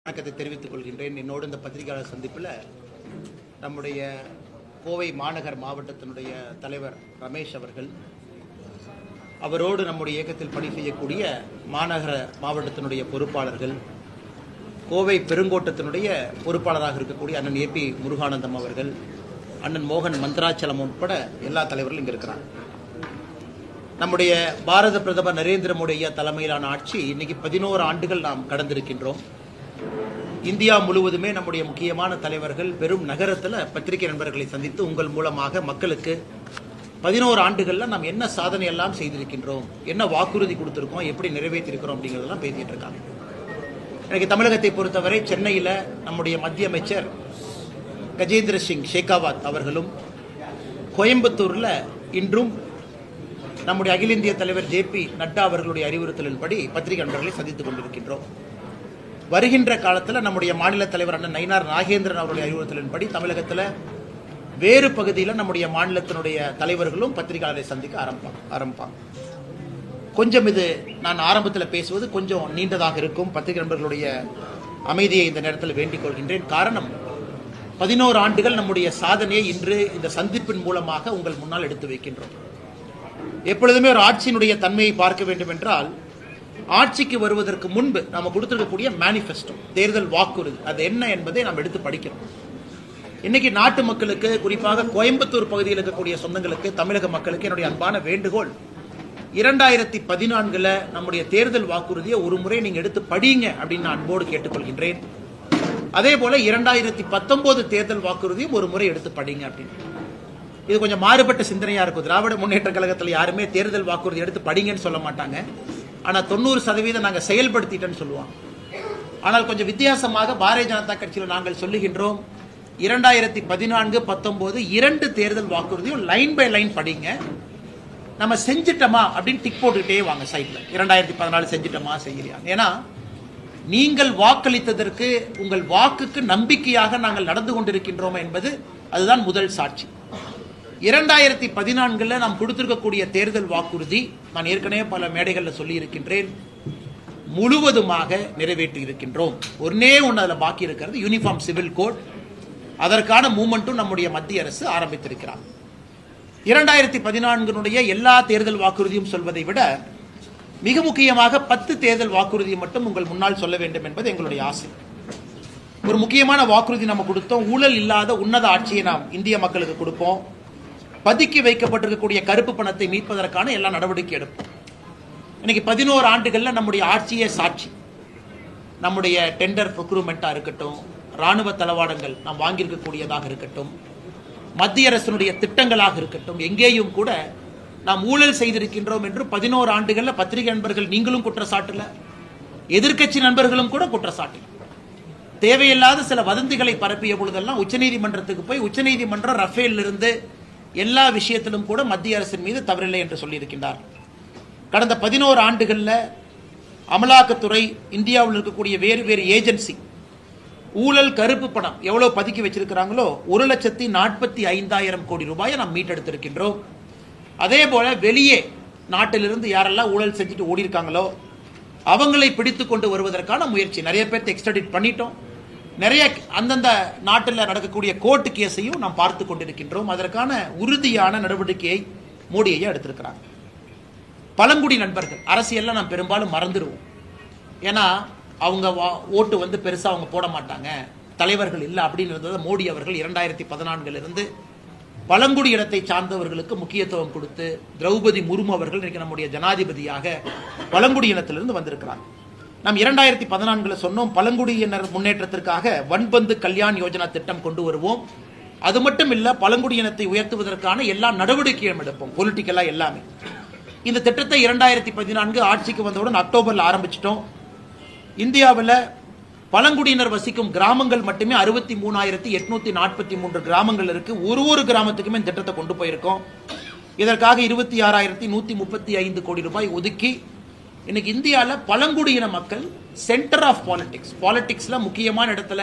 வணக்கத்தை தெரிவித்துக் கொள்கின்றேன். என்னோடு இந்த பத்திரிகையாளர் சந்திப்பில் நம்முடைய கோவை மாநகர் மாவட்டத்தினுடைய தலைவர் ரமேஷ் அவர்கள், அவரோடு நம்முடைய இயக்கத்தில் பணி செய்யக்கூடிய மாநகர மாவட்டத்தினுடைய பொறுப்பாளர்கள், கோவை பெருங்கோட்டத்தினுடைய பொறுப்பாளராக இருக்கக்கூடிய அண்ணன் ஏபி முருகானந்தம் அவர்கள், அண்ணன் மோகன் மந்திராச்சலம் உட்பட எல்லா தலைவர்களும் இங்கே இருக்கிறாங்க. நம்முடைய பாரத பிரதமர் நரேந்திர மோடி தலைமையிலான ஆட்சி இன்னைக்கு 11 ஆண்டுகள் நாம் கடந்திருக்கின்றோம். இந்தியா முழுவதுமே நம்முடைய முக்கியமான தலைவர்கள் பெரும் நகரத்தில் பத்திரிகை நண்பர்களை சந்தித்து உங்கள் மூலமாக மக்களுக்கு 11 ஆண்டுகளில் நாம் என்ன சாதனை எல்லாம் செய்திருக்கின்றோம், என்ன வாக்குறுதி கொடுத்திருக்கோம், எப்படி நிறைவேற்றிருக்கிறோம் அப்படிங்கிறதெல்லாம் பேசிட்டு இருக்காங்க. எனக்கு தமிழகத்தை பொறுத்தவரை சென்னையில் நம்முடைய மத்திய அமைச்சர் கஜேந்திர சிங் ஷேகாவத் அவர்களும், கோயம்புத்தூரில் இன்றும் நம்முடைய அகில இந்திய தலைவர் ஜேபி நட்டா அவர்களுடைய அறிவுறுத்தலின்படி பத்திரிகை நண்பர்களை சந்தித்துக் கொண்டிருக்கின்றோம். வருகின்ற காலத்தில் நம்முடைய மாநில தலைவர் அண்ணன் நயினார் நாகேந்திரன் அவருடைய அறிவுறுத்தலின்படி தமிழகத்தில் வேறு பகுதியில் நம்முடைய மாநிலத்தினுடைய தலைவர்களும் பத்திரிகையாளரை சந்திக்க ஆரம்பிப்பாங்க. கொஞ்சம் இது நான் ஆரம்பத்தில் பேசுவது கொஞ்சம் நீண்டதாக இருக்கும். பத்திரிகை நண்பர்களுடைய அமைதியை இந்த நேரத்தில் வேண்டிக் கொள்கின்றேன். காரணம், 11 ஆண்டுகள் நம்முடைய சாதனையை இன்று இந்த சந்திப்பின் மூலமாக உங்கள் முன்னால் எடுத்து வைக்கின்றோம். எப்பொழுதுமே ஒரு ஆட்சியினுடைய தன்மையை பார்க்க வேண்டும் என்றால், ஆட்சிக்கு வருவதற்கு முன்பு நாம் கொடுத்திருக்கக்கூடிய மேனிஃபெஸ்டோ, தேர்தல் வாக்குறுதி, அது என்ன என்பதை நாம் எடுத்து படிக்கிறோம். இன்னைக்கு நாட்டு மக்களுக்கு, குறிப்பாக கோயம்புத்தூர் பகுதியில் இருக்கக்கூடிய சொந்தங்களுக்கு, தமிழக மக்களுக்கு என்னுடைய அன்பான வேண்டுகோள், 2014 நம்முடைய தேர்தல் வாக்குறுதியை ஒரு முறை நீங்க எடுத்து படிங்க அப்படின்னு நான் அன்போடு கேட்டுக்கொள்கின்றேன். அதே போல 2019 தேர்தல் வாக்குறுதியும் ஒரு முறை எடுத்து படிங்க அப்படின்னு. இது கொஞ்சம் மாறுபட்ட சிந்தனையா இருக்கும். திராவிட முன்னேற்ற கழகத்தில் யாருமே தேர்தல் வாக்குறுதி எடுத்து படிங்கன்னு சொல்ல மாட்டாங்க. ஆனால் 90% நாங்கள் செயல்படுத்திட்டேன்னு சொல்லுவோம். ஆனால் கொஞ்சம் வித்தியாசமாக பாரதிய ஜனதா கட்சியில் நாங்கள் சொல்லுகின்றோம், 2014-19 2 தேர்தல் வாக்குறுதியும் லைன் பை லைன் படிங்க. நம்ம செஞ்சிட்டோமா அப்படின்னு டிக் போட்டுக்கிட்டே வாங்க சைட்ல. 2014 செஞ்சிட்டோமா, செய்யலையா? ஏன்னா நீங்கள் வாக்களித்ததற்கு, உங்கள் வாக்குக்கு நம்பிக்கையாக நாங்கள் நடந்து கொண்டிருக்கின்றோம் என்பது அதுதான் முதல் சாட்சி. 2014 நாம் கொடுத்திருக்கக்கூடிய தேர்தல் வாக்குறுதி, நான் ஏற்கனவே பல மேடைகளில் சொல்லி இருக்கின்றேன், முழுவதுமாக நிறைவேற்றி இருக்கின்றோம். ஒன்னே ஒன்று அதில் பாக்கி இருக்கிறது, யூனிஃபார்ம் சிவில் கோட். அதற்கான மூவ்மெண்ட்டும் நம்முடைய மத்திய அரசு ஆரம்பித்திருக்கிறார். 2014 எல்லா தேர்தல் வாக்குறுதியும் சொல்வதை விட மிக முக்கியமாக 10 தேர்தல் வாக்குறுதியை மட்டும் உங்கள் முன்னால் சொல்ல வேண்டும் என்பது எங்களுடைய ஆசை. ஒரு முக்கியமான வாக்குறுதி நம்ம கொடுத்தோம், ஊழல் இல்லாத உன்னத ஆட்சியை நாம் இந்திய மக்களுக்கு கொடுப்போம். பதுக்கி வைக்கப்பட்டிருக்கக்கூடிய கருப்பு பணத்தை மீட்பதற்கான எல்லா நடவடிக்கை எடுப்போம். இன்னைக்கு 11 ஆண்டுகள்ல நம்முடைய ஆட்சியே சாட்சி. நம்முடைய டெண்டர் ப்ரொக்யூர்மெண்டா இருக்கட்டும், ராணுவ தளவாடங்கள் நாம் வாங்கியிருக்கக்கூடியதாக இருக்கட்டும், மத்திய அரசினுடைய திட்டங்களாக இருக்கட்டும், எங்கேயும் கூட நாம் ஊழல் செய்திருக்கின்றோம் என்று 11 ஆண்டுகள்ல பத்திரிகை நண்பர்கள் நீங்களும் குற்றச்சாட்டுல, எதிர்க்கட்சி நண்பர்களும் கூட குற்றச்சாட்டு. தேவையில்லாத சில வதந்திகளை பரப்பிய பொழுதெல்லாம் உச்சநீதிமன்றத்துக்கு போய் உச்சநீதிமன்றம் ரஃபேல் இருந்து எல்லா விஷயத்திலும் கூட மத்திய அரசின் மீது தவறில்லை என்று சொல்லியிருக்கின்றார். கடந்த 11 ஆண்டுகளில் அமலாக்கத்துறை, இந்தியாவில் இருக்கக்கூடிய வேறு வேறு ஏஜென்சி ஊழல் கருப்பு பணம் எவ்வளவு பதுக்கி வச்சிருக்கிறாங்களோ 1,45,000 கோடி ரூபாயை நாம் மீட்டெடுத்திருக்கின்றோம். அதே போல வெளியே நாட்டிலிருந்து யாரெல்லாம் ஊழல் செஞ்சுட்டு ஓடி இருக்காங்களோ அவங்களை பிடித்து கொண்டு வருவதற்கான முயற்சி, நிறைய பேர்த்தை எக்ஸ்ட்ராடிட் பண்ணிட்டோம். நிறைய அந்தந்த நாட்டில் நடக்கக்கூடிய கோர்ட்டு கேஸையும் நாம் பார்த்து கொண்டிருக்கின்றோம். அதற்கான உறுதியான நடவடிக்கையை மோடி ஐயா எடுத்திருக்கிறாங்க. பழங்குடி நண்பர்கள் அரசியல்ல நாம் பெரும்பாலும் மறந்துடுவோம். ஏன்னா அவங்க ஓட்டு பெருசா அவங்க போட மாட்டாங்க, தலைவர்கள் இல்லை அப்படின்னு மோடி அவர்கள் 2014 பழங்குடி இடத்தை சார்ந்தவர்களுக்கு முக்கியத்துவம் கொடுத்து, திரௌபதி முர்மு அவர்கள் இன்னைக்கு நம்முடைய ஜனாதிபதியாக பழங்குடி இனத்திலிருந்து வந்திருக்கிறாங்க. நாம் 2014 சொன்னோம், பழங்குடியினர் முன்னேற்றத்திற்காக வன்பந்து கல்யாண் யோஜனா திட்டம் கொண்டு வருவோம். அது மட்டும் இல்ல, பழங்குடியினத்தை உயர்த்துவதற்கான எல்லா நடவடிக்கையும் எடுப்போம், பொலிட்டிக்கலா எல்லாமே. இந்த திட்டத்தை 2014 ஆட்சிக்கு வந்தவுடன் அக்டோபர்ல ஆரம்பிச்சிட்டோம். இந்தியாவில் பழங்குடியினர் வசிக்கும் கிராமங்கள் மட்டுமே 63,843 கிராமங்கள் இருக்கு. ஒரு கிராமத்துக்குமே இந்த திட்டத்தை கொண்டு போயிருக்கோம். இதற்காக 26,135 கோடி ரூபாய் ஒதுக்கி இன்னைக்கு இந்தியாவில் பழங்குடியின மக்கள் சென்டர் ஆஃப் பாலிடிக்ஸ்ல முக்கியமான இடத்துல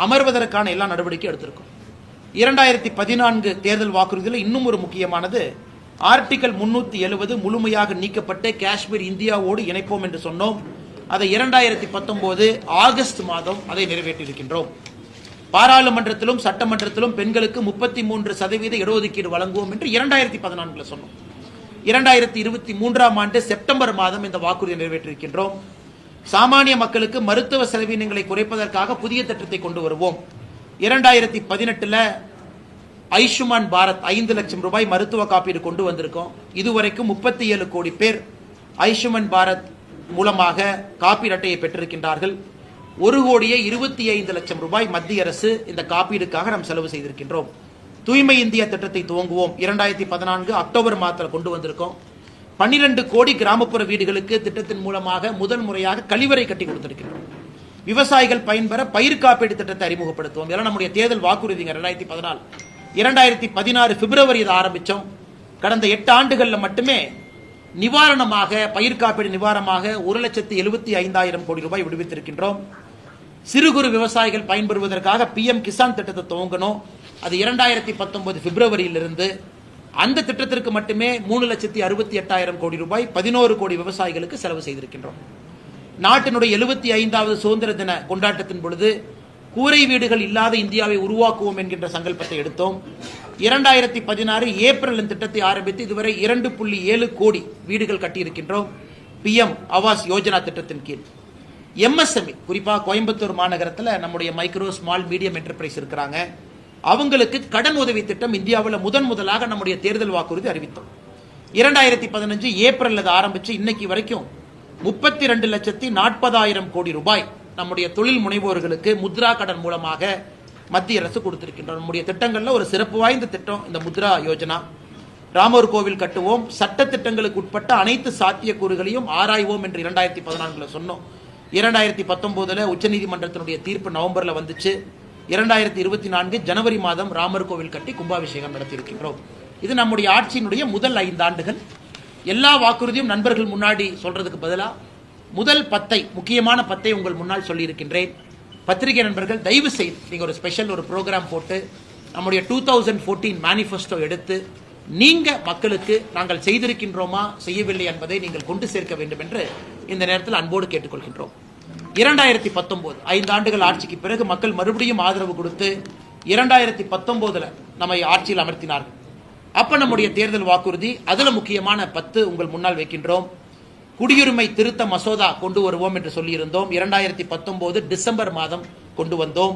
அமர்வதற்கான எல்லா நடவடிக்கை எடுத்திருக்கோம். 2014 தேர்தல் வாக்குறுதியில் இன்னும் ஒரு முக்கியமானது, ஆர்டிகல் 370 முழுமையாக நீக்கப்பட்டு காஷ்மீர் இந்தியாவோடு இணைப்போம் என்று சொன்னோம். அதை 2019 ஆகஸ்ட் மாதம் அதை நிறைவேற்றியிருக்கின்றோம். பாராளுமன்றத்திலும் சட்டமன்றத்திலும் பெண்களுக்கு 33% இடஒதுக்கீடு வழங்குவோம் என்று 2014 சொன்னோம். 2023 ஆண்டு செப்டம்பர் மாதம் இந்த வாக்குறுதியை நிறைவேற்றியிருக்கின்றோம். சாமானிய மக்களுக்கு மருத்துவ செலவினங்களை குறைப்பதற்காக புதிய திட்டத்தை கொண்டு வருவோம். 2018 ஆயுஷ்மான் பாரத் 5 லட்சம் ரூபாய் மருத்துவ காப்பீடு கொண்டு வந்திருக்கோம். இதுவரைக்கும் 37 கோடி பேர் ஆயுஷ்மான் பாரத் மூலமாக காப்பீடு அட்டையை பெற்றிருக்கின்றார்கள். 1,25 லட்சம் ரூபாய் மத்திய அரசு இந்த காப்பீடுக்காக நாம் செலவு செய்திருக்கின்றோம். தூய்மை இந்தியா திட்டத்தை துவங்குவோம். 2014 அக்டோபர் மாதத்தில் கொண்டு வந்திருக்கோம். 12 கோடி கிராமப்புற வீடுகளுக்கு திட்டத்தின் மூலமாக முதல் முறையாக கழிவறை கட்டி கொடுத்திருக்கின்றோம். விவசாயிகள் பயன்பெற பயிர் காப்பீடு திட்டத்தை அறிமுகப்படுத்துவோம். இதெல்லாம் நம்முடைய தேர்தல் வாக்குறுதிங்க. 2014 2016 பிப்ரவரி இதை ஆரம்பித்தோம். கடந்த 8 ஆண்டுகளில் மட்டுமே நிவாரணமாக பயிர் காப்பீடு நிவாரணமாக 1,75,000 கோடி ரூபாய் விடுவித்திருக்கின்றோம். சிறு குறு விவசாயிகள் பயன்பெறுவதற்காக PM கிசான் திட்டத்தை துவங்கணும். அது 2019 பிப்ரவரியிலிருந்து அந்த திட்டத்திற்கு மட்டுமே 3,68,000 கோடி ரூபாய் 11 கோடி விவசாயிகளுக்கு செலவு செய்திருக்கின்றோம். நாட்டினுடைய 75வது சுதந்திர தின கொண்டாட்டத்தின் பொழுது கூரை வீடுகள் இல்லாத இந்தியாவை உருவாக்குவோம் என்கின்ற சங்கல்பத்தை எடுத்தோம். 2016 ஏப்ரல் திட்டத்தை ஆரம்பித்து இதுவரை 2.7 கோடி வீடுகள் கட்டியிருக்கின்றோம். PM ஆவாஸ் யோஜனா திட்டத்தின் கீழ் MSME குறிப்பாக கோயம்புத்தூர் மாநகரத்தில் நம்முடைய மைக்ரோ ஸ்மால் மீடியம் என்டர்பிரைஸ் இருக்கிறாங்க. அவங்களுக்கு கடன் உதவி திட்டம் இந்தியாவில் முதலாக நம்முடைய தேர்தல் வாக்குறுதி அறிவித்தோம். 2015 ஏப்ரல் அதை ஆரம்பித்து இன்னைக்கு வரைக்கும் 32,40,000 கோடி ரூபாய் நம்முடைய தொழில் முனைவோர்களுக்கு முத்ரா கடன் மூலமாக மத்திய அரசு கொடுத்திருக்கின்றோம். நம்முடைய திட்டங்கள்ல ஒரு சிறப்பு வாய்ந்த திட்டம் இந்த முத்ரா யோஜனா. ராமர் கோவில் கட்டுவோம், சட்ட திட்டங்களுக்கு உட்பட்ட அனைத்து சாத்தியக்கூறுகளையும் ஆராய்வோம் என்று 2014 சொன்னோம். 2019 உச்சநீதிமன்றத்தினுடைய தீர்ப்பு நவம்பர்ல வந்துச்சு. 2024 ஜனவரி மாதம் ராமர் கோவில் கட்டி கும்பாபிஷேகம் நடத்தியிருக்கின்றோம். இது நம்முடைய ஆட்சியினுடைய முதல் 5 ஆண்டுகள். எல்லா வாக்குறுதியும் நண்பர்கள் முன்னாடி சொல்றதுக்கு பதிலா முதல் 10 முக்கியமான 10 உங்கள் முன்னால் சொல்லியிருக்கின்றேன். பத்திரிகை நண்பர்கள் தயவு செய்து நீங்க ஒரு ஸ்பெஷல் ஒரு ப்ரோக்ராம் போட்டு நம்முடைய 2014 மேனிஃபெஸ்டோ எடுத்து நீங்க மக்களுக்கு நாங்கள் செய்திருக்கின்றோமா செய்யவில்லை என்பதை நீங்கள் கொண்டு சேர்க்க வேண்டும் என்று இந்த நேரத்தில் அன்போடு கேட்டுக்கொள்கின்றோம். 2019 5 ஆண்டுகள் ஆட்சிக்கு பிறகு மக்கள் மறுபடியும் ஆதரவு கொடுத்து 2019 நம்மை ஆட்சியில் அமர்த்தினார்கள். அப்ப நம்முடைய தேர்தல் வாக்குறுதி அதுல முக்கியமான 10 உங்கள் முன்னால் வைக்கின்றோம். குடியுரிமை திருத்த மசோதா கொண்டு வருவோம் என்று சொல்லியிருந்தோம். 2019 டிசம்பர் மாதம் கொண்டு வந்தோம்.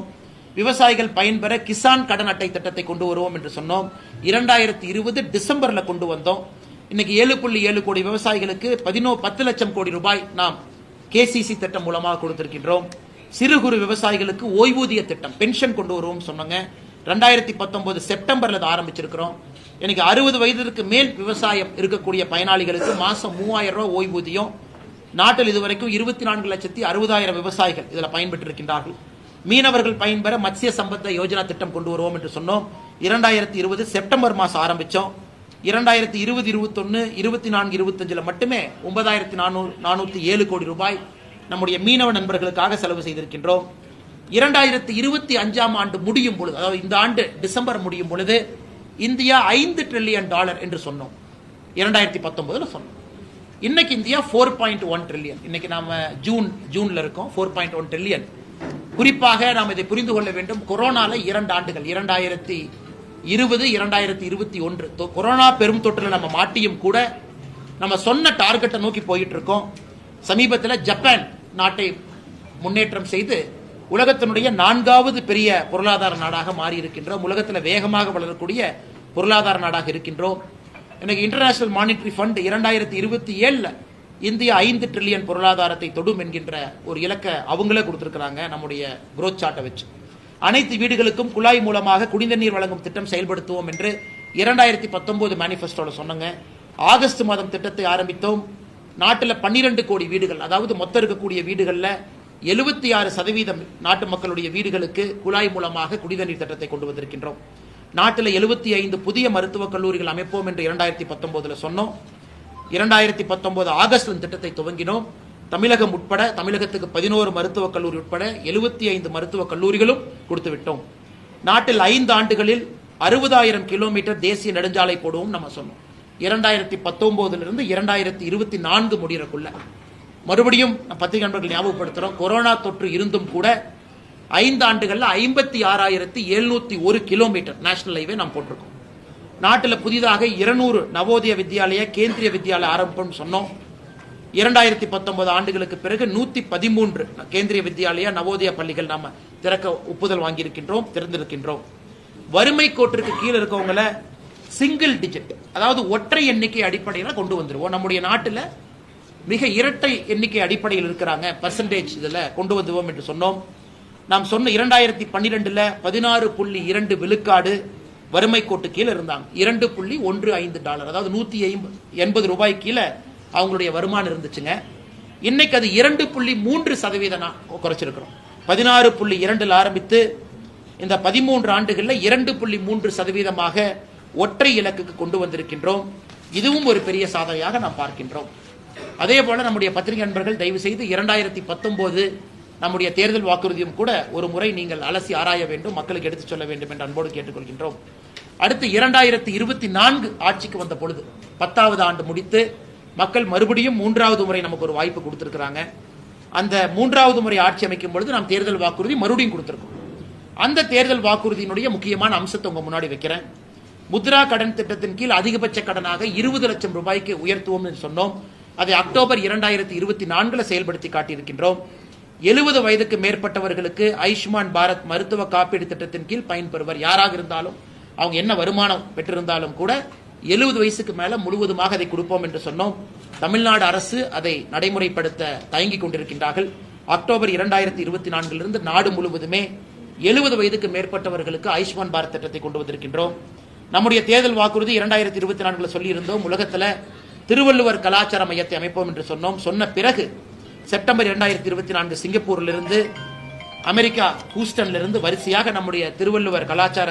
விவசாயிகள் பயன்பெற கிசான் கடன் அட்டை திட்டத்தை கொண்டு வருவோம் என்று சொன்னோம். 2020 டிசம்பர்ல கொண்டு வந்தோம். இன்னைக்கு 7.7 கோடி விவசாயிகளுக்கு 10 லட்சம் கோடி ரூபாய் நாம் KCC திட்டம் மூலமாக கொடுத்திருக்கின்றோம். சிறு குறு விவசாயிகளுக்கு ஓய்வூதிய திட்டம் பென்ஷன் கொண்டு வருவோம் சொன்னாங்க. 2019 செப்டம்பர்ல ஆரம்பிச்சிருக்கிறோம். எனக்கு 60 வயதிற்கு மேல் விவசாயம் இருக்கக்கூடிய பயனாளிகளுக்கு மாசம் 3,000 ரூபாய் ஓய்வூதியம். நாட்டில் இதுவரைக்கும் 24,60,000 விவசாயிகள் இதில் பயன்பெற்றிருக்கின்றார்கள். மீனவர்கள் பயன்பெற மத்ஸ்ய சம்பத்த யோஜனா திட்டம் கொண்டு வருவோம் என்று சொன்னோம். 2020 செப்டம்பர் மாதம் ஆரம்பிச்சோம். 2020, 21, 24, 25 மட்டுமே 9,407 கோடி ரூபாய் நம்முடைய மீனவ நண்பர்களுக்காக செலவு செய்திருக்கின்றோம். 2025 ஆண்டு முடியும் பொழுது, அதாவது இந்த ஆண்டு டிசம்பர் முடியும் பொழுது இந்தியா $5 trillion என்று சொன்னோம். 2019 சொன்னோம். இன்னைக்கு இந்தியா 4.1 trillion. இன்னைக்கு நாம ஜூன்ல இருக்கோம். 4.1 trillion. குறிப்பாக நாம் இதை புரிந்து கொள்ள வேண்டும். கொரோனால 2 ஆண்டுகள் 2020, 2021 கொரோனா பெரும் தொற்றுல நம்ம மாட்டியும் கூட நம்ம சொன்ன டார்கெட்டை நோக்கி போயிட்டு இருக்கோம். சமீபத்தில் ஜப்பான் நாட்டை முன்னேற்றம் செய்து உலகத்தினுடைய 4வது பெரிய பொருளாதார நாடாக மாறி இருக்கின்றோம். உலகத்தில் வேகமாக வளரக்கூடிய பொருளாதார நாடாக இருக்கின்றோம். எனக்கு international monetary fund 2027 India 5 trillion பொருளாதாரத்தை தொடும் என்கின்ற ஒரு இலக்கை அவங்களே கொடுத்திருக்கிறாங்க. நம்முடைய குரோத் சார்ட்டை வச்சு அனைத்து வீடுகளுக்கும் குழாய் மூலமாக குடிநீர் வழங்கும் திட்டம் செயல்படுத்துவோம் என்று 2019 மேனிஃபெஸ்டோல சொன்னாங்க. ஆகஸ்ட் மாதம் திட்டத்தை ஆரம்பித்தோம். நாட்டில் 12 கோடி வீடுகள், அதாவது மொத்தம் இருக்கக்கூடிய வீடுகளில் 76% நாட்டு மக்களுடைய வீடுகளுக்கு குழாய் மூலமாக குடிநீர் திட்டத்தை கொண்டு வந்திருக்கின்றோம். நாட்டில் 75 புதிய மருத்துவக் கல்லூரிகள் அமைப்போம் என்று 2019 சொன்னோம். 2019 ஆகஸ்ட் திட்டத்தை துவங்கினோம். தமிழகம் உட்பட தமிழகத்துக்கு 11 மருத்துவக் கல்லூரி உட்பட 75 மருத்துவக் கல்லூரிகளும் கொடுத்து விட்டோம். நாட்டில் 5 ஆண்டுகளில் 60,000 கிலோமீட்டர் தேசிய நெடுஞ்சாலை போடுவோம் நம்ம சொன்னோம். 2019 2024 முடியறக்குள்ள மறுபடியும் பத்திரிகை நண்பர்கள் ஞாபகப்படுத்துகிறோம், கொரோனா தொற்று இருந்தும் கூட 5 ஆண்டுகளில் 56,701 கிலோமீட்டர் நேஷனல் ஹைவே நாம் போட்டிருக்கோம். நாட்டில் புதிதாக 200 நவோதய வித்யாலயா கேந்திரிய வித்யாலயா ஆரம்பம் சொன்னோம். 2019 ஆண்டுகளுக்கு பிறகு 113 கேந்திரிய வித்யாலயா நவோதயா பள்ளிகள் நாம திறக்க ஒப்புதல் வாங்கியிருக்கின்றோம், திறந்திருக்கின்றோம். வறுமை கோட்டிற்கு கீழே இருக்கவங்கள சிங்கிள் டிஜிட், அதாவது ஒற்றை எண்ணிக்கை அடிப்படையில் கொண்டு வந்துருவோம். நம்முடைய நாட்டில் மிக இரட்டை எண்ணிக்கை அடிப்படையில் இருக்கிறாங்க, பர்சன்டேஜ் இதில் கொண்டு வந்துவோம் என்று சொன்னோம். நாம் சொன்ன 2012 16.2 விழுக்காடு வறுமை கோட்டு கீழே இருந்தாங்க. $2.15, அதாவது $180 ரூபாய் கீழே அவங்களுடைய வருமானம் இருந்துச்சுங்க. இன்னைக்கு அது 2.3% குறைச்சிருக்கிறோம். 16.2 ஆரம்பித்து இந்த 13 ஆண்டுகளில் 2.3% ஒற்றை இலக்குக்கு கொண்டு வந்திருக்கின்றோம். இதுவும் ஒரு பெரிய சாதனையாக நாம் பார்க்கின்றோம். அதே போல நம்முடைய பத்திரிகை நண்பர்கள் தயவு செய்து 2019 நம்முடைய தேர்தல் வாக்குறுதியும் கூட ஒரு முறை நீங்கள் அலசி ஆராய வேண்டும், மக்களுக்கு எடுத்துச் சொல்ல வேண்டும் என்று அன்போடு கேட்டுக்கொள்கின்றோம். அடுத்து 2024 ஆட்சிக்கு வந்த பொழுது 10வது ஆண்டு முடித்து மக்கள் மறுபடியும் 3வது முறை நமக்கு ஒரு வாய்ப்பு கொடுத்திருக்கிறாங்க. அந்த 3வது முறை ஆட்சி அமைக்கும் பொழுது நாம் தேர்தல் வாக்குறுதி மறுபடியும் கொடுத்திருக்கோம். அந்த தேர்தல் வாக்குறுதியினுடைய முக்கியமான அம்சத்தை உங்க முன்னாடி வைக்கிறேன். முத்ரா கடன் திட்டத்தின் கீழ் அதிகபட்ச கடனாக 20 லட்சம் ரூபாய்க்கு உயர்த்துவோம் என்று சொன்னோம். அதை அக்டோபர் 2024 செயல்படுத்தி காட்டியிருக்கின்றோம். 70 வயதுக்கு மேற்பட்டவர்களுக்கு ஆயுஷ்மான் பாரத் மருத்துவ காப்பீடு திட்டத்தின் கீழ் பயன்பெறுவர் யாராக இருந்தாலும், அவங்க என்ன வருமானம் பெற்றிருந்தாலும் கூட 70 வயசுக்கு மேல முழுவதுமாக அதை கொடுப்போம் என்று சொன்னோம். தமிழ்நாடு அரசு அதை நடைமுறைப்படுத்த தயங்கிக் கொண்டிருக்கின்றார்கள். அக்டோபர் 2024 நாடு முழுவதுமே 70 வயதுக்கு மேற்பட்டவர்களுக்கு ஆயுஷ்மான் பாரத் திட்டத்தை கொண்டு வந்திருக்கின்றோம். நம்முடைய தேர்தல் வாக்குறுதி 2024 சொல்லியிருந்தோம், உலகத்தில் திருவள்ளுவர் கலாச்சார மையத்தை அமைப்போம் என்று சொன்னோம். சொன்ன பிறகு செப்டம்பர் 2024 சிங்கப்பூரிலிருந்து, அமெரிக்கா ஹூஸ்டனிலிருந்து வரிசையாக நம்முடைய திருவள்ளுவர் கலாச்சார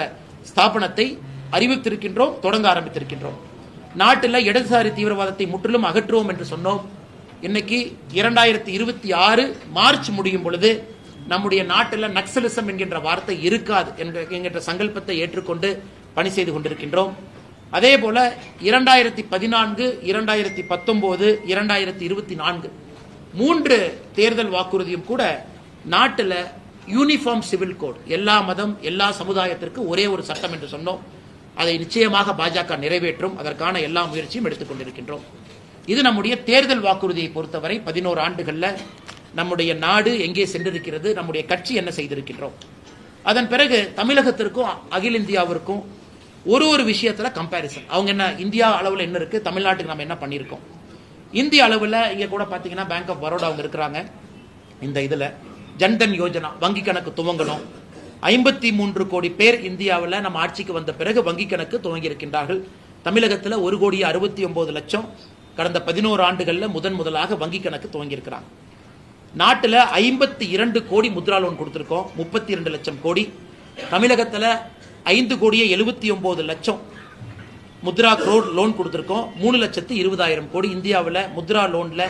ஸ்தாபனத்தை அறிவித்திருக்கின்றோம், தொடங்க ஆரம்பித்திருக்கின்றோம். நாட்டில் இடதுசாரி தீவிரவாதத்தை முற்றிலும் அகற்றுவோம் என்று சொன்னோம். இன்னைக்கு 2026 மார்ச் முடியும் பொழுது நம்முடைய நாட்டில் நக்சலிசம் என்கின்ற வார்த்தை இருக்காது என்கின்ற சங்கல்பத்தை ஏற்றுக்கொண்டு பணி செய்து கொண்டிருக்கின்றோம். அதே போல 2014, 2019, 2024 3 தேர்தல் வாக்குறுதியும் கூட நாட்டில் யூனிஃபார்ம் சிவில் கோட், எல்லா மதம் எல்லா சமுதாயத்திற்கு ஒரே ஒரு சட்டம் என்று சொன்னோம். அதை நிச்சயமாக பாஜக நிறைவேற்றும், அதற்கான எல்லா முயற்சியும் எடுத்துக் கொண்டிருக்கின்றோம். இது நம்முடைய தேர்தல் வாக்குறுதியை பொறுத்தவரை 11 ஆண்டுகளில் நம்முடைய நாடு எங்கே சென்றிருக்கிறது, நம்முடைய கட்சி என்ன செய்திருக்கின்றோம். அதன் பிறகு தமிழகத்திற்கும் அகில இந்தியாவிற்கும் ஒரு விஷயத்துல கம்பேரிசன், அவங்க என்ன இந்தியா அளவில் என்ன இருக்கு, தமிழ்நாட்டுக்கு நம்ம என்ன பண்ணியிருக்கோம். இந்திய அளவில் இங்க கூட பாத்தீங்கன்னா பேங்க் ஆஃப் பரோடா அவங்க இருக்கிறாங்க. இந்த இதுல ஜன்தன் யோஜனா வங்கி கணக்கு துவங்கணும். 53 கோடி பேர் இந்தியாவில் நம்ம ஆட்சிக்கு வந்த பிறகு வங்கி கணக்கு துவங்கி இருக்கின்றார்கள். தமிழகத்தில் 1,69,00,000 கடந்த 11 ஆண்டுகளில் முதலாக வங்கி கணக்கு துவங்கி இருக்கிறாங்க. நாட்டில் 52 கோடி முத்ரா லோன் கொடுத்திருக்கோம், 32 லட்சம் கோடி. தமிழகத்தில் 5,79,00,000 முத்ரா லோன் கொடுத்திருக்கோம், 3,20,000 கோடி. இந்தியாவில் முத்ரா லோன்ல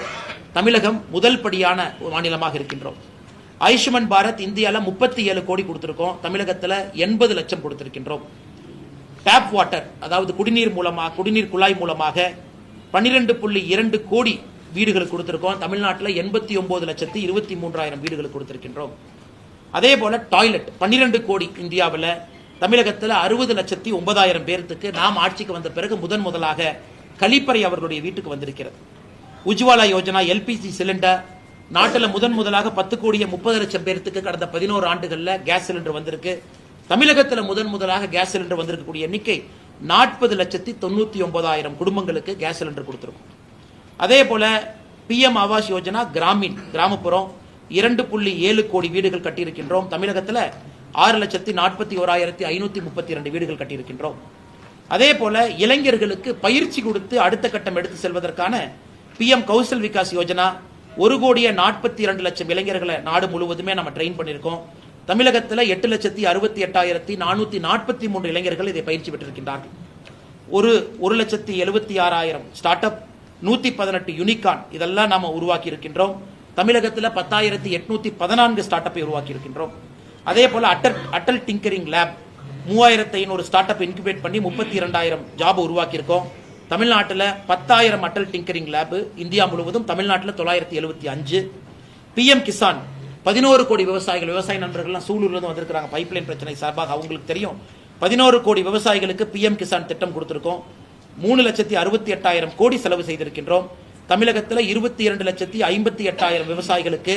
தமிழகம் முதல் படியான மாநிலமாக இருக்கின்றோம். ஆயுஷ்மான் பாரத் இந்தியாவில் 37 கோடி கொடுத்திருக்கோம், தமிழகத்தில் 80 லட்சம் கொடுத்திருக்கின்றோம். டேப் வாட்டர், அதாவது குடிநீர் குழாய் மூலமாக 12.2 கோடி வீடுகளுக்கு கொடுத்திருக்கோம், தமிழ்நாட்டில் 89,23,000 வீடுகளுக்கு கொடுத்திருக்கின்றோம். அதே போல டாய்லெட் 12 கோடி இந்தியாவில், தமிழகத்தில் 60,09,000 பேருக்கு நாம் ஆட்சிக்கு வந்த பிறகு முதலாக கழிப்பறை அவர்களுடைய வீட்டுக்கு வந்திருக்கிறது. உஜ்வாலா யோஜனா எல்பிஜி சிலிண்டர் நாட்டில் முதலாக 10,30,00,000 பேருக்கு கடந்த 11 ஆண்டுகளில் கேஸ் சிலிண்டர் வந்திருக்கு. தமிழகத்தில் முதலாக கேஸ் சிலிண்டர் வந்திருக்கக்கூடிய எண்ணிக்கை 40,99,000 குடும்பங்களுக்கு கேஸ் சிலிண்டர் கொடுத்திருக்கும். அதே போல பிஎம் ஆவாஸ் யோஜனா கிராமப்புறம் 2.7 கோடி வீடுகள் கட்டியிருக்கின்றோம். தமிழகத்தில் 6,41,532 வீடுகள் கட்டியிருக்கின்றோம். அதே போல இளைஞர்களுக்கு பயிற்சி கொடுத்து அடுத்த கட்டம் எடுத்து செல்வதற்கான பிஎம் கௌசல் விகாஸ் யோஜனா 1,42,00,000 இளைஞர்களை நாடு முழுவதுமே நம்ம ட்ரெயின் பண்ணியிருக்கோம். தமிழகத்தில் 8,68,443 இளைஞர்கள் இதை பயிற்சி பெற்றிருக்கின்றார்கள். 1,76,000 ஸ்டார்ட் அப், 118 யூனிகான் இதெல்லாம் நாம உருவாக்கி இருக்கின்றோம். தமிழகத்தில் 10,814 ஸ்டார்ட் அப்பை உருவாக்கி இருக்கின்றோம். அதே போல Atal tinkering lab 3,500 start up incubate பண்ணி 32,000 ஜாப் உருவாக்கி இருக்கோம். தமிழ்நாட்டில் 10,000 அட்டல் டிங்கரிங் லேப், இந்தியா முழுவதும், தமிழ்நாட்டில் 975. PM கிசான் 11 கோடி விவசாயிகள், விவசாய நண்பர்கள்லாம் சூலூர்லேருந்து வந்திருக்கிறாங்க பைப்லைன் பிரச்சனை சார்பாக, அவங்களுக்கு தெரியும். 11 கோடி விவசாயிகளுக்கு PM கிசான் திட்டம் கொடுத்திருக்கோம். 3,68,000 கோடி செலவு செய்திருக்கின்றோம். தமிழகத்தில் 22,58,000 விவசாயிகளுக்கு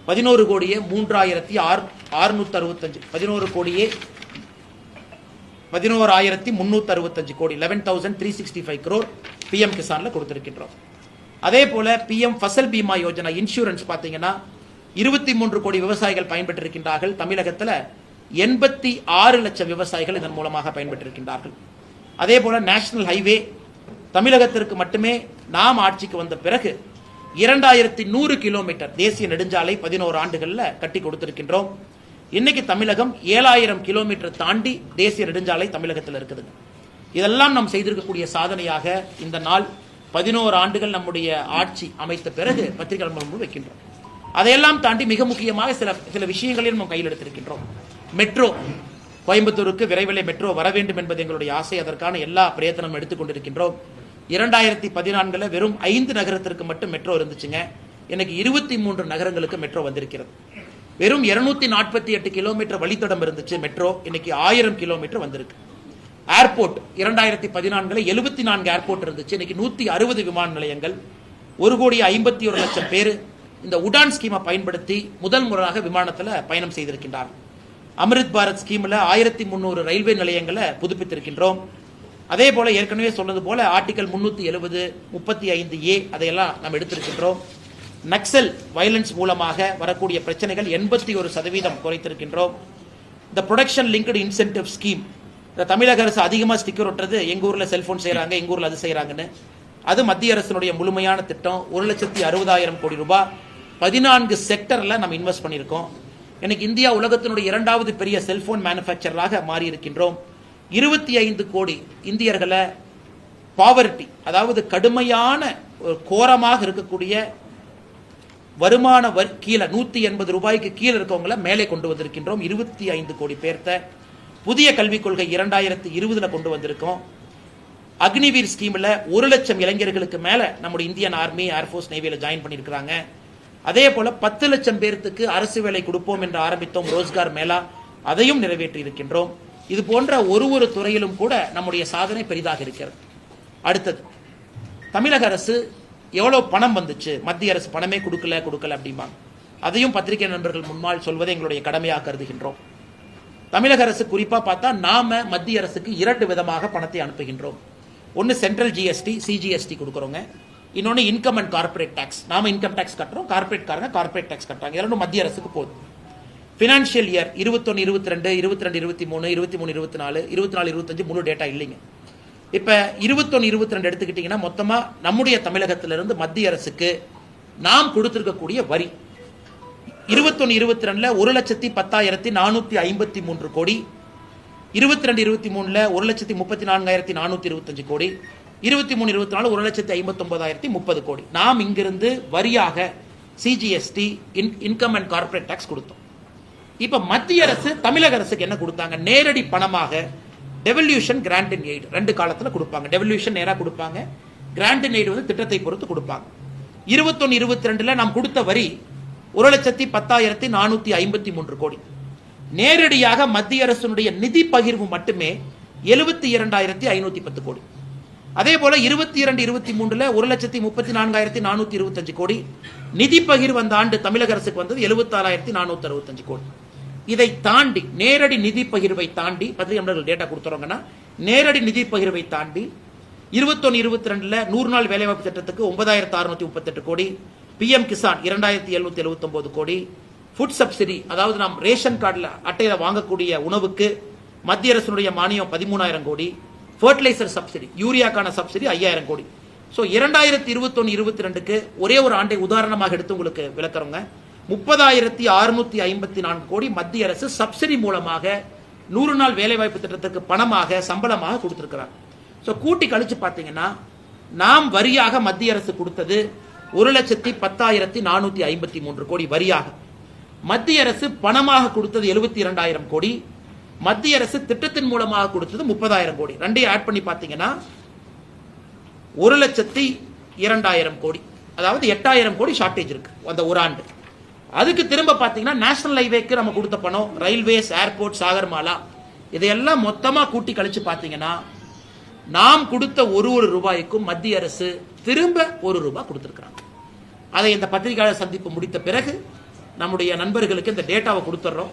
11 கோடியே 3,665 11 கோடியே 11,365 கோடி 11,365 crore PM கிசான்ல கொடுத்திருக்கின்றோம். அதே போல PM ஃபசல் பீமா யோஜனா இன்சூரன்ஸ் பார்த்தீங்கன்னா 23 கோடி விவசாயிகள் பயன்பெற்றிருக்கின்றார்கள். தமிழகத்தில் 86 லட்சம் விவசாயிகள் இதன் மூலமாக பயன்பெற்றிருக்கின்றார்கள். அதே போல நேஷனல் ஹைவே தமிழகத்திற்கு மட்டுமே நாம் ஆட்சிக்கு வந்த பிறகு 2100 கிலோமீட்டர் தேசிய நெடுஞ்சாலை 11 ஆண்டுகளில் கட்டி கொடுத்திருக்கின்றோம். இன்னைக்கு தமிழகம் 7000 கிலோமீட்டர் தாண்டி தேசிய நெடுஞ்சாலை தமிழகத்தில் இருக்குது. இதெல்லாம் நாம் செய்திருக்கக்கூடிய சாதனையாக இந்த நாள் 11 ஆண்டுகள் நம்முடைய ஆட்சி அமைத்த பிறகு பத்திரிகை முன்பு வைக்கின்றோம். அதையெல்லாம் தாண்டி மிக முக்கியமாக சில விஷயங்களையும் நாம் கையில் எடுத்திருக்கின்றோம். மெட்ரோ, கோயம்புத்தூருக்கு விரைவில் மெட்ரோ வர வேண்டும் என்பது எங்களுடைய ஆசை. அதற்கான எல்லா பிரயத்தனம் எடுத்துக்கொண்டிருக்கின்றோம். 2014 வெறும் 5 நகரத்திற்கு மட்டும் மெட்ரோ இருந்துச்சுங்க. எனக்கு 23 நகரங்களுக்கு மெட்ரோ வந்திருக்கிறது. வெறும் 248 கிலோமீட்டர் வழித்தடம் இருந்துச்சு மெட்ரோ, இன்னைக்கு 1000 கிலோமீட்டர் வந்திருக்கு. ஏர்போர்ட் 2014 74 ஏர்போர்ட் இருந்துச்சு, இன்னைக்கு 160 விமான நிலையங்கள், 1,51,00,000 பேர் இந்த உடான் ஸ்கீமை பயன்படுத்தி முதல் முறையாக விமானத்தில் பயணம் செய்திருக்கின்றார்கள். அமிர்த் பாரத் ஸ்கீமில் 1300 ரயில்வே நிலையங்களை புதுப்பித்திருக்கின்றோம். அதே போல ஏற்கனவே சொன்னது போல ஆர்டிகல் 370, 35A அதையெல்லாம் நாம் எடுத்திருக்கின்றோம். நக்சல் வயலன்ஸ் மூலமாக வரக்கூடிய பிரச்சனைகள் 81% குறைத்திருக்கின்றோம். இந்த ப்ரொடக்ஷன் லிங்க்டு இன்சென்டிவ் ஸ்கீம், தமிழக அரசு அதிகமாக ஸ்டிக்கர் ஒட்டுறது, எங்க ஊர்ல செல்போன் செய்யறாங்க, எங்க ஊர்ல அது செய்யறாங்கன்னு, அது மத்திய அரசினுடைய முழுமையான திட்டம். 1,60,000 கோடி ரூபாய் 14 செக்டர்ல நம்ம இன்வெஸ்ட் பண்ணியிருக்கோம். எனக்கு இந்தியா உலகத்தினுடைய 2வது பெரிய செல்போன் மேனுஃபேக்சராக மாறி இருக்கின்றோம். 25 கோடி இந்தியர்களை பாவர்ட்டி, அதாவது கடுமையான கோரமாக இருக்கக்கூடிய வருமான கீழே 180 ரூபாய்க்கு கீழே இருக்கவங்களை மேலே கொண்டு வந்திருக்கின்றோம். 25 கோடி பேர்த்த புதிய கல்விக் கொள்கை 2020 கொண்டு வந்திருக்கோம். அக்னிவீர் ஸ்கீம்ல 1 லட்சம் இளைஞர்களுக்கு மேல நம்முடைய இந்தியன் ஆர்மி, ஏர்போர்ஸ், நேவியில ஜாயின் பண்ணியிருக்கிறாங்க. அதே போல 10 லட்சம் பேருக்கு அரசு வேலை கொடுப்போம் என்று ஆரம்பித்தோம் ரோஸ்கார் மேளா, அதையும் நிறைவேற்றி இருக்கின்றோம். இது போன்ற ஒரு துறையிலும் கூட நம்முடைய சாதனை பெரிதாக இருக்கிறது. அடுத்தது, தமிழக அரசு எவ்வளவு பணம் வந்துச்சு, மத்திய அரசு பணமே கொடுக்கல அப்படிம்பாங்க. அதையும் பத்திரிகை நண்பர்கள் முன்னால் சொல்வதை எங்களுடைய கடமையாக கருதுகின்றோம். தமிழக அரசு குறிப்பா பார்த்தா நாம மத்திய அரசுக்கு 2 விதமாக பணத்தை அனுப்புகின்றோம். ஒன்னு சென்ட்ரல் ஜிஎஸ்டி, CGST கொடுக்கறோங்க. இன்னொன்னு இன்கம் அண்ட் கார்பரேட் டாக்ஸ். நாம இன்கம் டாக்ஸ் கட்டுறோம், கார்பரேட் காரங்க கார்பரேட் டாக்ஸ் கட்டுறாங்க. இதெல்லாம் மத்திய அரசுக்கு போகுது. பினான்சியல் இயர் 21, 22, 23, 24, 25 முழு டேட்டா இல்லைங்க. இப்ப 21, 22 எடுத்துக்கிட்டீங்கன்னா மொத்தமா நம்முடைய தமிழகத்திலிருந்து மத்திய அரசுக்கு நாம் கொடுத்திருக்கக்கூடிய வரி 21, 22 1,10,453 கோடி, 22, 23 1,34,425 கோடி, 23, 24 1,59,030 கோடி நாம் இங்கிருந்து வரியாக CGST, income and corporate tax கொடுத்தோம். இப்ப மத்திய அரசு தமிழக அரசுக்கு என்ன கொடுத்தாங்க? நேரடி பணமாக டெவல்யூஷன், கிராண்ட் அண்ட் எய்ட் 2 காலத்துல கொடுப்பாங்க. டெவல்யூஷன் நேரா கொடுப்பாங்க, கிராண்ட் அண்ட் எய்ட் திட்டத்தை பொறுத்து கொடுப்பாங்க. 21, 22 நாம் கொடுத்த வரி 1,10,453 கோடி. நேரடியாக மத்திய அரசுடைய நிதி பகிர்வு மட்டுமே 72,510 கோடி. அதே போல 22, 23 1,34,425 கோடி நிதி பகிர்வு அந்த ஆண்டு தமிழக அரசுக்கு வந்தது 76,465 கோடி. இதை தாண்டி நேரடி நிதி பகிர்வை தாண்டி பத்திரிகை டேட்டா கொடுத்துறாங்கன்னா, நேரடி நிதி பகிர்வை தாண்டி 21, 22 100 நாள் வேலைவாய்ப்பு திட்டத்துக்கு 9,638 கோடி, PM கிசான் 2,779 கோடி, ஃபுட் சப்சிடி, அதாவது நாம் ரேஷன் கார்டில் அட்டையில வாங்கக்கூடிய உணவுக்கு மத்திய அரசுடைய மானியம் 13,000 கோடி, ஃபர்டிலைசர் சப்சிடி, யூரியாக்கான சப்சிடி 5,000 கோடி. ஸோ 2021, 22க்கு ஒரே ஒரு ஆண்டை உதாரணமாக எடுத்து உங்களுக்கு விளக்குறோங்க. 30,654 கோடி மத்திய அரசு சப்சிடி மூலமாக 100 நாள் வேலைவாய்ப்பு திட்டத்துக்கு பணமாக சம்பளமாக கொடுத்திருக்கிறார். ஸோ கூட்டி கழிச்சு பார்த்தீங்கன்னா நாம் வரியாக மத்திய அரசு கொடுத்தது 1,10,453 கோடி வரியாக. மத்திய அரசு பணமாக கொடுத்தது 72,000 கோடி. மத்திய அரசு திட்டத்தின் மூலமாக கொடுத்தது 30,000 கோடி. ரெண்டையும் ஆட் பண்ணி பார்த்தீங்கன்னா 1,02,000 கோடி, அதாவது 8,000 கோடி ஷார்டேஜ் இருக்கு அந்த ஒரு ஆண்டு. அதுக்கு திரும்ப பார்த்தீங்கன்னா நேஷனல் ஹைவேக்கு நம்ம கொடுத்த பணம், ரயில்வேஸ், ஏர்போர்ட், சாகர்மாலா, இதையெல்லாம் மொத்தமாக கூட்டி கழிச்சு பார்த்தீங்கன்னா நாம் கொடுத்த ஒரு ரூபாய்க்கும் மத்திய அரசு திரும்ப ₹1 கொடுத்துருக்காங்க. அதை இந்த பத்திரிகையாளர் சந்திப்பு முடித்த பிறகு நம்முடைய நண்பர்களுக்கு இந்த டேட்டாவை கொடுத்துட்றோம்.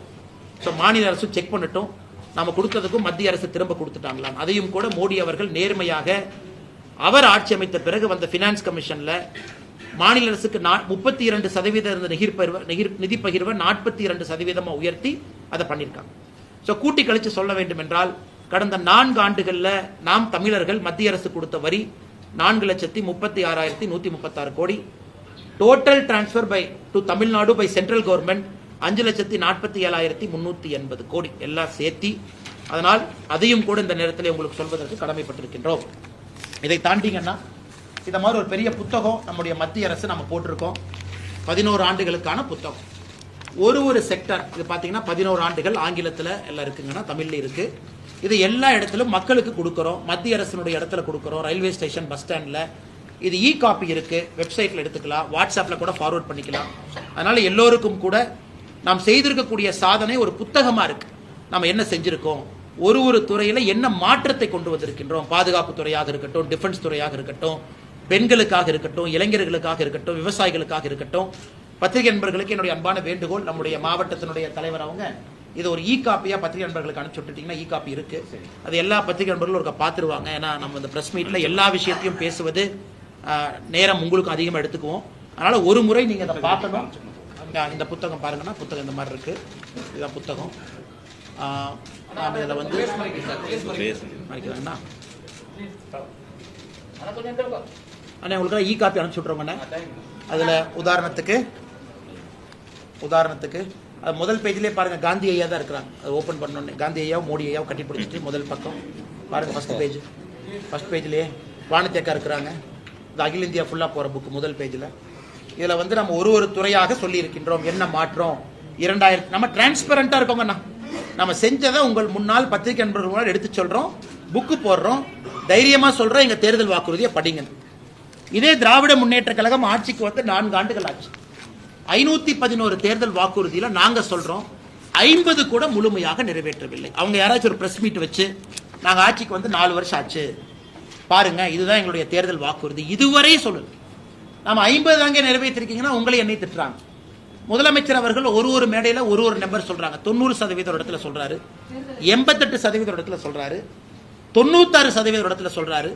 ஸோ மாநில அரசு செக் பண்ணட்டும் நம்ம கொடுத்ததுக்கும் மத்திய அரசு திரும்ப கொடுத்துட்டாங்களாம். அதையும் கூட மோடி அவர்கள் நேர்மையாக அவர் ஆட்சி அமைத்த பிறகு வந்த ஃபினான்ஸ் கமிஷன்ல மாநில அரசுக்கு 32% இருந்த நிதி பகிர்வை 42% உயர்த்தி அதை பண்ணியிருக்காங்க. ஸோ கூட்டி கழிச்சு சொல்ல வேண்டும் என்றால் கடந்த 4 ஆண்டுகளில் நாம் தமிழர்கள் மத்திய அரசு கொடுத்த வரி 4,36,136 கோடி. Total transfer by to Tamil Nadu by central government 5,47,380 கோடி எல்லாம் சேர்த்தி. அதனால் அதையும் கூட இந்த நேரத்தில் உங்களுக்கு சொல்வதற்கு கடமைப்பட்டிருக்கின்றோம். இதை தாண்டிங்கன்னா இந்த மாதிரி ஒரு பெரிய புத்தகம் நம்முடைய மத்திய அரசு நம்ம போட்டிருக்கோம். 11 ஆண்டுகளுக்கான புத்தகம். ஒரு செக்டர் இது பார்த்தீங்கன்னா 11 ஆண்டுகள் ஆங்கிலத்தில் எல்லாம் இருக்குங்கன்னா தமிழ்ல இருக்கு. இது எல்லா இடத்திலும் மக்களுக்கு கொடுக்குறோம். மத்திய அரசினுடைய இடத்துல கொடுக்குறோம். ரயில்வே ஸ்டேஷன், பஸ் ஸ்டாண்டில் இது காப்பி இருக்கு. வெப்சைட்டில் எடுத்துக்கலாம், வாட்ஸ்அப்பில் கூட ஃபார்வர்ட் பண்ணிக்கலாம். அதனால எல்லோருக்கும் கூட நாம் செய்திருக்கக்கூடிய சாதனை ஒரு புத்தகமாக இருக்கு. நம்ம என்ன செஞ்சிருக்கோம், ஒரு துறையில் என்ன மாற்றத்தை கொண்டு வந்திருக்கின்றோம். பாதுகாப்பு துறையாக இருக்கட்டும், டிஃபென்ஸ் துறையாக இருக்கட்டும், பெண்களுக்காக இருக்கட்டும், இளைஞர்களுக்காக இருக்கட்டும், விவசாயிகளுக்காக இருக்கட்டும். பத்திரிகை நண்பர்களுக்கு என்னுடைய அன்பான வேண்டுகோள், நம்முடைய மாவட்டத்தினுடைய தலைவர் அவங்க இது ஒரு காப்பியா பத்திரிகை நண்பர்களுக்கு அனுப்பிச்சு விட்டுட்டீங்கன்னா காப்பி இருக்கு. அது எல்லா பத்திரிகை நண்பர்களும் ஒரு பார்த்துருவாங்க. ஏன்னா நம்ம இந்த பிரஸ் மீட்ல எல்லா விஷயத்தையும் பேசுவது நேரம் உங்களுக்கு அதிகமாக எடுத்துக்குவோம். அதனால ஒரு முறை நீங்க அதை பார்க்கணும். இந்த புத்தகம் பாருங்கன்னா புத்தகம் இந்த மாதிரி இருக்கு. இதுதான் புத்தகம். இதில் வந்து அண்ணா உங்களுக்கு காப்பி அனுப்பிச்சு விட்றோங்கண்ணே. அதில் உதாரணத்துக்கு அது முதல் பேஜ்லேயே பாருங்க, காந்தி ஐயா தான் இருக்கிறாங்க. அது ஓப்பன் பண்ணோன்னே காந்தி ஐயாவும் மோடி ஐயாவும் கட்டி பிடிச்சிட்டு முதல் பக்கம் பாருங்க. ஃபர்ஸ்ட் பேஜ்லேயே வானத்தேக்கா இருக்கிறாங்க. இது அகில இந்தியா ஃபுல்லாக போகிற புக்கு முதல் பேஜில். இதில் வந்து நம்ம ஒரு துறையாக சொல்லி இருக்கின்றோம். என்ன மாற்றம் 2000 நம்ம டிரான்ஸ்பரண்டா இருக்கோங்கண்ணா. நம்ம செஞ்சதை உங்கள் முன்னால் பத்திரிகை நண்பர்கள் முன்னால் எடுத்து சொல்றோம், புக்கு போடுறோம், தைரியமா சொல்றோம். எங்க தேர்தல் வாக்குறுதியை படிங்க. இதே திராவிட முன்னேற்ற கழகம் ஆட்சிக்கு வந்து 4 ஆண்டுகள் ஆச்சு. 511 தேர்தல் வாக்குறுதியில நாங்க சொல்றோம் 50 கூட முழுமையாக நிறைவேற்றவில்லை. அவங்க யாராச்சும் ஒரு பிரஸ் மீட் வச்சு நாங்க ஆட்சிக்கு வந்து 4 வருஷம் ஆச்சு பாருங்க, இதுதான் எங்களுடைய தேர்தல் வாக்குறுதி, இதுவரை சொல்லு. நாம 50 தாங்க நிறைவேற்றிருக்கீங்கன்னா உங்களை என்னை திட்டுறாங்க. முதலமைச்சர் அவர்கள் ஒரு மேடையில ஒரு நம்பர் சொல்றாங்க. 90% இடத்துல சொல்றாரு, 88% இடத்துல சொல்றாரு, 96% இடத்துல சொல்றாரு.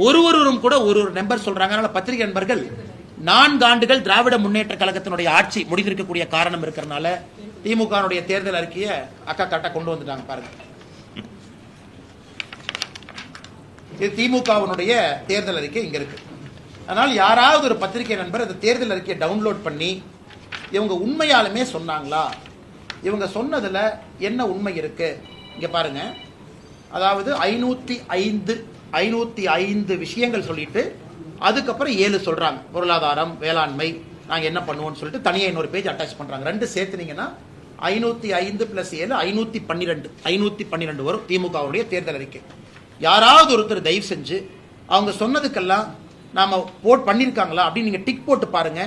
ஒருவரும் கூட ஒரு நம்பர் சொல்றாங்க. அதனால பத்திரிகை நண்பர்கள் 4 ஆண்டுகள் திராவிட முன்னேற்ற கழகத்தினுடைய ஆட்சி முடிந்திருக்கக்கூடிய காரணம் இருக்கிறதுனால திமுக தேர்தல் அறிக்கையை அக்கா காட்டா கொண்டு வந்துட்டாங்க பாருங்க. இது திமுகவினுடைய தேர்தல் அறிக்கை இங்க இருக்கு. அதனால் யாராவது ஒரு பத்திரிகை நண்பர் அந்த தேர்தல் அறிக்கையை டவுன்லோட் பண்ணி இவங்க உண்மையாலுமே சொன்னாங்களா, இவங்க சொன்னதுல என்ன உண்மை இருக்கு இங்க பாருங்க. அதாவது 505 விஷயங்கள் சொல்லிட்டு அதுக்கப்புறம் 7 சொல்றாங்க. பொருளாதாரம், வேளாண்மை, நாங்க என்ன பண்ணுவோம்னு சொல்லிட்டு தனியாக இன்னொரு பேஜ் அட்டாச் பண்றாங்க. 2 சேர்த்துனீங்கன்னா 505 + 7 512 வரும் திமுகவுடைய தேர்தல் அறிக்கை. யாராவது ஒருத்தர் தயவு செஞ்சு அவங்க சொன்னதுக்கெல்லாம் நாம பண்ணிருக்காங்களா அப்படின்னு நீங்க டிக் போட்டு பாருங்க.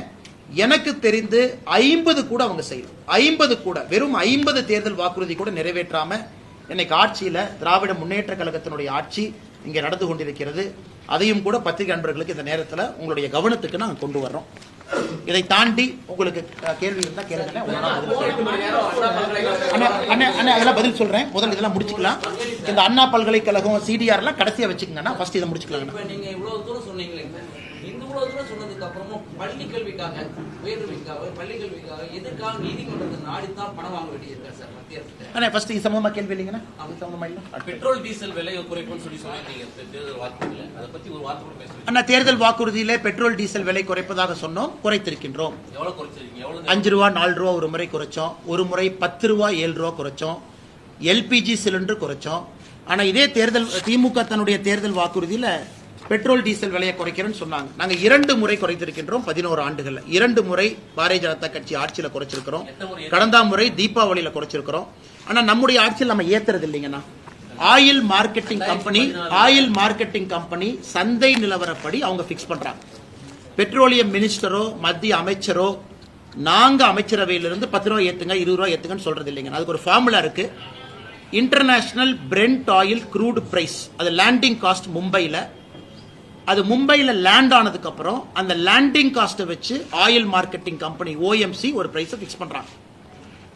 எனக்கு தெரிந்து 50 கூட அவங்க செய்யணும். 50 கூட, வெறும் 50 தேர்தல் வாக்குறுதி கூட நிறைவேற்றாம இன்னைக்கு ஆட்சியில திராவிட முன்னேற்ற கழகத்தினுடைய ஆட்சி இங்கே நடந்து கொண்டிருக்கிறது. அதையும் கூட பத்திரிகை நண்பர்களுக்கு இந்த நேரத்தில் உங்களுடைய கவனத்துக்கு நாங்கள் கொண்டு வர்றோம். இதை தாண்டி உங்களுக்கு கேள்வி இருந்தா கேளுங்க. அதெல்லாம் பதில் சொல்றேன். முதல் இதெல்லாம் முடிச்சுக்கலாம். இந்த அண்ணா பல்கலைக்கழகம் சிடிஆர் எல்லாம் கடைசியா வச்சுக்கோங்கன்னா ஃபர்ஸ்ட் இதை முடிச்சுக்கலாம். நீங்க இவ்வளவு தூரம் சொன்னீங்களே, இவ்வளவு தூரம் சொன்னதுக்கு அப்புறமும் பள்ளி கல்விக்காக, உயர்கல்விக்காக, பள்ளி கல்விக்காக எதுக்காக நீதிமன்றத்தை நாடித்தான் பணம் வாங்க வேண்டியிருக்கா சார் மத்திய அரசு? அண்ணா ஃபர்ஸ்ட் இது சம்பந்தமா கேள்வி இல்லைங்கண்ணா. அது சம்பந்தமா இல்ல. பெட்ரோல் டீசல் விலையை குறைப்புன்னு சொல்லி சொன்னீங்க தேர்தல் வாக்குறுதியில, அதை பத்தி ஒரு வார்த்தை கூட பேசுறீங்க. அண்ணா தேர்தல் வாக்குறுதியிலே பெட்ரோல் டீசல் விலை குறைப்பதாக சொன்னோம், குறைத்திருக்கின்றோம். எவ்வளவு குறைச்சிருக்கீங்க? எவ்வளவு? 5 ரூபா 4 ரூபா ஒரு முறை குறைச்சோம், ஒரு முறை 10 ரூபா 7 ரூபா குறைச்சோம், எல்பிஜி சிலிண்டர் குறைச்சோம். ஆனா இதே தேர்தல் திமுக தன்னுடைய தேர்தல் வாக்குறுதியில பெட்ரோல் டீசல் விலையை குறைக்கிறேன்னு சொன்னாங்க. நாங்க 2 முறை குறைத்திருக்கின்றோம் 11 ஆண்டுகள்ல. 2 முறை பாரதிய ஜனதா கட்சி ஆட்சியில குறைச்சிருக்கிறோம். கடந்த முறை தீபாவளியில குறைச்சிருக்கிறோம். ஆனா நம்முடைய ஆட்சியில் நம்ம ஏத்துறது இல்லைங்கண்ணா. ஆயில் மார்க்கெட்டிங் கம்பெனி சந்தை நிலவரப்படி அவங்க பிக்ஸ் பண்றாங்க. பெட்ரோலியம் மினிஸ்டரோ மத்திய அமைச்சரோ நாங்க அமைச்சரவையிலிருந்து 10 ரூபாய் ஏத்துங்க 20 ரூபாய் ஏத்துங்கன்னு சொல்றது இல்லைங்க. அதுக்கு ஒரு ஃபார்முலா இருக்கு. International Brent oil crude price, அது லேண்டிங் காஸ்ட் மும்பையில் லேண்ட் ஆனதுக்கு அப்புறம் அந்த லேண்டிங் காஸ்ட்டை வச்சு ஆயில் மார்க்கெட்டிங் கம்பெனி OMC ஒரு பிரைஸை பிக்ஸ் பண்றாங்க.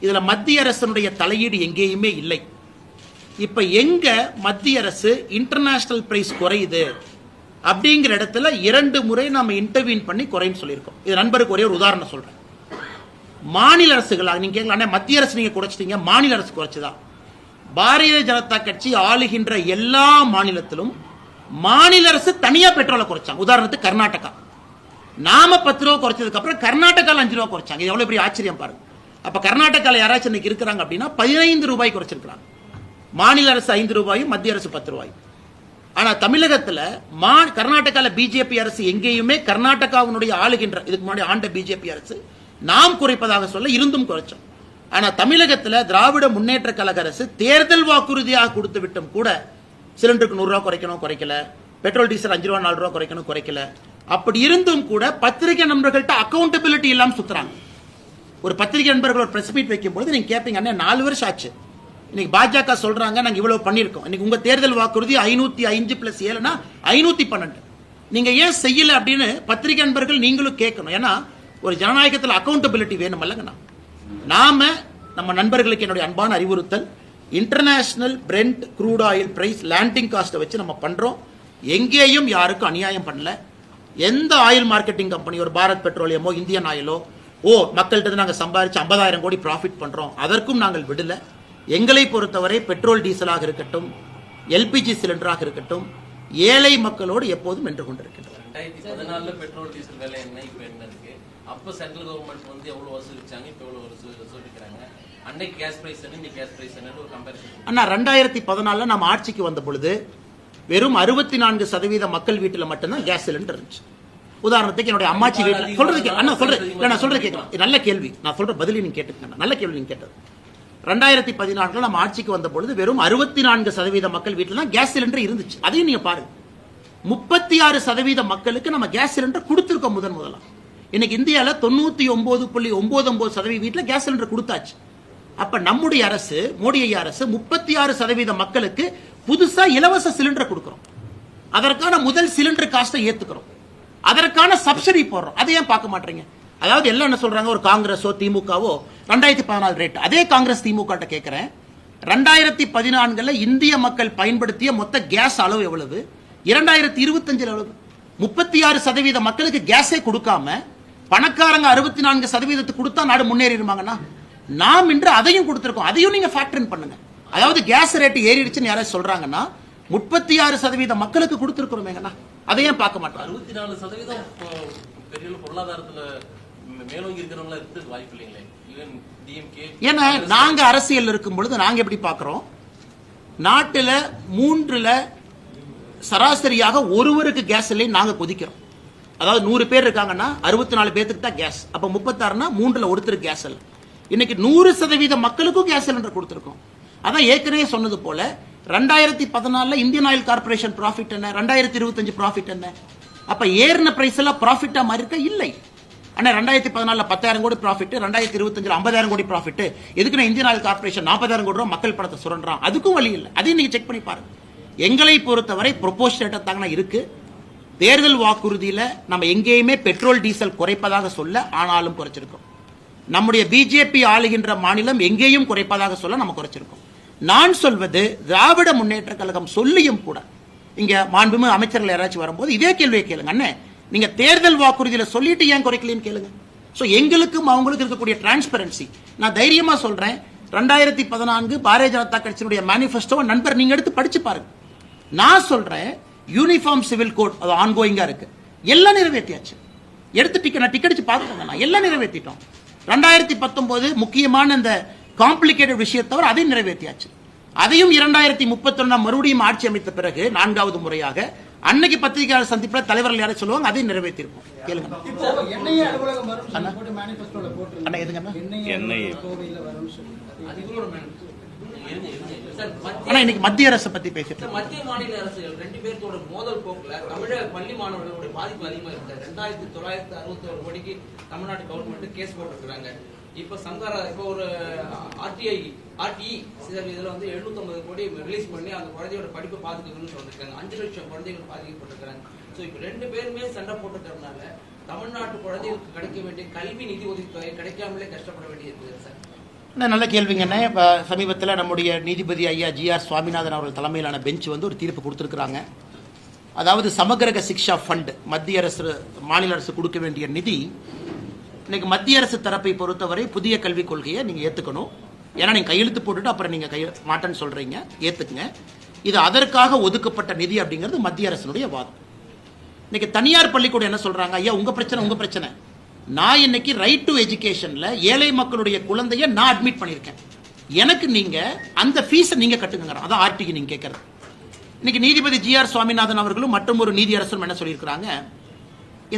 இதுல மத்திய அரசினுடைய தலையீடு எங்கேயுமே இல்லை. இப்ப எங்க மத்திய அரசு இன்டர்நேஷனல் பிரைஸ் குறையுது அப்படிங்கிற இடத்துல 2 முறை நாம இன்டர்வீன் பண்ணி குறைன்னு சொல்லியிருக்கோம். இது நண்பருக்கு ஒரே ஒரு உதாரணம் சொல்றேன். மாநில அரசுகளாக நீங்க கேட்கலாம், மத்திய அரசு நீங்க குறைச்சிட்டீங்க, மாநில அரசு குறைச்சதா? பாரதிய ஜனதா கட்சி ஆளுகின்ற எல்லா மாநிலத்திலும் மாநில அரசு தனியா பெட்ரோலை குறைச்சாங்க. உதாரணத்துக்கு கர்நாடகா, நாம 10 ரூபா குறைச்சதுக்கு அப்புறம் கர்நாடகால 5 ரூபா குறைச்சாங்க. இது எவ்வளவு பெரிய ஆச்சரியம் பாருங்க. அப்ப கர்நாடகால யாராச்சும் இன்னைக்கு இருக்கிறாங்க அப்படின்னா 15 ரூபாய் குறைச்சிருக்காங்க. மாநில அரசு 5 ரூபாயும் மத்திய அரசு 10 ரூபாய். ஆனா தமிழகத்துல கர்நாடகால பிஜேபி அரசு எங்கேயுமே கர்நாடகாவினுடைய ஆளுகின்ற இதுக்கு முன்னாடி ஆண்ட பிஜேபி அரசு நாம் குறைப்பதாக சொல்ல இருந்தும் குறைச்சோம். ஆனா தமிழகத்துல திராவிட முன்னேற்ற கழக அரசு தேர்தல் வாக்குறுதியாக கொடுத்து விட்டும் கூட சிலிண்டருக்கு 100 ரூபாய் குறைக்கணும், குறைக்கல. பெட்ரோல் டீசல் 5 ரூபா 4 ரூபாய் குறைக்கணும், குறைக்கல. அப்படி இருந்தும் கூட பத்திரிகை நண்பர்கள்ட்ட அக்கௌண்டபிலிட்டி இல்லாம சுத்துறாங்க. ஒரு பத்திரிகை நண்பர்கள் ஒரு பிரஸ் மீட் வைக்கும் போது நீங்க கேட்பீங்க, அண்ணே 4 வருஷம் ஆச்சு, இன்னைக்கு பாஜக சொல்றாங்க நாங்க இவ்வளவு பண்ணிருக்கோம், இன்னைக்கு உங்க தேர்தல் வாக்குறுதி 505 + 7 512, நீங்க ஏன் செய்யல அப்படின்னு பத்திரிகை நண்பர்கள் நீங்களும் கேட்கணும். ஏன்னா ஒரு ஜனநாயகத்தில் அக்கௌண்டபிலிட்டி வேணும் அல்லங்கண்ணா. நாம நம்ம நண்பர்களுக்கு என்னுடைய அன்பான அறிவுறுத்தல், international Brent crude oil price landing காஸ்ட்டை வச்சு நம்ம பண்றோம். எங்கேயும் யாருக்கும் அநியாயம் பண்ணல. எந்த ஆயில் மார்க்கெட்டிங் கம்பெனி, ஒரு பாரத் பெட்ரோலியமோ இந்தியன் ஆயிலோ மக்கள்கிட்ட நாங்கள் சம்பாதிச்சு 50,000 கோடி ப்ராஃபிட் பண்றோம், அதற்கும் நாங்கள் விடல. எங்களை பொறுத்தவரை பெட்ரோல் டீசலாக இருக்கட்டும், LPG சிலிண்டராக இருக்கட்டும், ஏழை மக்களோடு எப்போதும் வென்று கொண்டிருக்கின்றோம். 2014 பெட்ரோல் டீசல் விலை என்ன இப்ப என்ன இருக்கு? அப்ப சென்ட்ரல் கவர்மெண்ட் வந்து எவ்வளவு வசூலிச்சாங்க, இப்ப எவ்வளவு வசூலிக்கிறாங்க? அன்னைக்கு கேஸ் பிரைஸ் என்ன, இன்னைக்கு கேஸ் பிரைஸ் என்ன ஒரு கம்பேரிசன். அண்ணா 2014 நம்ம ஆட்சிக்கு வந்த பொழுது வெறும் 64% மக்கள் வீட்டுல மட்டும்தான் கேஸ் சிலிண்டர் இருந்துச்சு. உதாரணத்துக்கு என்னுடைய அம்மாச்சி வீட்டுல நான் சொல்றது கேட்கலாம். நல்ல கேள்வி, நான் சொல்ற பதிலி நீங்க கேட்டுக்கங்க. நல்ல கேள்வி நீங்க கேட்டது. 2014 நம்ம ஆட்சிக்கு வந்த பொழுது வெறும் 64% மக்கள் வீட்டுல தான் கேஸ் சிலிண்டர் இருந்துச்சு. அதையும் நீங்க பாருங்க, 36% மக்களுக்கு நம்ம கேஸ் சிலிண்டர் கொடுத்திருக்கோம் முதலா. இன்னைக்கு இந்தியால 99.99% வீட்டுல கேஸ் சிலிண்டர் கொடுத்தாச்சு. அப்ப நம்முடைய அரசு, மோடி ஐயா அரசு 36% மக்களுக்கு புதுசா இலவச சிலிண்டர் கொடுக்கிறோம். அதற்கான முதல் சிலிண்டர் காஸ்ட்டை ஏத்துக்கிறோம், அதற்கான சப்சிடி போடுறோம். அதை ஏன் பார்க்க மாட்டீங்க? அதாவது எல்லாம் என்ன சொல்றாங்க, ஒரு காங்கிரஸோ திமுகவோ 2014 ரேட், அதே காங்கிரஸ் திமுக கேட்கிறேன், 2014 இந்திய மக்கள் பயன்படுத்திய மொத்த கேஸ் அளவு எவ்வளவு, 2025 எவ்வளவு? 36% மக்களுக்கு கேஸே கொடுக்காம பணக்காரங்க 64% கொடுத்தா நாடு முன்னேறிடுமாங்கண்ணா. நாம் இன்று அதையும் கொடுத்திருக்கோம், அதையும் நீங்க ஃபேக்டர் பண்ணுங்க. அதாவது கேஸ் ரேட் ஏறிடுச்சுன்னு யாராவது சொல்றாங்கன்னா 36% மக்களுக்கு கொடுத்திருக்கிறோமேங்கண்ணா. அதையும் பார்க்க மாட்டோம். 64% பெரிய பொருளாதாரத்துல மேலோங்கி இருக்கிறவங்களா இருக்கு வாய்ப்பு இல்லைங்களே. ஏன்னா நாங்க அரசியல் இருக்கும் பொழுது நாங்க எப்படி பார்க்கிறோம், நாட்டுல 3ல் சராசரியாக ஒருவருக்கு கேஸ் இல்லை நாங்க கொதிக்கிறோம். அதாவது 100 பேர் இருக்காங்கன்னா 64 பேருக்கு தான் கேஸ். அப்ப 36னா 3ல் ஒருத்தருக்கு கேஸ் இல்லை. இன்னைக்கு 100% மக்களுக்கும் கேஸ் சிலிண்டர் கொடுத்திருக்கோம். அதான் ஏற்கனவே சொன்னது போல 2014 இந்தியன் ஆயில் கார்பரேஷன் ப்ராஃபிட் என்ன, 2025 ப்ராஃபிட் என்ன? அப்ப ஏறின பிரைஸ் எல்லாம் ப்ராஃபிட்டா மாதிரி இருக்க இல்லை. ஆனா 2014 10,000 கோடி ப்ராஃபிட், 2025 50,000 கோடி ப்ராஃபிட். எதுக்குன்னா இந்தியன் ஆயில் கார்பரேஷன் 40,000 கோடி ரூபாய் மக்கள் பணத்தை சுரண்டான், அதுக்கும் வழி இல்லை. அதையும் நீங்க செக் பண்ணி பாருங்க. எங்களை பொறுத்தவரை ப்ரொபோஷனேட்டா தாங்க இருக்கு. தேர்தல் வாக்குறுதியில நம்ம எங்கேயுமே பெட்ரோல் டீசல் குறைப்பதாக சொல்ல, ஆனாலும் குறைச்சிருக்கோம். நம்முடைய பிஜேபி ஆளுகின்ற மாநிலம் எங்கேயும் குறைப்பதாக சொல்ல நம்ம குறைச்சிருக்கோம். நான் சொல்வது திராவிட முன்னேற்ற கழகம் சொல்லியும் கூட, இங்க மாண்புமிகு அமைச்சர்கள் யாராச்சும் வரும்போது இதே கேள்வியை கேளுங்க, அண்ணே நீங்க தேர்தல் வாக்குறுதியில சொல்லிட்டு ஏன் குறைக்கலன்னு கேளுங்க. சோ எங்களுக்கும் அவங்களுக்கு இருக்கக்கூடிய டிரான்ஸ்பரன்சி, நான் தைரியமா சொல்றேன், 2014 பாரதிய ஜனதா கட்சியினுடைய மேனிஃபெஸ்டோ நண்பர் நீங்க எடுத்து படிச்சு பாருங்க. நான் சொல்றேன் யூனிஃபார்ம் சிவில் கோட் அது ஆன்கோயிங்கா இருக்கு, எல்லாம் நிறைவேற்றியாச்சு. எடுத்து டிக்கெட் அடிச்சு பாருங்க, எல்லாம் நிறைவேற்றிட்டோம். 2019 முக்கியமான இந்த காம்ப்ளிகேட்டட் விஷயத்தை தவிர அதையும் நிறைவேற்றியாச்சு. அதையும் 2031 மறுபடியும் ஆட்சி அமைத்த பிறகு 4வது முறையாக அன்னைக்கு பத்திரிகையாளர் சந்திப்பில் தலைவர்கள் யாரை சொல்லுவாங்க, அதையும் நிறைவேற்றிருக்கோம். கேளுங்க. ஆனா இன்னைக்கு மத்திய அரசை பத்தி பேசிட்டு இந்த மத்திய மாநில அரசுகள் ரெண்டு பேர்த்தோட மோதல் போக்குல தமிழக பள்ளி மாணவர்களோட பாதிப்பு அதிகமா இருக்கு. 2961 கோடிக்கு தமிழ்நாடு கவர்மெண்ட் கேஸ் போட்டிருக்காங்க. இப்ப சங்காரா இப்ப ஒரு ஆர்டிஇ இதுல வந்து 750 கோடி ரிலீஸ் பண்ணி அந்த குழந்தையோட படிப்பை பாதுகாக்கணும்னு சொல்லிருக்காங்க. 5 லட்சம் குழந்தைகள் பாதிக்கப்பட்டிருக்காங்க. சோ இப்ப ரெண்டு பேருமே சண்டை போட்டுக்கிறதுனால தமிழ்நாட்டு குழந்தைகளுக்கு கிடைக்க வேண்டிய கல்வி நிதி உதவித்தொகை கிடைக்காமலே கஷ்டப்பட வேண்டியது சார். நல்ல கேள்விங்கண்ணே. இப்போ சமீபத்தில் நம்முடைய நீதிபதி ஐயா ஜிஆர் சுவாமிநாதன் அவர்கள் தலைமையிலான பெஞ்ச் வந்து ஒரு தீர்ப்பு கொடுத்துருக்குறாங்க. அதாவது சமகிரக சிக்ஷா ஃபண்ட் மத்திய அரசு மாநில அரசு கொடுக்க வேண்டிய நிதி இன்னைக்கு மத்திய அரசு தரப்பை பொறுத்தவரை புதிய கல்விக் கொள்கையை நீங்கள் ஏற்றுக்கணும். ஏன்னா நீங்கள் கையெழுத்து போட்டுட்டு அப்புறம் நீங்கள் மாட்டேன்னு சொல்கிறீங்க, ஏற்றுக்குங்க. இது அதற்காக ஒதுக்கப்பட்ட நிதி அப்படிங்கிறது மத்திய அரசினுடைய வாதம். இன்னைக்கு தனியார் பள்ளிக்கூடம் என்ன சொல்கிறாங்க, ஐயா உங்கள் பிரச்சனை, நான் இன்னைக்கு ரைட் டு எஜுகேஷன்ல ஏழை மக்களுடைய குழந்தைய நான் அட்மிட் பண்ணியிருக்கேன், எனக்கு நீங்க அந்த ஃபீஸை நீங்க கட்டுங்க. அதான் ஆர்டிக்கு நீங்க கேட்கறது. இன்னைக்கு நீதிபதி ஜிஆர் சுவாமிநாதன் அவர்களும் மற்றும் ஒரு நீதி அரசரும் என்ன சொல்லியிருக்கிறாங்க,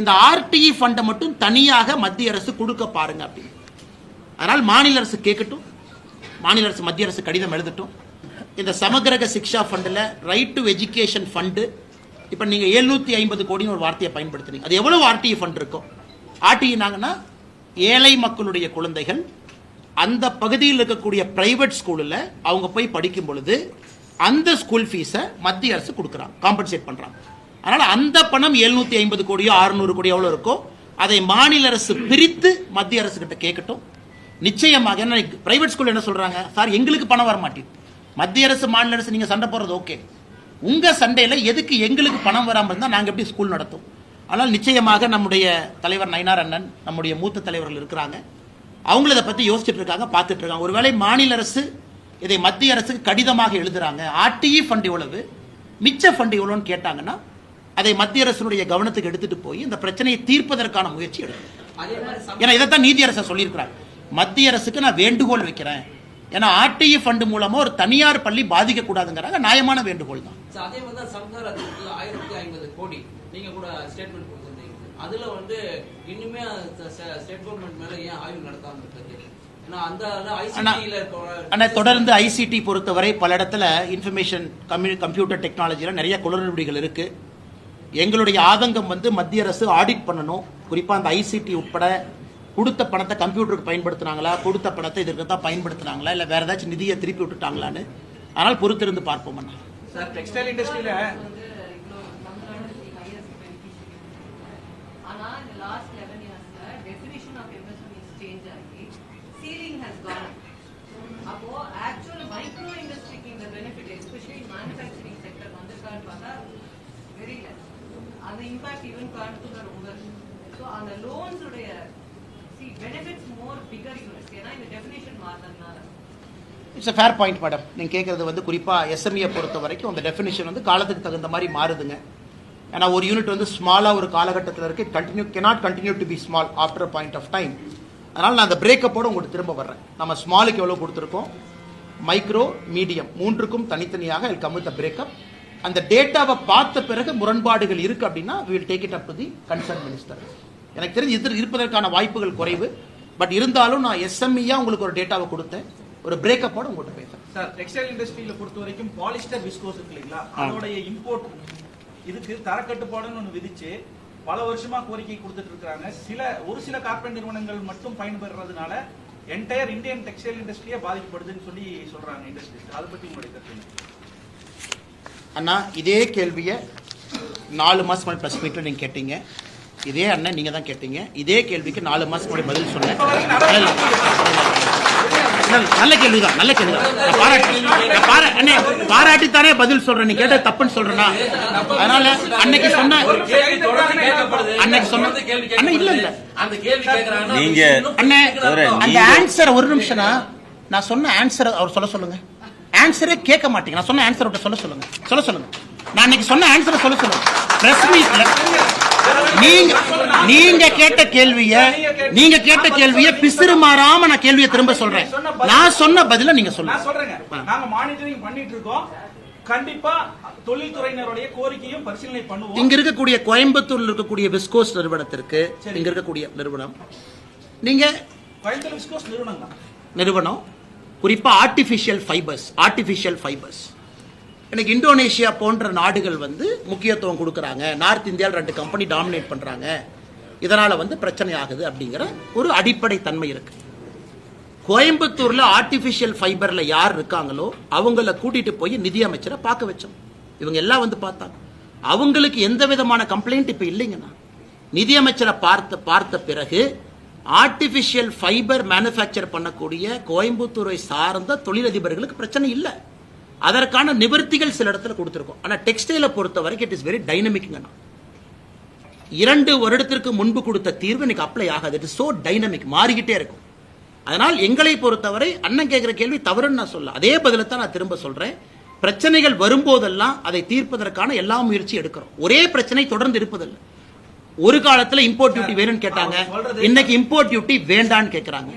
இந்த ஆர்டிஇ ஃபண்டை மட்டும் தனியாக மத்திய அரசு கொடுக்க பாருங்க அப்படின்னு. அதனால் மாநில அரசு கேட்கட்டும், மாநில அரசு மத்திய அரசு கடிதம் எழுதட்டும். இந்த சமகிரக சிக்ஷா ஃபண்டில் ரைட் டு எஜுகேஷன் ஃபண்டு இப்போ நீங்கள் 750 கோடின்னு ஒரு வார்த்தையை பயன்படுத்துறீங்க. அது எவ்வளவு ஆர்டிஇ ஃபண்ட் இருக்கும்? ஆர்டிஇனாங்கன்னா ஏழை மக்களுடைய குழந்தைகள் அந்த பகுதியில் இருக்கக்கூடிய பிரைவேட் ஸ்கூலில் அவங்க போய் படிக்கும் பொழுது அந்த ஸ்கூல் ஃபீஸை மத்திய அரசு கொடுக்குறாங்க, காம்பன்சேட் பண்ணுறாங்க. அதனால் அந்த பணம் 750 கோடியோ 600 கோடியோ எவ்வளோ இருக்கோ அதை மாநில அரசு பிரித்து மத்திய அரசு கிட்ட கேட்கட்டும். நிச்சயமாக என்ன பிரைவேட் ஸ்கூல் என்ன சொல்கிறாங்க, சார் எங்களுக்கு பணம் வர மாட்டேங்குது, மத்திய அரசு மாநில அரசு நீங்கள் சண்டை போடுறது ஓகே, உங்கள் சண்டையில் எதுக்கு எங்களுக்கு பணம் வராமல் இருந்தால் நாங்கள் எப்படி ஸ்கூல் நடத்தும்? ஆனால் நிச்சயமாக நம்முடைய தலைவர் நயினார் அண்ணன், நம்முடைய மூத்த தலைவர்கள் இருக்கிறாங்க, அவங்களும் இதை பற்றி யோசிச்சுட்டு இருக்காங்க, பார்த்துட்டு இருக்காங்க. ஒருவேளை மாநில அரசு இதை மத்திய அரசுக்கு கடிதமாக எழுதுறாங்க, ஆர்டிஇ ஃபண்ட் எவ்வளவு, மிச்ச ஃபண்ட் எவ்வளோன்னு கேட்டாங்கன்னா அதை மத்திய அரசுடைய கவனத்துக்கு எடுத்துட்டு போய் இந்த பிரச்சனையை தீர்ப்பதற்கான முயற்சி எடுக்கும். ஏன்னா இதைத்தான் நீதி அரசு சொல்லியிருக்கிறாங்க, மத்திய அரசுக்கு நான் வேண்டுகோள் வைக்கிறேன். ஏன்னா ஆர்டிஇ ஃபண்ட் மூலமா ஒரு தனியார் பள்ளி பாதிக்க கூடாதுங்கிறாங்க, நியாயமான வேண்டுகோள் தான். அதே மாதிரி தான் சம்ஹாரத்துக்கு 1050 கோடி நீங்க கூட ஸ்டேட்மெண்ட் கொடுத்திருந்தீங்க. அதுல வந்து இன்னுமே ஸ்டேட் கவர்மெண்ட் மேல ஏன் ஆய்வு நடத்தாம இருக்கு? ஏன்னா அந்த ஐசிடில இருக்க தொடர்ந்து ஐசிடி பொறுத்தவரை பல இடத்துல இன்ஃபர்மேஷன் கம்ப்யூட்டர் டெக்னாலஜில நிறைய குளறுபடிகள் இருக்கு. எங்களுடைய ஆதங்கம் வந்து மத்திய அரசு ஆடிட் பண்ணணும். குறிப்பா அந்த ஐசிடி உட்பட கொடுத்த பணத்தை கம்ப்யூட்டருக்கு பயன்படுத்தினாங்களா, கொடுத்த பணத்தை இதற்கு தான் பயன்படுத்தினாங்களா, இல்லை வேற ஏதாச்சும் நிதியை திருப்பி விட்டுட்டாங்களான்னு. ஆனால் பொறுத்திருந்து பார்ப்போம். சார் டெக்ஸ்டைல் இண்டஸ்ட்ரியில அப்போ ஆக்சுவல் மைக்ரோ இண்டஸ்ட்ரிக்கு இந்த பெனிஃபிட் எஸ்பெஷலி மேனுஃபேக்சரிங் செக்டர் வந்திருக்கான்னு பார்த்தா வெரி லெஸ். அந்த இம்பாக்ட் ஈவன் காட்டுல ரொம்ப. ஸோ அந்த லோன்ஸ் உடைய பெனிஃபிட்ஸ் மோர் பிகர் யூனிட்ஸ். ஏன்னா இந்த டெஃபினேஷன் மாறினதுனால. It's a fair point madam. நீங்கள் கேட்குறது வந்து குறிப்பாக எஸ்எம்இயை பொறுத்த வரைக்கும் அந்த டெஃபினேஷன் வந்து காலத்துக்கு தகுந்த மாதிரி மாறுதுங்க. ஏன்னா ஒரு யூனிட் வந்து ஸ்மாலாக ஒரு காலகட்டத்தில் இருக்குது, cannot continue to be small after a point of time. அதனால் நான் அந்த பிரேக்கப்போடு உங்களுக்கு திரும்ப வர்றேன். நம்ம ஸ்மாலுக்கு எவ்வளோ கொடுத்துருக்கோம், மைக்ரோ மீடியம் மூன்றுக்கும் தனித்தனியாக கம் வித் பிரேக்கப். அந்த டேட்டாவை பார்த்த பிறகு முரண்பாடுகள் இருக்குது அப்படின்னா we will take it up to the concerned minister. எனக்கு தெரிஞ்சு இது இருப்பதற்கான வாய்ப்புகள் குறைவு. பட் இருந்தாலும் நான் எஸ்எம்இயா உங்களுக்கு ஒரு டேட்டாவை கொடுத்தேன், ஒரு பிரேக்கப்போடு உங்கள்கிட்ட பேசுகிறேன். சார் டெக்ஸ்டைல் இண்டஸ்ட்ரியில பொறுத்த வரைக்கும் பாலிஸ்டர் விஸ்கோஸ் இருக்கு இல்லைங்களா, அதோடைய இம்போர்ட் இதுக்கு தரக்கட்டுப்பாடுன்னு ஒன்று விதிச்சு பல வருஷமா கோரிக்கை கொடுத்துட்டு இருக்காங்க. ஒரு சில கார்ப்பரேட் நிறுவனங்கள் மட்டும் பயன்பெறதுனால என்டையர் இந்தியன் டெக்ஸ்டைல் இண்டஸ்ட்ரியே பாதிக்கப்படுதுன்னு சொல்றாங்க இண்டஸ்ட்ரி. அதை பத்தி உங்களுடைய கருத்து? அண்ணா இதே கேள்வியை 4 மாசம் முன்னாடி பிரஸ் மீட்ல நீங்க கேட்டீங்க, இதே அண்ணன் நீங்க தான் கேட்டீங்க, இதே கேள்விக்கு 4 மாசம் முன்னாடி பதில் சொன்னேன். நல்ல கேள்விதான், நல்ல கேள்விதான். பாராட்டித்தானே பதில் சொல்றேன். நீ கேட்ட தப்புன்னு சொல்றேன்னா அதனால அன்னைக்கு சொன்ன இல்ல இல்ல நீங்க அண்ணே அந்த ஆன்சர் ஒரு நிமிஷம்னா நான் சொன்ன ஆன்சர் அவர் சொல்ல சொல்லுங்க. ஆன்சரே கேட்க மாட்டீங்க. நான் சொன்ன ஆன்சர் சொல்ல சொல்லுங்க. நான் அன்னைக்கு சொன்ன ஆன்சரை சொல்ல சொல்லுங்க. பிரஸ் மீட்ல நீங்க கேட்ட கேள்விய பிசிறு மாறாம நான் கேள்வியை திரும்ப சொல்றேன். நான் சொன்ன பதில நீங்க சொல்லுங்க. நாங்க மானிட்டரிங் பண்ணிட்டு இருக்கோம். கண்டிப்பா தொழில்துறையினருடைய கோரிக்கையும் பரிசீலனை பண்ணுவோம். இங்க இருக்கக்கூடிய கோயம்புத்தூர்ல இருக்கக்கூடிய விஸ்கோஸ் நிறுவனத்திற்கு, இங்க இருக்கக்கூடிய நிறுவனம், நீங்க கோயம்புத்தூர் விஸ்கோஸ் நிறுவனம் குறிப்பா ஆர்டிபிஷியல் ஃபைபர்ஸ் எனக்கு இந்தோனேஷியா போன்ற நாடுகள் வந்து முக்கியத்துவம் கொடுக்குறாங்க, நார்த் இந்தியாவில் 2 கம்பெனி டாமினேட் பண்ணுறாங்க, இதனால் வந்து பிரச்சனை ஆகுது அப்படிங்கிற ஒரு அடிப்படை தன்மை இருக்கு. கோயம்புத்தூர்ல ஆர்டிஃபிஷியல் ஃபைபர்ல யார் இருக்காங்களோ அவங்கள கூட்டிட்டு போய் நிதியமைச்சரை பார்க்க வச்சோம். இவங்க எல்லாம் வந்து பார்த்தாங்க. அவங்களுக்கு எந்த விதமான கம்ப்ளைண்ட் இப்ப இல்லைங்கண்ணா. நிதியமைச்சரை பார்த்த பிறகு ஆர்டிஃபிஷியல் ஃபைபர் மேனுஃபேக்சர் பண்ணக்கூடிய கோயம்புத்தூரை சார்ந்த தொழிலதிபர்களுக்கு பிரச்சனை இல்லை. அதற்கான நிவர்த்திகள் சில இடத்துல கொடுத்துருக்கோம். ஆனால் டெக்ஸ்டைலை பொறுத்த வரைக்கும் இட் இஸ் வெரி டைனமிக்ங்கண்ணா. 2 வருடத்திற்கு முன்பு கொடுத்த தீர்வு இன்னைக்கு அப்ளை ஆகாது. இட் இஸ் சோ டைனமிக், மாறிக்கிட்டே இருக்கும். அதனால் எங்களை பொறுத்தவரை அண்ணன் கேட்கிற கேள்வி தவறுன்னு நான் சொல்ல, அதே பதிலை தான் நான் திரும்ப சொல்றேன். பிரச்சனைகள் வரும்போதெல்லாம் அதை தீர்ப்பதற்கான எல்லா முயற்சி எடுக்கிறோம். ஒரே பிரச்சனை தொடர்ந்து இருப்பதில்லை. ஒரு காலத்துல இம்போர்ட் டியூட்டி வேணும்னு கேட்டாங்க, இன்னைக்கு இம்போர்ட் டியூட்டி வேண்டான்னு கேட்கறாங்க.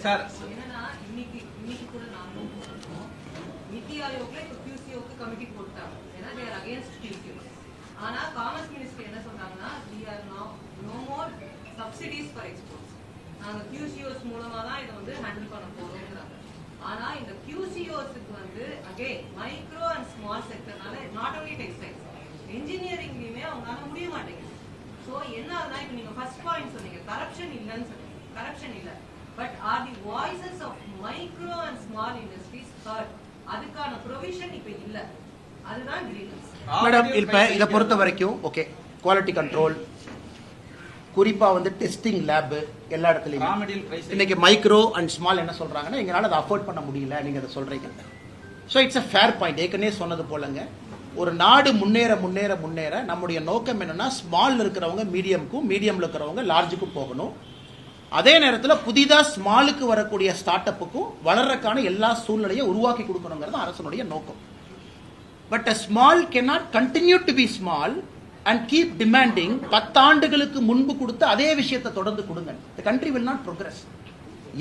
சார் என்னன்னா இன்னைக்கு கூட நானும் நிதி ஆயோக்ல இப்ப QCOக்கு கமிட்டி போட்டாங்க. ஏன்னா they are against QCO. ஆனா காமர்ஸ் மினிஸ்ட்ரி என்ன சொன்னாங்கன்னா we are no more subsidies for exports. நாங்க QCOs மூலமா தான் இதை வந்து ஹேண்டில் பண்ண போறோம்ங்கறாங்க. ஆனா இந்த QCOஸ்க்கு வந்து again மைக்ரோ அண்ட் ஸ்மால் செக்டர்னால நாட் only டெக்ஸ்டைல்ஸ் இன்ஜினியரிங்லயுமே அவங்களால முடிய மாட்டேங்குது. சோ என்ன ஆகுதுன்னா இப்ப நீங்க ஃபர்ஸ்ட் பாயிண்ட் சொன்னீங்க கரப்ஷன் இல்லன்னு சொன்னீங்க. கரப்ஷன் இல்ல, but are the voices of micro and small industries hurt? அதுக்கான ப்ரொவிஷன் இப்ப இல்ல. அதுதான் கிரீவன்ஸ். மேடம் இப்ப இதை பொறுத்த வரைக்கும் ஓகே, குவாலிட்டி கண்ட்ரோல், குறிப்பா வந்து டெஸ்டிங் லேப் எல்லா இடத்துலயும் இன்னைக்கு மைக்ரோ அண்ட் ஸ்மால் என்ன சொல்றாங்கன்னா எங்களால அதை அஃபோர்ட் பண்ண முடியல, நீங்க அதை சொல்றீங்க. So it's a fair point. ஏற்கனவே சொன்னது போலங்க, ஒரு நாடு முன்னேற முன்னேற முன்னேற நம்முடைய நோக்கம் என்னன்னா ஸ்மால் இருக்கிறவங்க மீடியம்க்கும், மீடியம்ல இருக்கிறவங்க லார்ஜுக்கும் போகணும். அதே நேரத்தில் புதிதா ஸ்மாலுக்கு வரக்கூடிய ஸ்டார்ட் அப்புக்கும் வளர்றதுக்கான எல்லா சூழ்நிலையை உருவாக்கி கொடுக்கணுங்கிறது அரசனுடைய நோக்கம். But a small cannot continue to be small and keep demanding 10 ஆண்டுகளுக்கு முன்பு கொடுத்த அதே விஷயத்தை தொடர்ந்து கொடுங்க. the country will not progress.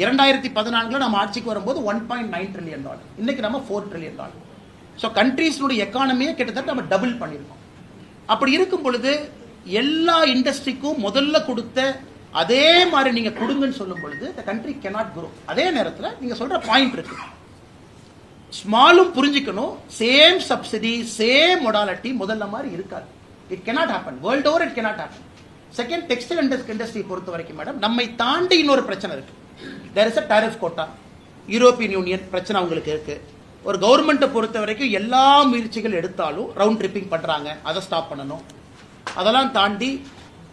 2014 நம்ம ஆட்சிக்கு வரும்போது $1.9 trillion, இன்னைக்கு நம்ம $4 trillion. ஸோ கண்ட்ரீஸ்னுடைய எக்கானமியை கிட்டத்தட்ட நம்ம டபுள் பண்ணியிருக்கோம். அப்படி இருக்கும் பொழுது எல்லா இண்டஸ்ட்ரிக்கும் முதல்ல கொடுத்த அதே மாதிரி நீங்க கொடுங்கன்னு சொல்லும் பொழுது the country cannot grow. அதே நேரத்தில் நீங்க சொல்ற பாயிண்ட் இருக்கு, ஸ்மாலும் புரிஞ்சுக்கணும், சேம் சப்சிடி சேம் மொடாலிட்டி முதல்ல மாதிரி இருக்காது. It cannot happen. World over it cannot happen. Second, textile industry பொறுத்த வரைக்கும் மேடம் நம்மை தாண்டி இன்னொரு பிரச்சனை இருக்கு. There is a tariff quota. European union பிரச்சனை அவங்களுக்கு இருக்கு. ஒரு கவர்மெண்ட்டை பொறுத்த வரைக்கும் எல்லா முயற்சிகள் எடுத்தாலும் ரவுண்ட் ட்ரிப்பிங் பண்றாங்க, அதை ஸ்டாப் பண்ணணும். அதெல்லாம் தாண்டி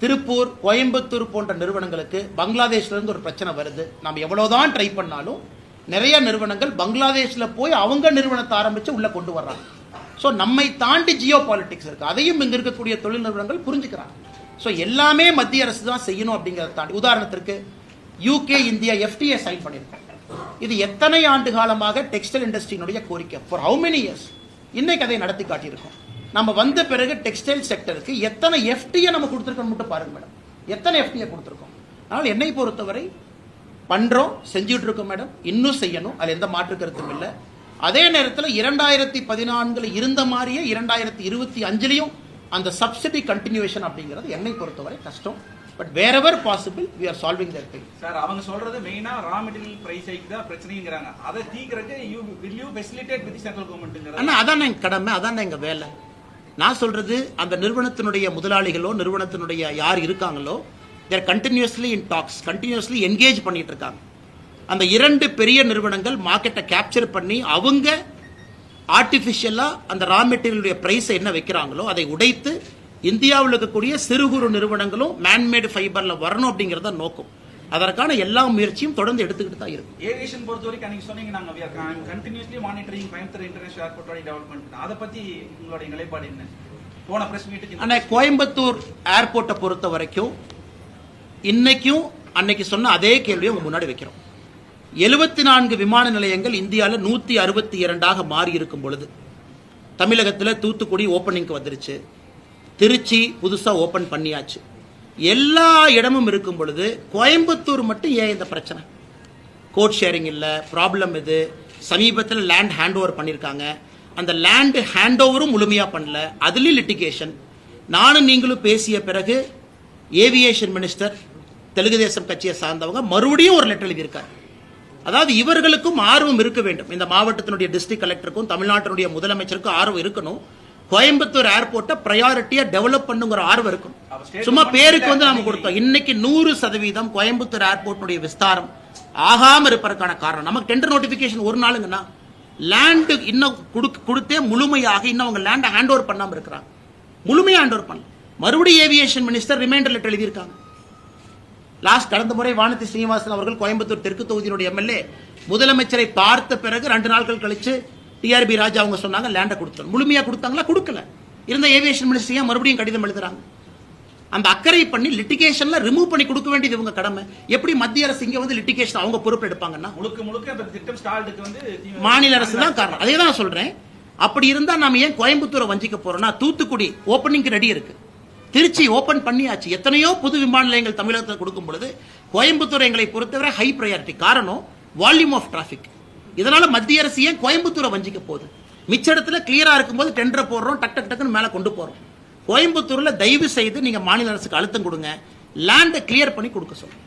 திருப்பூர், கோயம்புத்தூர் போன்ற நிறுவனங்களுக்கு பங்களாதேஷ்ல இருந்து ஒரு பிரச்சனை வருது. நம்ம எவ்வளவுதான் ட்ரை பண்ணாலும் நிறைய நிறுவனங்கள் பங்களாதேஷ்ல போய் அவங்க நிறுவனத்தை ஆரம்பிச்சு உள்ள கொண்டு வர்றாங்க. ஸோ நம்மை தாண்டி ஜியோ பாலிட்டிக்ஸ் இருக்கு, அதையும் இங்க இருக்கக்கூடிய தொழில் நிறுவனங்கள் புரிஞ்சுக்கிறாங்க. ஸோ எல்லாமே மத்திய அரசு தான் செய்யணும் அப்படிங்கிறத தாண்டி, உதாரணத்திற்கு UK இந்தியா FTA சைன் பண்ணியிருக்கோம். இது எத்தனை ஆண்டு காலமாக டெக்ஸ்டைல் இண்டஸ்ட்ரியினுடைய கோரிக்கை, ஃபார் ஹவு மெனி இயர்ஸ். இன்னைக்கு அதை நடத்தி காட்டியிருக்கோம். நம்ம வந்த பிறகு டெக்ஸ்டைல் செக்டருக்கு எத்தனை FTA நம்ம கொடுத்துருக்கோம் மட்டும் பாருங்க மேடம், எத்தனை FTA கொடுத்துருக்கோம். அதனால் என்னை பொறுத்தவரை பண்றோம், செஞ்சுட்டு இருக்கோம் மேடம், இன்னும் செய்யணும், அதில் எந்த மாற்று கருத்தும் இல்லை. அதே நேரத்தில் 2014 இருந்த மாதிரியே 2025 அந்த சப்சிடி கண்டினியூஷன் அப்படிங்கிறது என்னை பொறுத்தவரை கஷ்டம். But wherever possible we are solving that thing. Sir அவங்க சொல்றது மெயினா ரா மெட்டீரியல் பிரைஸ் ஹைக் தான் பிரச்சனைங்கறாங்க. அதை தீர்க்கறதுக்கு will you facilitate with the central government? அண்ணா அதான் எங்க கடமை, அதான் எங்க வேலை. நான் சொல்றது அந்த நிறுவனத்தினுடைய முதலாளிகளோ நிறுவனத்தினுடைய யார் இருக்காங்களோ they are continuously in talks, continuously engage பண்ணிட்டு இருக்காங்க. அந்த 2 பெரிய நிறுவனங்கள் மார்க்கெட்டை கேப்சர் பண்ணி அவங்க ஆர்டிஃபிஷியலா அந்த ரா மெட்டீரியலுடைய பிரைஸை என்ன வைக்கிறாங்களோ அதை உடைத்து இந்தியாவில் இருக்கக்கூடிய சிறு குறு நிறுவனங்களும் மேன்மேடு ஃபைபர்ல வரணும் அப்படிங்கறத நோக்கம். அதற்கான எல்லா முயற்சியும் தொடர்ந்து எடுத்துக்கிட்டு தான் இருக்கும். ஏவியேஷன் பொறுத்த வரைக்கும் அன்னைக்கு சொன்னீங்க நாங்க we are continuously monitoring Coimbatore international airport development. அதை பத்தி உங்களுடைய நிலைப்பாடு என்ன? போன பிரஸ் மீட்டுக்கு ஆனா கோயம்புத்தூர் ஏர்போர்ட்டை பொறுத்த வரைக்கும் இன்னைக்கும் அன்னைக்கு சொன்ன அதே கேள்வியை உங்க முன்னாடி வைக்கிறோம். 74 விமான நிலையங்கள் இந்தியாவில் 162 மாறி இருக்கும் பொழுது தமிழகத்தில் தூத்துக்குடி ஓப்பனிங்க்கு வந்துருச்சு, திருச்சி புதுசா ஓபன் பண்ணியாச்சு, எல்லா இடமும் இருக்கும் பொழுது கோயம்புத்தூர் மட்டும் ஏன் இந்த பிரச்சனை? கோட் ஷேரிங் இல்ல, ப்ராப்ளம் இது. சமீபத்தில் லேண்ட் ஹேண்ட் ஓவர் பண்ணிருக்காங்க, அந்த லேண்ட் ஹேண்ட் ஓவரும் முழுமையா பண்ணல, அதுலயும் லிட்டிகேஷன். நானும் நீங்களும் பேசிய பிறகு ஏவியேஷன் மினிஸ்டர் தெலுங்கு தேசம் கட்சியை சார்ந்தவங்க மறுபடியும் ஒரு லெட்டர் எழுதியிருக்காரு. அதாவது இவர்களுக்கும் ஆர்வம் இருக்க வேண்டும். இந்த மாவட்டத்தினுடைய டிஸ்ட்ரிக்ட் கலெக்டருக்கும் தமிழ்நாட்டினுடைய முதலமைச்சருக்கும் ஆர்வம் இருக்கணும். கோயம்புத்தூர் ஏர்போர்ட்டை பிரையாரிட்டியா டெவலப் பண்ணுங்கிற ஆர்வம் இருக்கும். சும்மா பேருக்கு வந்து நாம கொடுத்தோம். இன்னைக்கு 100% கோயம்புத்தூர் ஏர்போர்ட்டுடைய விஸ்தாரம் ஆகாம இருப்பதற்கான காரணம் நமக்கு டெண்டர் நோட்டிபிகேஷன் ஒரு நாளுங்கன்னா லேண்டு இன்னும் கொடுத்தே முழுமையாக இன்னும் அவங்க லேண்டை ஹேண்ட் ஓவர் பண்ணாம இருக்கிறாங்க. முழுமையா ஹேண்ட் ஓவர் பண்ண மறுபடியும் ஏவியேஷன் மினிஸ்டர் ரிமைண்டர் லெட்டர் எழுதியிருக்காங்க. கடந்த முறை வானதி ஸ்ரீனிவாசன் அவர்கள் கோயம்புத்தூர் தெற்கு தொகுதியினுடைய எம்எல்ஏ முதலமைச்சரை பார்த்த பிறகு 2 நாட்கள் கழிச்சு டிஆர்பி ராஜா அவங்க சொன்னாங்க லேண்டை கொடுத்தோம். முழுமையா கொடுத்தாங்களா? கொடுக்கல. இருந்த ஏவியேஷன் மினிஸ்டர் மறுபடியும் கடிதம் எழுதுறாங்க. அந்த அக்கறை பண்ணி லிட்டிகேஷன்ல ரிமூவ் பண்ணி கொடுக்க வேண்டியது இவங்க கடமை. எப்படி மத்திய அரசு இங்க வந்து லிட்டிகேஷன் அவங்க பொறுப்பு எடுப்பாங்கன்னா முழுக்க அந்த திட்டம் ஸ்டால்டுக்கு வந்து மாநில அரசு தான் காரணம். அதே தான் சொல்றேன். அப்படி இருந்தா நாம ஏன் கோயம்புத்தூரை வஞ்சிக்க போறோம்னா தூத்துக்குடி ஓபனிங் ரெடி இருக்கு, திருச்சி ஓபன் பண்ணியாச்சு. எத்தனையோ புது விமான நிலையங்கள் தமிழகத்தில் கொடுக்கும் பொழுது கோயம்புத்தூர் எங்களை பொறுத்தவரை ஹை பிரையாரிட்டி. காரணம் வால்யூம் ஆஃப் டிராபிக். இதனால மத்திய அரசு ஏன் கோயம்புத்தூரை வஞ்சிக்க போகுது? மிச்ச இடத்துல கிளியரா இருக்கும்போது டெண்டர் போடுறோம், டக் டக் டக்குன்னு மேல கொண்டு போறோம். கோயம்புத்தூர்ல தயவு செய்து நீங்க மாநில அரசுக்கு அழுத்தம் கொடுங்க, லேண்டை கிளியர் பண்ணி கொடுக்க சொல்லுங்க.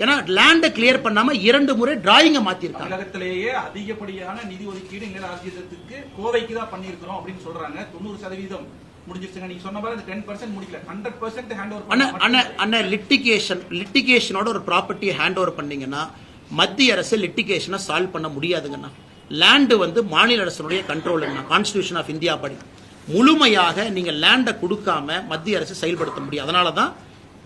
ஏன்னா லேண்டை கிளியர் பண்ணாம 2 முறை டிராயிங்கை மாத்திருக்காங்க. தமிழகத்திலேயே அதிகப்படியான நிதி ஒதுக்கீடு நில ஆர்ஜிதத்துக்கு கோவைக்கு தான் பண்ணியிருக்கிறோம் அப்படின்னு சொல்றாங்க. 90% முடிஞ்சிருச்சுங்க. நீங்க சொன்ன மாதிரி 10% முடிக்கல, 100% ஹேண்ட் ஓவர். அண்ணா லிட்டிகேஷனோட ஒரு ப்ராப்பர்ட்டியை ஹேண்ட் ஓவர் பண்ணீங்கன்னா மத்திய அரசு லிட்டிகேஷனை சால்வ் பண்ண முடியாதுங்கண்ணா. லேண்டு வந்து மாநில அரசுடைய கண்ட்ரோலுங்கண்ணா. கான்ஸ்டிடியூஷன் ஆஃப் இந்தியா படி முழுமையாக நீங்க லேண்டை கொடுக்காம மத்திய அரசு செயல்படுத்த முடியும். அதனாலதான்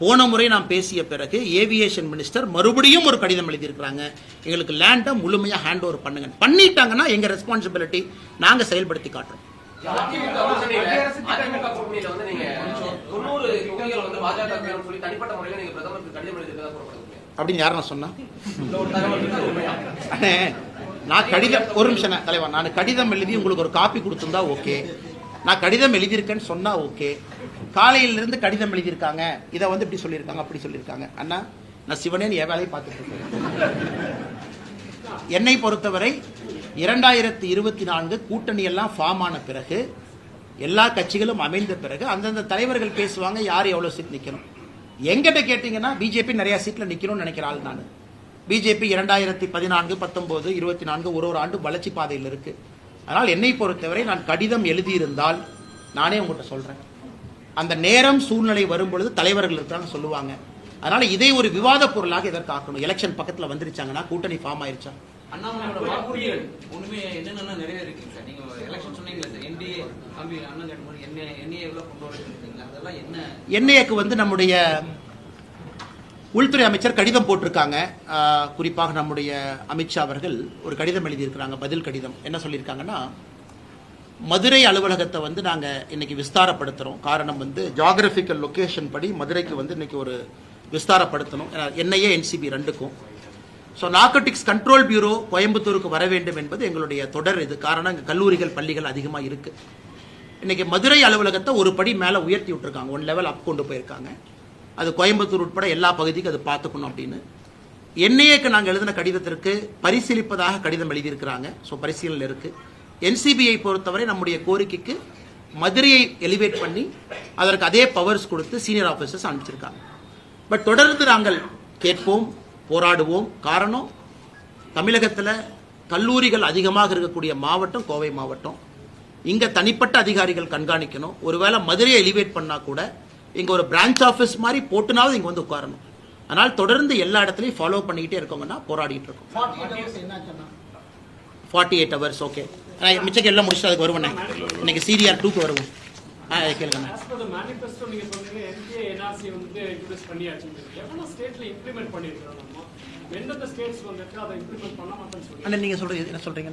போன முறை நாம் பேசிய பிறகு ஏவியேஷன் மினிஸ்டர் மறுபடியும் ஒரு கடிதம் எழுதியிருக்கிறாங்க. எங்களுக்கு லேண்டை முழுமையா ஹேண்ட் ஓவர் பண்ணுங்க. பண்ணிட்டாங்கன்னா எங்க ரெஸ்பான்சிபிலிட்டி நாங்க செயல்படுத்தி காட்டுறோம். அப்படின்னு யாரும் சொன்னா நான் கடிதம் ஒரு நிமிஷம் தலைவா, நான் கடிதம் எழுதி உங்களுக்கு ஒரு காப்பி கொடுத்திருந்தா ஓகே, நான் கடிதம் எழுதியிருக்கேன்னு சொன்னா ஓகே. காலையிலிருந்து கடிதம் எழுதியிருக்காங்க, இதை வந்து இப்படி சொல்லியிருக்காங்க அப்படி சொல்லியிருக்காங்க. அண்ணா நான் சிவனேன்னு என் வேலையை பார்த்துட்டு இருக்கேன். என்னை பொறுத்தவரை 2024 கூட்டணி எல்லாம் ஃபார்ம் ஆன பிறகு எல்லா கட்சிகளும் அமைந்த பிறகு அந்தந்த தலைவர்கள் பேசுவாங்க யார் எவ்வளவு சீட் நிக்கணும். எங்கிட்ட கேட்டீங்கன்னா பிஜேபி நிறைய சீட்ல நிக்கணும்னு நினைக்கிற ஆள் நான். பிஜேபி 2014, 19, 24 ஒரு ஆண்டு வளர்ச்சி பாதையில் இருக்கு. அதனால் என்னை பொறுத்தவரை நான் கடிதம் எழுதியிருந்தால் நானே உங்கள்கிட்ட சொல்றேன், அந்த நேரம் சூழ்நிலை வரும் பொழுது தலைவர்கள் இருக்காங்க சொல்லுவாங்க. அதனால இதை ஒரு விவாத பொருளாக எதற்கு ஆக்கணும்? எலெக்ஷன் பக்கத்துல வந்துருச்சாங்கன்னா கூட்டணி ஃபார்ம் ஆயிருச்சா? அண்ணாமலையோட வாக்குறுதிகள் ஒண்ணுமே என்னென்ன நிறைவேறிருக்கு சார்? நீங்க எலெக்ஷன் சொன்னீங்களா சார், என்டிஏ தம்பி அண்ணன் கேட்டும்போது என்ஏ எவ்வளவு கொண்டு வரீங்க, அதெல்லாம் என்ன? என்ஏக்கு வந்து நம்முடைய உள்துறை அமைச்சர் கடிதம் போட்டிருக்காங்க. குறிப்பாக நம்முடைய அமித்ஷா அவர்கள் ஒரு கடிதம் எழுதியிருக்கிறாங்க, பதில் கடிதம். என்ன சொல்லியிருக்காங்கன்னா, மதுரை அலுவலகத்தை வந்து நாங்க இன்னைக்கு விஸ்தாரப்படுத்துறோம். காரணம் வந்து ஜியோகிராபிக்கல் லொகேஷன் படி மதுரைக்கு வந்து இன்னைக்கு ஒரு விஸ்தாரப்படுத்தணும். என்ஐஏ என்சிபி ரெண்டுக்கும். ஸோ நார்கோட்டிக்ஸ் கண்ட்ரோல் பியூரோ கோயம்புத்தூருக்கு வர வேண்டும் என்பது எங்களுடைய தொடர் இது. காரணம் இங்கே கல்லூரிகள் பள்ளிகள் அதிகமாக இருக்கு. இன்னைக்கு மதுரை அலுவலகத்தை ஒரு படி மேலே உயர்த்தி விட்டுருக்காங்க, 1 லெவல் அப் கொண்டு போயிருக்காங்க. அது கோயம்புத்தூர் உட்பட எல்லா பகுதிக்கும் அது பார்த்துக்கணும் அப்படின்னு என்ஐஏக்கு நாங்கள் எழுதின கடிதத்திற்கு பரிசீலிப்பதாக கடிதம் எழுதியிருக்கிறாங்க. ஸோ பரிசீலனை இருக்கு. என்சிபியை பொறுத்தவரை நம்முடைய கோரிக்கைக்கு மதுரையை எலிவேட் பண்ணி அதற்கு அதே பவர்ஸ் கொடுத்து சீனியர் ஆஃபீஸர்ஸ் அனுப்பிச்சிருக்காங்க. பட் தொடர்ந்து நாங்கள் கேட்போம், போராடுவோம். காரணம், தமிழகத்தில் கல்லூரிகள் அதிகமாக இருக்கக்கூடிய மாவட்டம் கோவை மாவட்டம். இங்க தனிப்பட்ட அதிகாரிகள் கண்காணிக்கணும். ஒருவேளை மதுரையை எலிவேட் பண்ணா கூட இங்க ஒரு பிரான்ச் ஆஃபீஸ் மாதிரி போட்டுனாவது இங்க வந்து உட்காரணும். அதனால் தொடர்ந்து எல்லா இடத்துலையும் ஃபாலோ பண்ணிக்கிட்டே இருக்கோங்கன்னா போராடிட்டு இருக்கோம். 48 hours ஓகே. மிச்சக்கு எல்லாம் முடிச்சுட்டு அதுக்கு வருவேன். இன்னைக்கு CDR 2க்கு வருவோம். கேளுங்க. நீங்க சொல்றது என்ன சொல்றீங்க?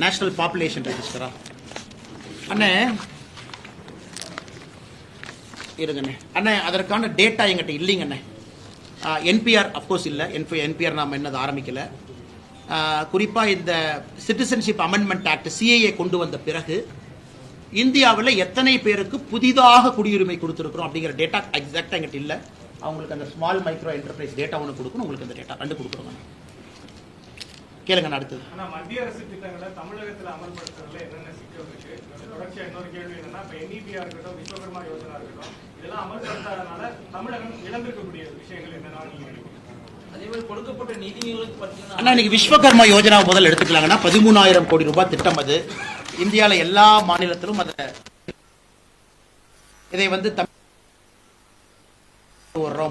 நேஷனல் பாப்புலேஷன் ரெஜிஸ்டரா? அண்ணே இருங்கண்ணே. அண்ணே அதற்கான டேட்டா எங்கிட்ட இல்லைங்கண்ணே. என்பிஆர் அப்கோர்ஸ் இல்லை. என்பிஆர் நாம் என்னது ஆரம்பிக்கல. குறிப்பாக இந்த சிட்டிசன்ஷிப் அமெண்ட்மெண்ட் ஆக்ட் சிஏஏ கொண்டு வந்த பிறகு இந்தியாவில் எத்தனை பேருக்கு புதிதாக குடியுரிமை கொடுத்துருக்கிறோம் அப்படிங்கிற டேட்டா எக்ஸாக்டாக எங்கிட்ட இல்லை. அவங்களுக்கு அந்த ஸ்மால் மைக்ரோ என்டர்பிரைஸ் டேட்டா ஒன்று கொடுக்கணும். உங்களுக்கு அந்த டேட்டா 2 கொடுக்குறோங்க. கேளுங்க. அடுத்தது மத்திய அரசு திட்டங்களை தமிழகத்தில் அமல்படுத்துறதுல என்னென்ன சிக்கல் இருக்கு? தொடர்ச்சியா இன்னொரு கேள்வி என்னன்னா, இப்ப NEPயா இருக்கட்டும், விஸ்வகர்மா யோஜனா இருக்கட்டும், இதெல்லாம் அமல்படுத்தாதனால தமிழகம் இழந்திருக்கக்கூடிய விஷயங்கள் என்னன்னா நீங்க நினைக்கிறீங்க? அதே மாதிரி கொடுக்கப்பட்ட நிதிகளுக்கு அண்ணா பார்த்தீங்கன்னா இன்னைக்கு விஸ்வகர்மா யோஜனா முதல்ல எடுத்துக்கலாங்கன்னா 13,000 கோடி ரூபாய் திட்டம் அது. இந்தியாவில் எல்லா மாநிலத்திலும் இதை வந்து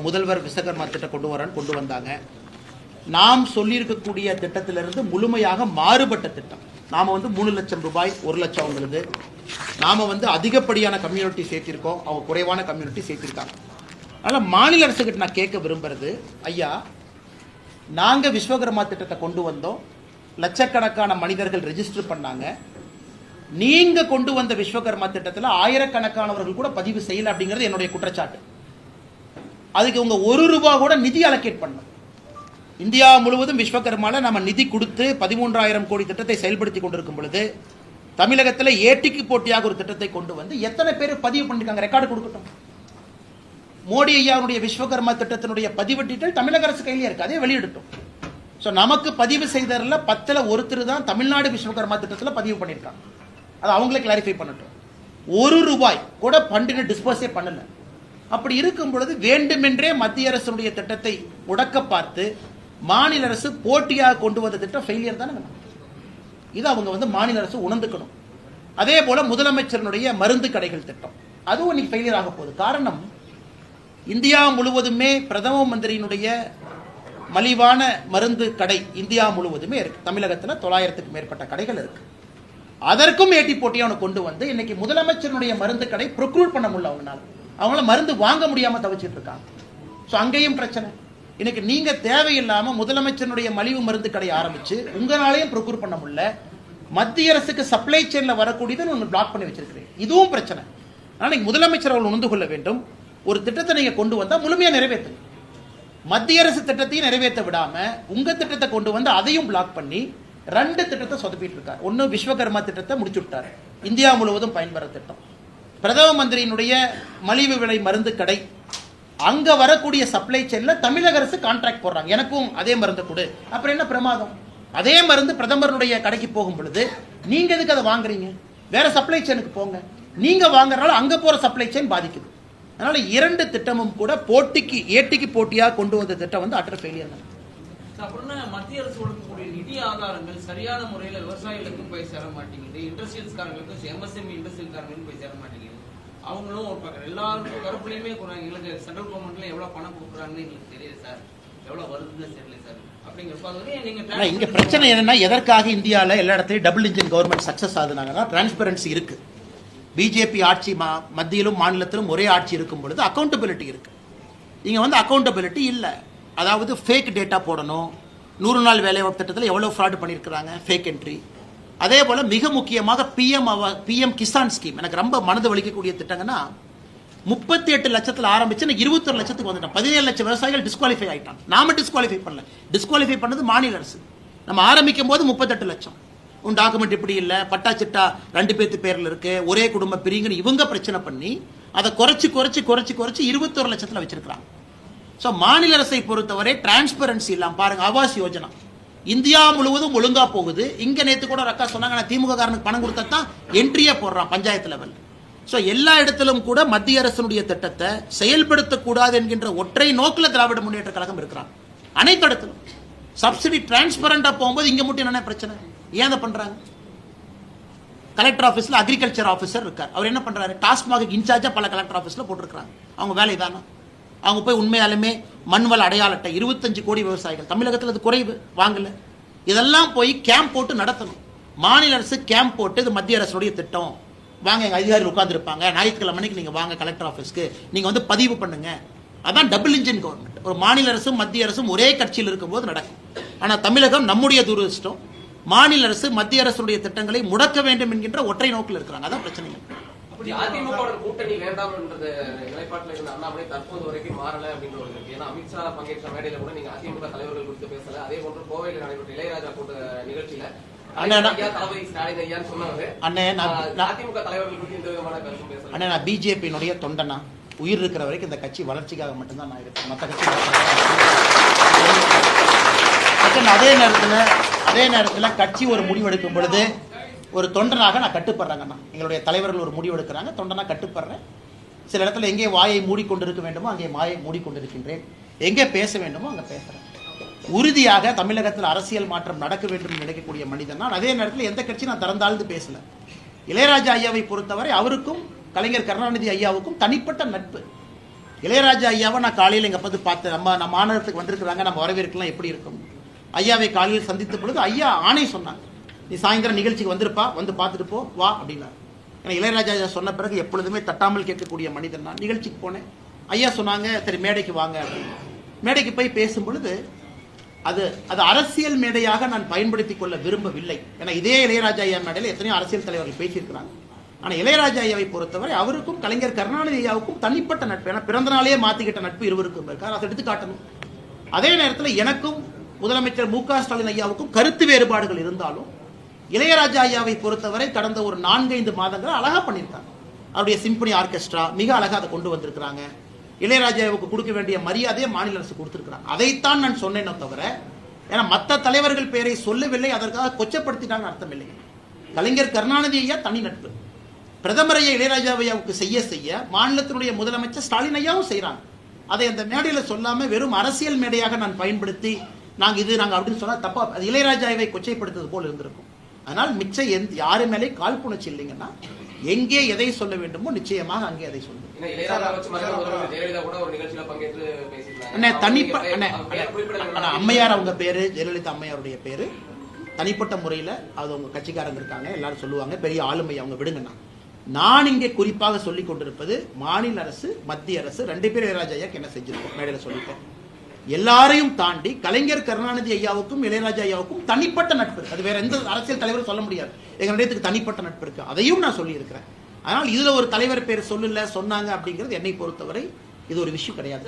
முதல்வர் விஸ்வகர்மா திட்டம் கொண்டு வந்தாங்க. நாம் சொல்லியிருக்கக்கூடிய திட்டத்திலிருந்து முழுமையாக மாறுபட்ட திட்டம். நாம வந்து 3 லட்சம் ரூபாய் 1 லட்சம் அவங்களுக்கு. நாம வந்து அதிகப்படியான கம்யூனிட்டி சேர்த்திருக்கோம், அவங்க குறைவான கம்யூனிட்டி சேர்த்திருக்காங்க. அதனால மாநில அரசுகிட்ட நான் கேட்க விரும்புறது, ஐயா நாங்க விஸ்வகர்மா திட்டத்தை கொண்டு வந்தோம், லட்சக்கணக்கான மனிதர்கள் ரெஜிஸ்டர் பண்ணாங்க. நீங்க கொண்டு வந்த விஸ்வகர்மா திட்டத்தில் ஆயிரக்கணக்கானவர்கள் கூட பதிவு செய்யல அப்படிங்கிறது என்னுடைய குற்றச்சாட்டு. அதுக்கு உங்க 1 ரூபாய் கூட நிதி அலோகேட் பண்ண. இந்தியா முழுவதும் விஸ்வகர்மால நம்ம நிதி கொடுத்து 13,000 கோடி திட்டத்தை செயல்படுத்தி கொண்டிருக்கும் பொழுது தமிழகத்தில் ஏட்டிக்கு போட்டியாக ஒரு திட்டத்தை கொண்டு வந்து எத்தனை பேர் பதிவு பண்ணிருக்காங்க? ரெக்கார்டு கொடுக்கட்டும். மோடி ஐயாவுடைய விஸ்வகர்மா திட்டத்தினுடைய பதிவு டீட்டெயில் தமிழக அரசு கையிலே இருக்கு, அதே வெளியிடட்டும். ஸோ நமக்கு பதிவு செய்ததில் 10ல் ஒருத்தர் தான் தமிழ்நாடு விஸ்வகர்மா திட்டத்தில் பதிவு பண்ணியிருக்காங்க. அது அவங்களே கிளாரிஃபை பண்ணட்டும். 1 ரூபாய் கூட ஃபண்டினை டிஸ்போஸே பண்ணல. அப்படி இருக்கும் பொழுது வேண்டுமென்றே மத்திய அரசுடைய திட்டத்தை முடக்க பார்த்து மாநில அரசு போட்டியாக கொண்டு வந்த திட்டம் ஃபெயிலியர் தானே. இது அவங்க வந்து மாநில அரசு உணர்ந்துக்கணும். அதே போல முதலமைச்சருடைய மருந்து கடைகள் திட்டம் அதுவும் இன்னைக்கு ஃபெயிலியர் ஆக போகுது. காரணம், இந்தியா முழுவதுமே பிரதம மந்திரியினுடைய மலிவான மருந்து கடை இந்தியா முழுவதுமே இருக்கு. தமிழகத்தில் 900க்கும் மேற்பட்ட கடைகள் இருக்கு. அதற்கும் ஏட்டி போட்டியை அவனை கொண்டு வந்து இன்னைக்கு முதலமைச்சருடைய மருந்து கடை ப்ரொக்யூர் பண்ண முடியல, அவங்களால மருந்து வாங்க முடியாம தவிச்சிட்டு இருக்காங்க. ஸோ அங்கேயும் பிரச்சனை. இன்னைக்கு நீங்க தேவையில்லாம முதலமைச்சருடைய மலிவு மருந்து கடை ஆரம்பிச்சு உங்களாலையும் ப்ரொக்யூர் பண்ண முடியல. மத்திய அரசுக்கு சப்ளை செயின்ல வரக்கூடியது ஒன்று பிளாக் பண்ணி வச்சிருக்கிறேன். இதுவும் பிரச்சனை. ஆனால் முதலமைச்சர் அவர்கள் உணர்ந்து கொள்ள வேண்டும். ஒரு திட்டத்தை நீங்க கொண்டு வந்தா முழுமையா நிறைவேற்று. மத்திய அரசு திட்டத்தையும் நிறைவேற்ற விடாம உங்க திட்டத்தை கொண்டு வந்து அதையும் பிளாக் பண்ணி 2 திட்டத்தை சொதப்பிட்டு இருக்கார். ஒன்னு விஸ்வகர்மா திட்டத்தை முடிச்சு விட்டார், இந்தியா முழுவதும் பயன்பெற திட்டம். பிரதம மந்திரியினுடைய மலிவு விலை மருந்து கடை அங்க வரக்கூடிய சப்ளை செயின்ல தமிழக அரசு கான்ட்ராக்ட் போடுறாங்க, எனக்கும் அதே மருந்து கொடு. அப்புறம் என்ன பிரமாதம்? அதே மருந்து பிரதமருடைய கடைக்கு போகும் பொழுது நீங்க எதுக்கு அதை வாங்குறீங்க? வேற சப்ளை செயினுக்கு போங்க. நீங்க வாங்குறதுனால அங்க போற சப்ளை செயின் பாதிக்குது. அதனால 2 திட்டமும் கூட ஏட்டிக்கு போட்டியாக கொண்டு வந்த திட்டம் வந்து அட்டர் ஃபெயிலியர் தான். அப்புறம் மத்திய அரசு கொடுக்கக்கூடிய நிதி ஆதாரங்கள் சரியான முறையில் விவசாயிகளுக்கும் போய் சேர மாட்டேங்குது, இண்டஸ்ட்ரியல்ஸ்காரங்களுக்கும் எம்எஸ்எம்இ இண்டஸ்ட்ரியல்காரங்களுக்கும் போய் சேர மாட்டேங்குது. அவங்களும் ஒரு பக்கம் எல்லாருக்கும் தரப்புலையுமே எங்களுக்கு சென்ட்ரல் கவர்மெண்ட்ல எவ்வளவு பணம் கொடுக்குறாங்கன்னு எங்களுக்கு தெரியுது சார், எவ்வளவு வருதுன்னு தெரியல சார். அப்படிங்கிறப்ப இங்க பிரச்சனை என்னன்னா, எதற்காக இந்தியாவில் எல்லா இடத்துலையும் டபுள் இன்ஜின் கவர்மெண்ட் சக்சஸ் ஆகுதுனாங்கன்னா டிரான்ஸ்பரன்சி இருக்கு. பிஜேபி ஆட்சி மத்தியிலும் மாநிலத்திலும் ஒரே ஆட்சி இருக்கும் பொழுது அக்கௌண்டபிலிட்டி இருக்கு. இங்க வந்து அக்கௌண்டபிலிட்டி இல்லை. அதாவது ஃபேக் டேட்டா போடணும். 100 நாள் வேலைவாய்ப்பு திட்டத்தில் எவ்வளவு ஃப்ராட் பண்ணியிருக்கிறாங்க, ஃபேக் என்ட்ரி. அதே போல மிக முக்கியமாக பிஎம் கிசான் ஸ்கீம் எனக்கு ரொம்ப மனது வலிக்கக்கூடிய திட்டங்கன்னா 38 லட்சத்தில் ஆரம்பிச்சு 21 லட்சத்துக்கு வந்துட்டோம். 17 லட்சம் விவசாயிகள் டிஸ்குவாலிஃபை ஆயிட்டான். நாம டிஸ்குவாலிஃபை பண்ணல, டிஸ்குவாலிஃபை பண்ணது மாநில அரசு. நம்ம ஆரம்பிக்கும் போது 38 லட்சம். உன் டாக்குமெண்ட் இப்படி இல்லை, பட்டா சிட்டா 2 பேர்த்து பேர்ல இருக்கு, ஒரே குடும்ப பிரிங்கன்னு இவங்க பிரச்சனை பண்ணி அதை குறைச்சு 21 லட்சத்தில் வச்சிருக்கிறாங்க. ஸோ மாநில அரசை பொறுத்தவரை டிரான்ஸ்பரன்சி இல்லாம பாருங்க. ஆவாஸ் யோஜனா இந்தியா முழுவதும் ஒழுங்கா போகுது. இங்க நேற்று கூட ஒரு அக்கா சொன்னாங்க, நான் திமுக காரனுக்கு பணம் கொடுத்தா தான் என்ட்ரியே போடுறான் பஞ்சாயத்து லெவல். ஸோ எல்லா இடத்திலும் கூட மத்திய அரசினுடைய திட்டத்தை செயல்படுத்தக்கூடாது என்கின்ற ஒற்றை நோக்கில் திராவிட முன்னேற்ற கழகம் இருக்கிறாங்க. அனைத்து இடத்திலும் சப்சிடி டிரான்ஸ்பரண்டா போகும்போது இங்க மட்டும் என்ன பிரச்சனை? ஏன் அதை பண்றாங்க? கலெக்டர் ஆஃபீஸ்ல அக்ரிகல்ச்சர் ஆஃபீஸர் இருக்கார், அவர் என்ன பண்றாரு? டாஸ்மாக் இன்சார்ஜா பல கலெக்டர் ஆஃபீஸ்ல போட்டிருக்காங்க. அவங்க வேலை தானே. அவங்க போய் உண்மையாலுமே மண்வள அடையாள அட்டை 25 கோடி விவசாயிகள் தமிழகத்தில் அது குறைவு வாங்கல. இதெல்லாம் போய் கேம்ப் போட்டு நடத்தணும். மாநில அரசு கேம்ப் போட்டு இது மத்திய அரசுடைய திட்டம், வாங்க எங்க அதிகாரிகள் உட்கார்ந்துருப்பாங்க, ஞாயிற்றுக்கிழமை மணிக்கு நீங்க வாங்க கலெக்டர் ஆஃபீஸ்க்கு, நீங்க வந்து பதிவு பண்ணுங்க. அதான் டபுள் இன்ஜின் கவர்மெண்ட். ஒரு மாநில அரசும் மத்திய அரசும் ஒரே கட்சியில் இருக்கும்போது நடக்கும். ஆனா தமிழகம் நம்முடைய துரதிர்ஷ்டம், மாநில அரசு மத்திய அரசுடைய திட்டங்களை முடக்க வேண்டும் என்கின்ற ஒற்றை நோக்கில் இருக்கிறாங்க. அதான் பிரச்சனை. அதிமுக கூட்டணி வேண்டாம் என்ற நிலைப்பாட்டில் இருந்த அண்ணாமலை தற்போது வரைக்கும் மாறல அப்படின்ற ஒரு இருக்கு. ஏன்னா அமித்ஷா பங்கேற்ற மேடையில கூட நீங்க அதிமுக தலைவர்கள் குறித்து பேசல. அதே போன்று கோவையில் நடைபெற்ற இளையராஜா கூட்ட நிகழ்ச்சியில தளபதி ஸ்டாலின் ஐயா சொன்னவர் அதிமுக தலைவர்கள் குறித்து எந்த விதமான கருத்தும் பேசல. அண்ணா, நான் பிஜேபியினுடைய தொண்டனா, உயிர் இருக்கிற வரைக்கும் இந்த கட்சி வளர்ச்சிக்காக மட்டும்தான் நான் இருக்கேன். மற்ற கட்சி அதே நேரத்தில் கட்சி ஒரு முடிவெடுக்கும் பொழுது ஒரு தொண்டனாக நான் கட்டுப்படுறேங்கண்ணா. எங்களுடைய தலைவர்கள் ஒரு முடிவு எடுக்கிறாங்க, தொண்டனாக கட்டுப்படுறேன். சில இடத்துல எங்கே வாயை மூடிக்கொண்டிருக்க வேண்டுமோ அங்கே வாயை மூடிக்கொண்டிருக்கின்றேன், எங்கே பேச வேண்டுமோ அங்கே பேசுறேன். உறுதியாக தமிழகத்தில் அரசியல் மாற்றம் நடக்க வேண்டும் என்று நினைக்கக்கூடிய மனிதன் தான். அதே நேரத்தில் எந்த கட்சி நான் திறந்தாழ்ந்து பேசல. இளையராஜா ஐயாவை பொறுத்தவரை அவருக்கும் கலைஞர் கருணாநிதி ஐயாவுக்கும் தனிப்பட்ட நட்பு. இளையராஜா ஐயாவை நான் காலையில் எங்க பார்த்து பார்த்தேன். நம்ம மாநகரத்துக்கு வந்திருக்கிறாங்க, நம்ம வரவேற்கலாம், எப்படி இருக்கும். ஐயாவை காலையில் சந்தித்த பொழுது ஐயா ஆணை சொன்னாங்க, நீ சாயந்தரம் நிகழ்ச்சிக்கு வந்திருப்பா, வந்து பார்த்துட்டு போ வா அப்படின்னாரு. ஏன்னா இளையராஜா ஐயா சொன்ன பிறகு எப்பொழுதுமே தட்டாமல் கேட்கக்கூடிய மனிதன் நான். நிகழ்ச்சிக்கு போனேன், ஐயா சொன்னாங்க சரி மேடைக்கு வாங்க அப்படின்னு. மேடைக்கு போய் பேசும் பொழுது அது அரசியல் மேடையாக நான் பயன்படுத்திக் கொள்ள விரும்பவில்லை. ஏன்னா இதே இளையராஜா ஐயா மேடையில் எத்தனையோ அரசியல் தலைவர்கள் பேசியிருக்கிறாங்க. ஆனால் இளையராஜா ஐயாவை பொறுத்தவரை அவருக்கும் கலைஞர் கருணாநிதி ஐயாவுக்கும் தனிப்பட்ட நட்பு. ஏன்னா பிறந்த நாளே மாத்திக்கிட்ட நட்பு இருவருக்கும் இருக்கார், அதை எடுத்து காட்டணும். அதே நேரத்தில் எனக்கும் முதலமைச்சர் மு க ஸ்டாலின் ஐயாவுக்கும் கருத்து வேறுபாடுகள் இருந்தாலும் இளையராஜா ஐயாவை பொறுத்தவரை கடந்த ஒரு 4-5 மாதங்கள் அழகா பண்ணியிருக்காங்க. அவருடைய சிம்பனி ஆர்கெஸ்ட்ரா மிக அழகா அதை கொண்டு வந்திருக்கிறாங்க. இளையராஜாவுக்கு கொடுக்க வேண்டிய மரியாதையை மாநில அரசு கொடுத்திருக்கிறாங்க. அதைத்தான் நான் சொன்னேனோ தவிர, ஏன்னா மற்ற தலைவர்கள் பெயரை சொல்லவில்லை, அதற்காக கொச்சப்படுத்திட்டாங்க அர்த்தம் இல்லை. கலைஞர் கருணாநிதி ஐயா தனி நட்பு. பிரதமர் ஐயா இளையராஜா ஐயாவுக்கு செய்ய மாநிலத்தினுடைய முதலமைச்சர் ஸ்டாலின் ஐயாவும் செய்யறாங்க. அதை அந்த மேடையில் சொல்லாம வெறும் அரசியல் மேடையாக நான் பயன்படுத்தி நாங்க அப்படின்னு சொன்னா தப்பா, அது இளையராஜாவை கொச்சைப்படுத்துவது போல் இருந்திருக்கும். அதனால் மிச்சம் யாரு மேலே காழ்ப்புணர்ச்சி இல்லைங்கன்னா எங்கே எதை சொல்ல வேண்டுமோ நிச்சயமாக அங்கே அதை சொல்லுங்க. அம்மையார் அவங்க பேரு ஜெயலலிதா அம்மையாருடைய பேரு. தனிப்பட்ட முறையில் அது உங்க கட்சிக்காரங்க இருக்காங்க, எல்லாரும் சொல்லுவாங்க பெரிய ஆளுமை அவங்க, விடுங்கண்ணா. நான் இங்கே குறிப்பாக சொல்லிக் கொண்டிருப்பது மாநில அரசு மத்திய அரசு 2 பேர் இளையராஜா ஐயாக்கு என்ன செஞ்சிருக்கோம் மேடையில் சொல்லிட்டேன். எல்லாரையும் தாண்டி கலைஞர் கருணாநிதி ஐயாவுக்கும் இளையராஜா ஐயாவுக்கும் தனிப்பட்ட நட்பு இருக்கு. அது வேற எந்த அரசியல் தலைவரும் சொல்ல முடியாது. எங்க இடத்துக்கு தனிப்பட்ட நட்பு இருக்கு, அதையும் நான் சொல்லி இருக்கிறேன். அதனால் இதுல ஒரு தலைவர் பேர் சொல்லல சொன்னாங்க அப்படிங்கிறது என்னை பொறுத்தவரை இது ஒரு விஷயம் கிடையாது.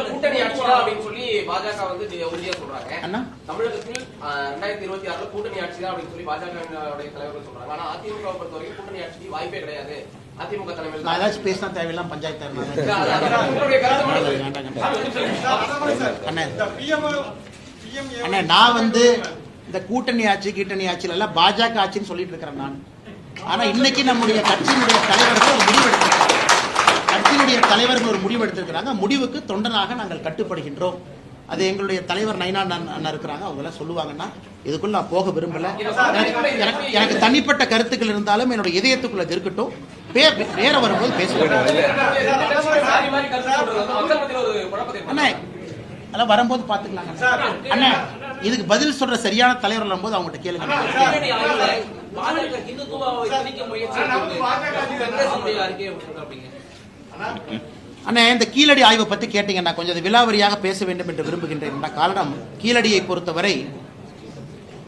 கூட்டணி ஆட்சியா அப்படின்னு சொல்லி பாஜக வந்து உறுதியா சொல்றாங்க. தமிழகத்தில் 2026 கூட்டணி ஆட்சியா அப்படின்னு சொல்லி பாஜக தலைவர்கள் சொல்றாங்க. ஆனா அதிமுக பொறுத்தவரைக்கும் கூட்டணி ஆட்சிக்கு வாய்ப்பே கிடையாது. அதிமுக தலைமையில் நான் ஏதாச்சும் பேசினா தேவையில்லாம் பஞ்சாயத்து அண்ணே. நான் வந்து இந்த கூட்டணி ஆட்சி ஆட்சியில எல்லாம் பாஜக ஆட்சின்னு சொல்லிட்டு இருக்கிறேன் நான். ஆனா இன்னைக்கு நம்முடைய கட்சியினுடைய தலைவர்கள் ஒரு முடிவு எடுத்திருக்கிறாங்க. முடிவுக்கு தொண்டனாக நாங்கள் கட்டுப்படுகின்றோம். அது எங்களுடைய தலைவர் நைனா அண்ணா இருக்கிறாங்க, அவங்க எல்லாம் சொல்லுவாங்கன்னா இதுக்குள்ள நான் போக விரும்பல. எனக்கு தனிப்பட்ட கருத்துக்கள் இருந்தாலும் என்னோட இதயத்துக்குள்ள இருக்கட்டும், வேற வரும்போது பேசுவேன். அண்ணா அதெல்லாம் வரும்போது பாத்துக்கலாங்க அண்ணா. இதுக்கு பதில் சொல்ற சரியான தலைவர் வரும்போது அவங்ககிட்ட கேளுங்க. அண்ணா இந்த கீழடி ஆய்வை பத்தி கேட்டீங்கன்னா கொஞ்சம் விலாவரியாக பேச வேண்டும் என்று விரும்புகின்றேன். காரணம், கீழடியை பொறுத்தவரை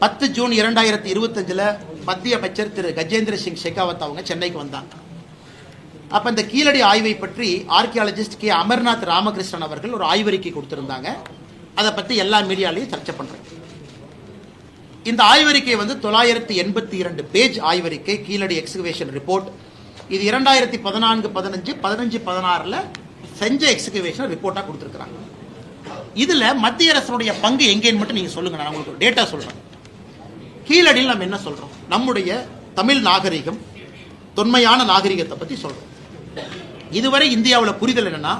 10 ஜூன் 2025 மத்திய அமைச்சர் திரு கஜேந்திர சிங் ஷெகாவத் அவங்க சென்னைக்கு வந்தாங்க. அப்ப இந்த கீழடி ஆய்வை பற்றி ஆர்கியாலஜிஸ்ட் கே அமர்நாத் ராமகிருஷ்ணன் அவர்கள் ஒரு ஆய்வறிக்கை கொடுத்திருந்தாங்க. அதை பத்தி எல்லா மீடியாலையும் சர்ச்சை பண்றேன். இந்த ஆய்வறிக்கை வந்து 982 பேஜ் ஆய்வறிக்கை, கீழடி எக்ஸ்கவேஷன் ரிப்போர்ட். இது 2014, 15, 16 செஞ்ச எக்ஸ்கவேஷன் ரிப்போர்ட்டா கொடுத்திருக்கிறாங்க. இதுல மத்திய அரசுடைய பங்கு எங்கேன்னு மட்டும் நீங்க சொல்லுங்க, நான் உங்களுக்கு ஒரு டேட்டா சொல்றேன். கீழடியில் நம்ம என்ன சொல்றோம், நம்முடைய தமிழ் நாகரிகம் தொன்மையான நாகரிகத்தை பத்தி சொல்றோம். இதுவரை இந்தியாவில் புரிதல் என்னன்னா,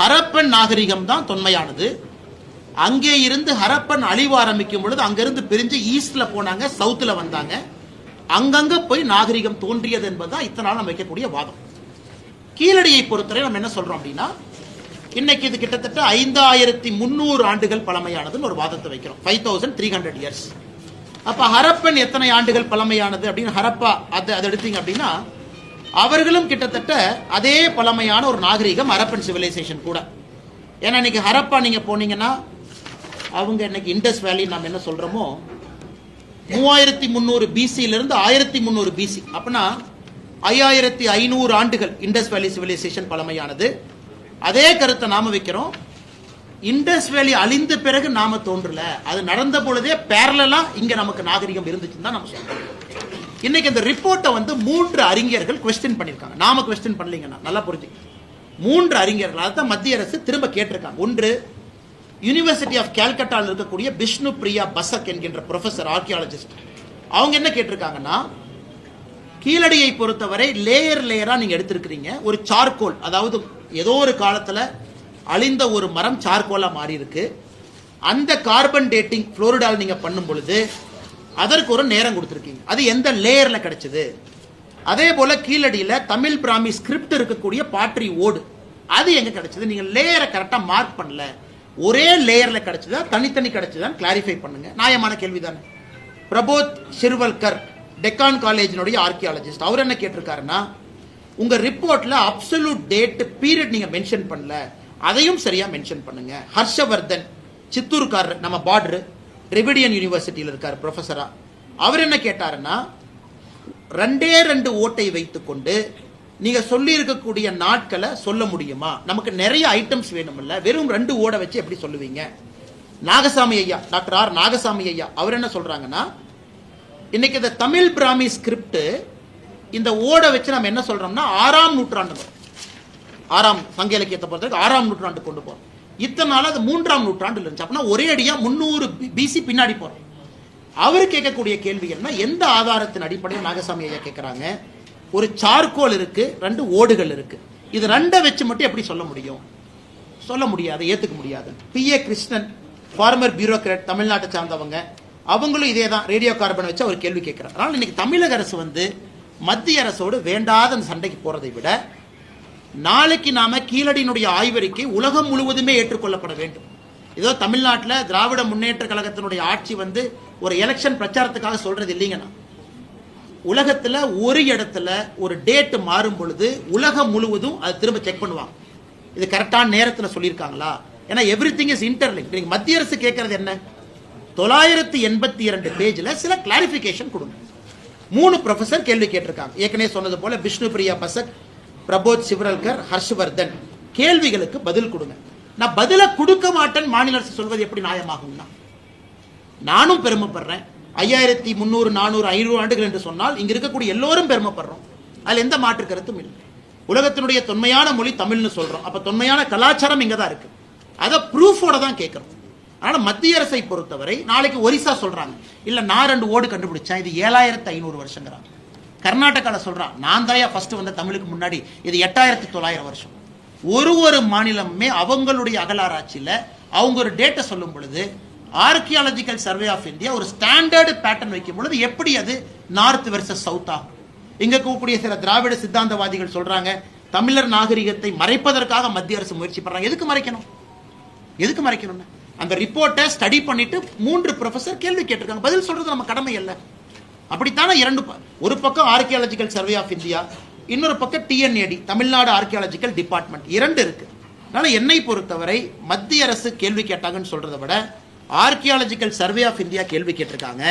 ஹரப்பன் நாகரிகம் தான் தொன்மையானது. அங்கே இருந்து ஹரப்பன் அழிவு ஆரம்பிக்கும் பொழுது அங்கிருந்து பிரிஞ்சு ஈஸ்ட்ல போனாங்க, சவுத்துல வந்தாங்க, அங்கங்க போய் நாகரிகம் தோன்றியது என்பதுதான் இத்தனை நாள் நம்ம வைக்கக்கூடிய வாதம். கீழடியை பொறுத்தவரை நம்ம என்ன சொல்றோம் அப்படின்னா, இன்னைக்கு இது கிட்டத்தட்ட 5300 ஆண்டுகள் பழமையானதுன்னு ஒரு வாதத்தை வைக்கிறோம். 5300 இயர்ஸ். அப்ப ஹரப்பன் எத்தனை ஆண்டுகள் பழமையானது அப்படின்னு ஹரப்பா அதை எடுத்தீங்க அப்படின்னா, அவர்களும் கிட்டத்தட்ட அதே பழமையான ஒரு நாகரிகம் ஹரப்பன் சிவிலைசேஷன் கூட. ஏன்னா இன்னைக்கு ஹரப்பா நீங்க போனீங்கன்னா, அவங்க இன்னைக்கு இண்டஸ் வேலி நம்ம என்ன சொல்றோமோ 3300 பிசியிலிருந்து 1300 பிசி, அப்படின்னா 5500 ஆண்டுகள் இண்டஸ் வேலி சிவிலைசேஷன் பழமையானது. அதே கருத்தை நாம வைக்கிறோம், இண்டஸ் வேலி அழிந்த பிறகு நாம தோன்றல, அது நடந்த பொழுதே பேரலா இங்க நமக்கு நாகரிகம் இருந்துச்சுன்னு தான் நம்ம சொல்றோம். இன்னைக்கு இந்த ரிப்போர்ட்டை வந்து 3 அறிஞர்கள் குவெஸ்டின் பண்ணிருக்காங்க. நாம குவெஸ்டின் பண்ணலீங்கன்னா நல்லா புரிஞ்சுக்க. 3 அறிஞர்கள் அதான் மத்திய அரசு திரும்ப கேட்டிருக்காங்க. ஒன்று, யூனிவர்சிட்டி ஆஃப் கல்கட்டாவில் இருக்கக்கூடிய பிஷ்ணு பிரியா பசக் என்கின்ற ப்ரொஃபசர் ஆர்கியாலஜிஸ்ட். அவங்க என்ன கேட்டிருக்காங்கன்னா, கீழடியை பொறுத்தவரை லேயரா நீங்க எடுத்திருக்கிறீங்க. ஒரு சார்கோல், அதாவது ஏதோ ஒரு காலத்துல அழிந்த ஒரு மரம் சார்கோலா மாறி இருக்கு. அந்த கார்பன் டேட்டிங் புளோரிடாவில் நீங்க பண்ணும் பொழுது அதற்கு ஒரு நேரம் கொடுத்துருக்கீங்க. அது எந்த லேயர்ல கிடைச்சது? அதே போல கீழடியில தமிழ் பிராமி ஸ்கிரிப்ட் இருக்கக்கூடிய பாட்ரி ஓடு அது எங்க கிடைச்சது? நீங்க லேயரை கரெக்டா மார்க் பண்ணல. ஒரே லேயர்ல கிடைச்சதா தனித்தனி கிடைச்சதான் கிளாரிஃபை பண்ணுங்க. நியாயமான கேள்விதானே. பிரபோத் ஷிர்வல்கர் டெக்கான் காலேஜினுடைய ஆர்கியாலஜிஸ்ட் அவர் என்ன கேட்டிருக்காருன்னா, உங்க ரிப்போர்ட்ல அப்சல்யூட் டேட் பீரியட் நீங்க மென்ஷன் பண்ணல, அதையும் சரியா மென்ஷன் பண்ணுங்க. ஹர்ஷவர்தன் சித்தூர்காரர், நம்ம பார்டர் ரெவிடியன் யூனிவர்சிட்டியில் இருக்கார் ப்ரொஃபஸரா, அவர் என்ன கேட்டாருன்னா, 2 ஓட்டை வைத்துக்கொண்டு நீங்க சொல்லி இருக்கக்கூடிய நாட்களை சொல்ல முடியுமா? நமக்கு நிறைய ஐட்டம்ஸ் வேணும்ல, வெறும் 2 ஓடை வச்சு எப்படி சொல்லுவீங்க? நாகசாமி ஐயா, டாக்டர் ஆர் நாகசாமி ஐயா அவர் என்ன சொல்றாங்கன்னா, இன்னைக்கு இந்த தமிழ் பிராமி ஸ்கிரிப்ட் இந்த ஓடை வச்சு நம்ம என்ன சொல்றோம்னா 6ஆம் நூற்றாண்டு, 6ஆம் சங்க இலக்கியத்தை பொறுத்தவரைக்கும் 6ஆம் நூற்றாண்டு கொண்டு போறோம். இத்தனை நாள் அது 3ஆம் நூற்றாண்டுல இருந்துச்சு. அப்படின்னா ஒரே அடியா 300 BC பின்னாடி போறோம். அவர் கேட்கக்கூடிய கேள்வி என்ன, எந்த ஆதாரத்தின் அடிப்படையில் நாகசாமி ஐயா கேட்கிறாங்க, ஒரு சார்கோல் இருக்கு, 2 ஓடுகள் இருக்கு, இது 2 வச்சு மட்டும் எப்படி சொல்ல முடியும்? சொல்ல முடியாது, ஏத்துக்க முடியாது. PA கிருஷ்ணன் ஃபார்மர் பியூரோக்ராட் தமிழ்நாட்டை சார்ந்தவங்க, அவங்களும் இதே தான் ரேடியோ கார்பன் வச்சு அவர் கேள்வி கேட்கிறார். அதனால இன்னைக்கு தமிழக அரசு மத்திய அரசோடு வேண்டாத சண்டைக்கு போறதை விட நாளைக்கு நாம கீழடியினுடைய ஆய்வறிக்கை உலகம் முழுவதுமே ஏற்றுக்கொள்ளப்பட வேண்டும். ஏதோ தமிழ்நாட்டில் திராவிட முன்னேற்ற கழகத்தினுடைய ஆட்சி ஒரு எலெக்ஷன் பிரச்சாரத்துக்காக சொல்றது இல்லைங்கன்னா, உலகத்துல ஒரு இடத்துல ஒரு டேட் மாறும் பொழுது உலகம் முழுவதும் அது திரும்ப செக் பண்ணுவாங்க, இது கரெக்டான நேரத்தில் சொல்லியிருக்காங்களா. ஏன்னா எவ்ரிதிங் இஸ் இன்டர்லிங்க். மத்திய அரசு கேட்கறது என்ன, 982 பேஜ்ல சில கிளாரிபிகேஷன் கொடுங்க. 3 ப்ரொஃபசர் கேள்வி கேட்டிருக்காங்க. ஏற்கனவே சொன்னது போல விஷ்ணு பிரியா பசக், பிரபோத் சிவரல்கர், ஹர்ஷவர்தன் கேள்விகளுக்கு பதில் கொடுங்க. நான் பதில கொடுக்க மாட்டேன் மாநில அரசு சொல்வது எப்படி நியாயமாகும்னா, நானும் பெருமைப்படுறேன். 5300, 400, 500 ஆண்டுகள் என்று சொன்னால் இங்க இருக்கக்கூடிய எல்லோரும் பெருமைப்படுறோம். அதுல எந்த மாற்று கருத்தும் இல்லை. உலகத்தினுடைய தொன்மையான மொழி தமிழ்னு சொல்றோம். அப்ப தொன்மையான கலாச்சாரம் இங்க தான் இருக்கு. அதை ப்ரூஃபோட தான் கேட்கிறோம். ஆனா மத்திய அரசை பொறுத்தவரை நாளைக்கு ஒரிசா சொல்றாங்க, இல்ல நான் 2 ஓடு கண்டுபிடிச்சேன், இது 7500 வருஷங்கிறாங்க. கர்நாடகால சொல்றான், நான் தாயா ஃபர்ஸ்ட் வந்த தமிழுக்கு முன்னாடி, இது 8900 வருஷம். ஒரு மாநிலமே அவங்களுடைய அகலாராய்ச்சியில அவங்க ஒரு டேட்டை சொல்லும் பொழுது ஆர்கியாலஜிக்கல் சர்வே ஆஃப் இந்தியா ஒரு ஸ்டாண்டர்டு பேட்டர்ன் வைக்கும் பொழுது எப்படி அது நார்த் வெர்சஸ் சவுத் ஆகும்? இங்க கூடிய சில திராவிட சித்தாந்தவாதிகள் சொல்றாங்க, தமிழர் நாகரிகத்தை மறைப்பதற்காக மத்திய அரசு முயற்சி பண்றாங்க. எதுக்கு மறைக்கணும்? எதுக்கு மறைக்கணும்னு அந்த ரிப்போர்ட்டை ஸ்டடி பண்ணிட்டு 3 ப்ரொஃபசர் கேள்வி கேட்டிருக்காங்க. பதில் சொல்றது நம்ம கடமை அல்ல. அப்படித்தானே ஒரு பக்கம் ஆர்கியாலஜிக்கல் சர்வே ஆஃப் இந்தியா, இன்னொரு பக்கம் TNAD தமிழ்நாடு ஆர்கியாலஜிக்கல் டிபார்ட்மெண்ட் 2 இருக்கு. அதனால என்னை பொறுத்தவரை மத்திய அரசு கேள்வி கேட்டாங்கன்னு சொல்றதை விட ஆர்கியாலஜிக்கல் சர்வே ஆஃப் இந்தியா கேள்வி கேட்டிருக்காங்க,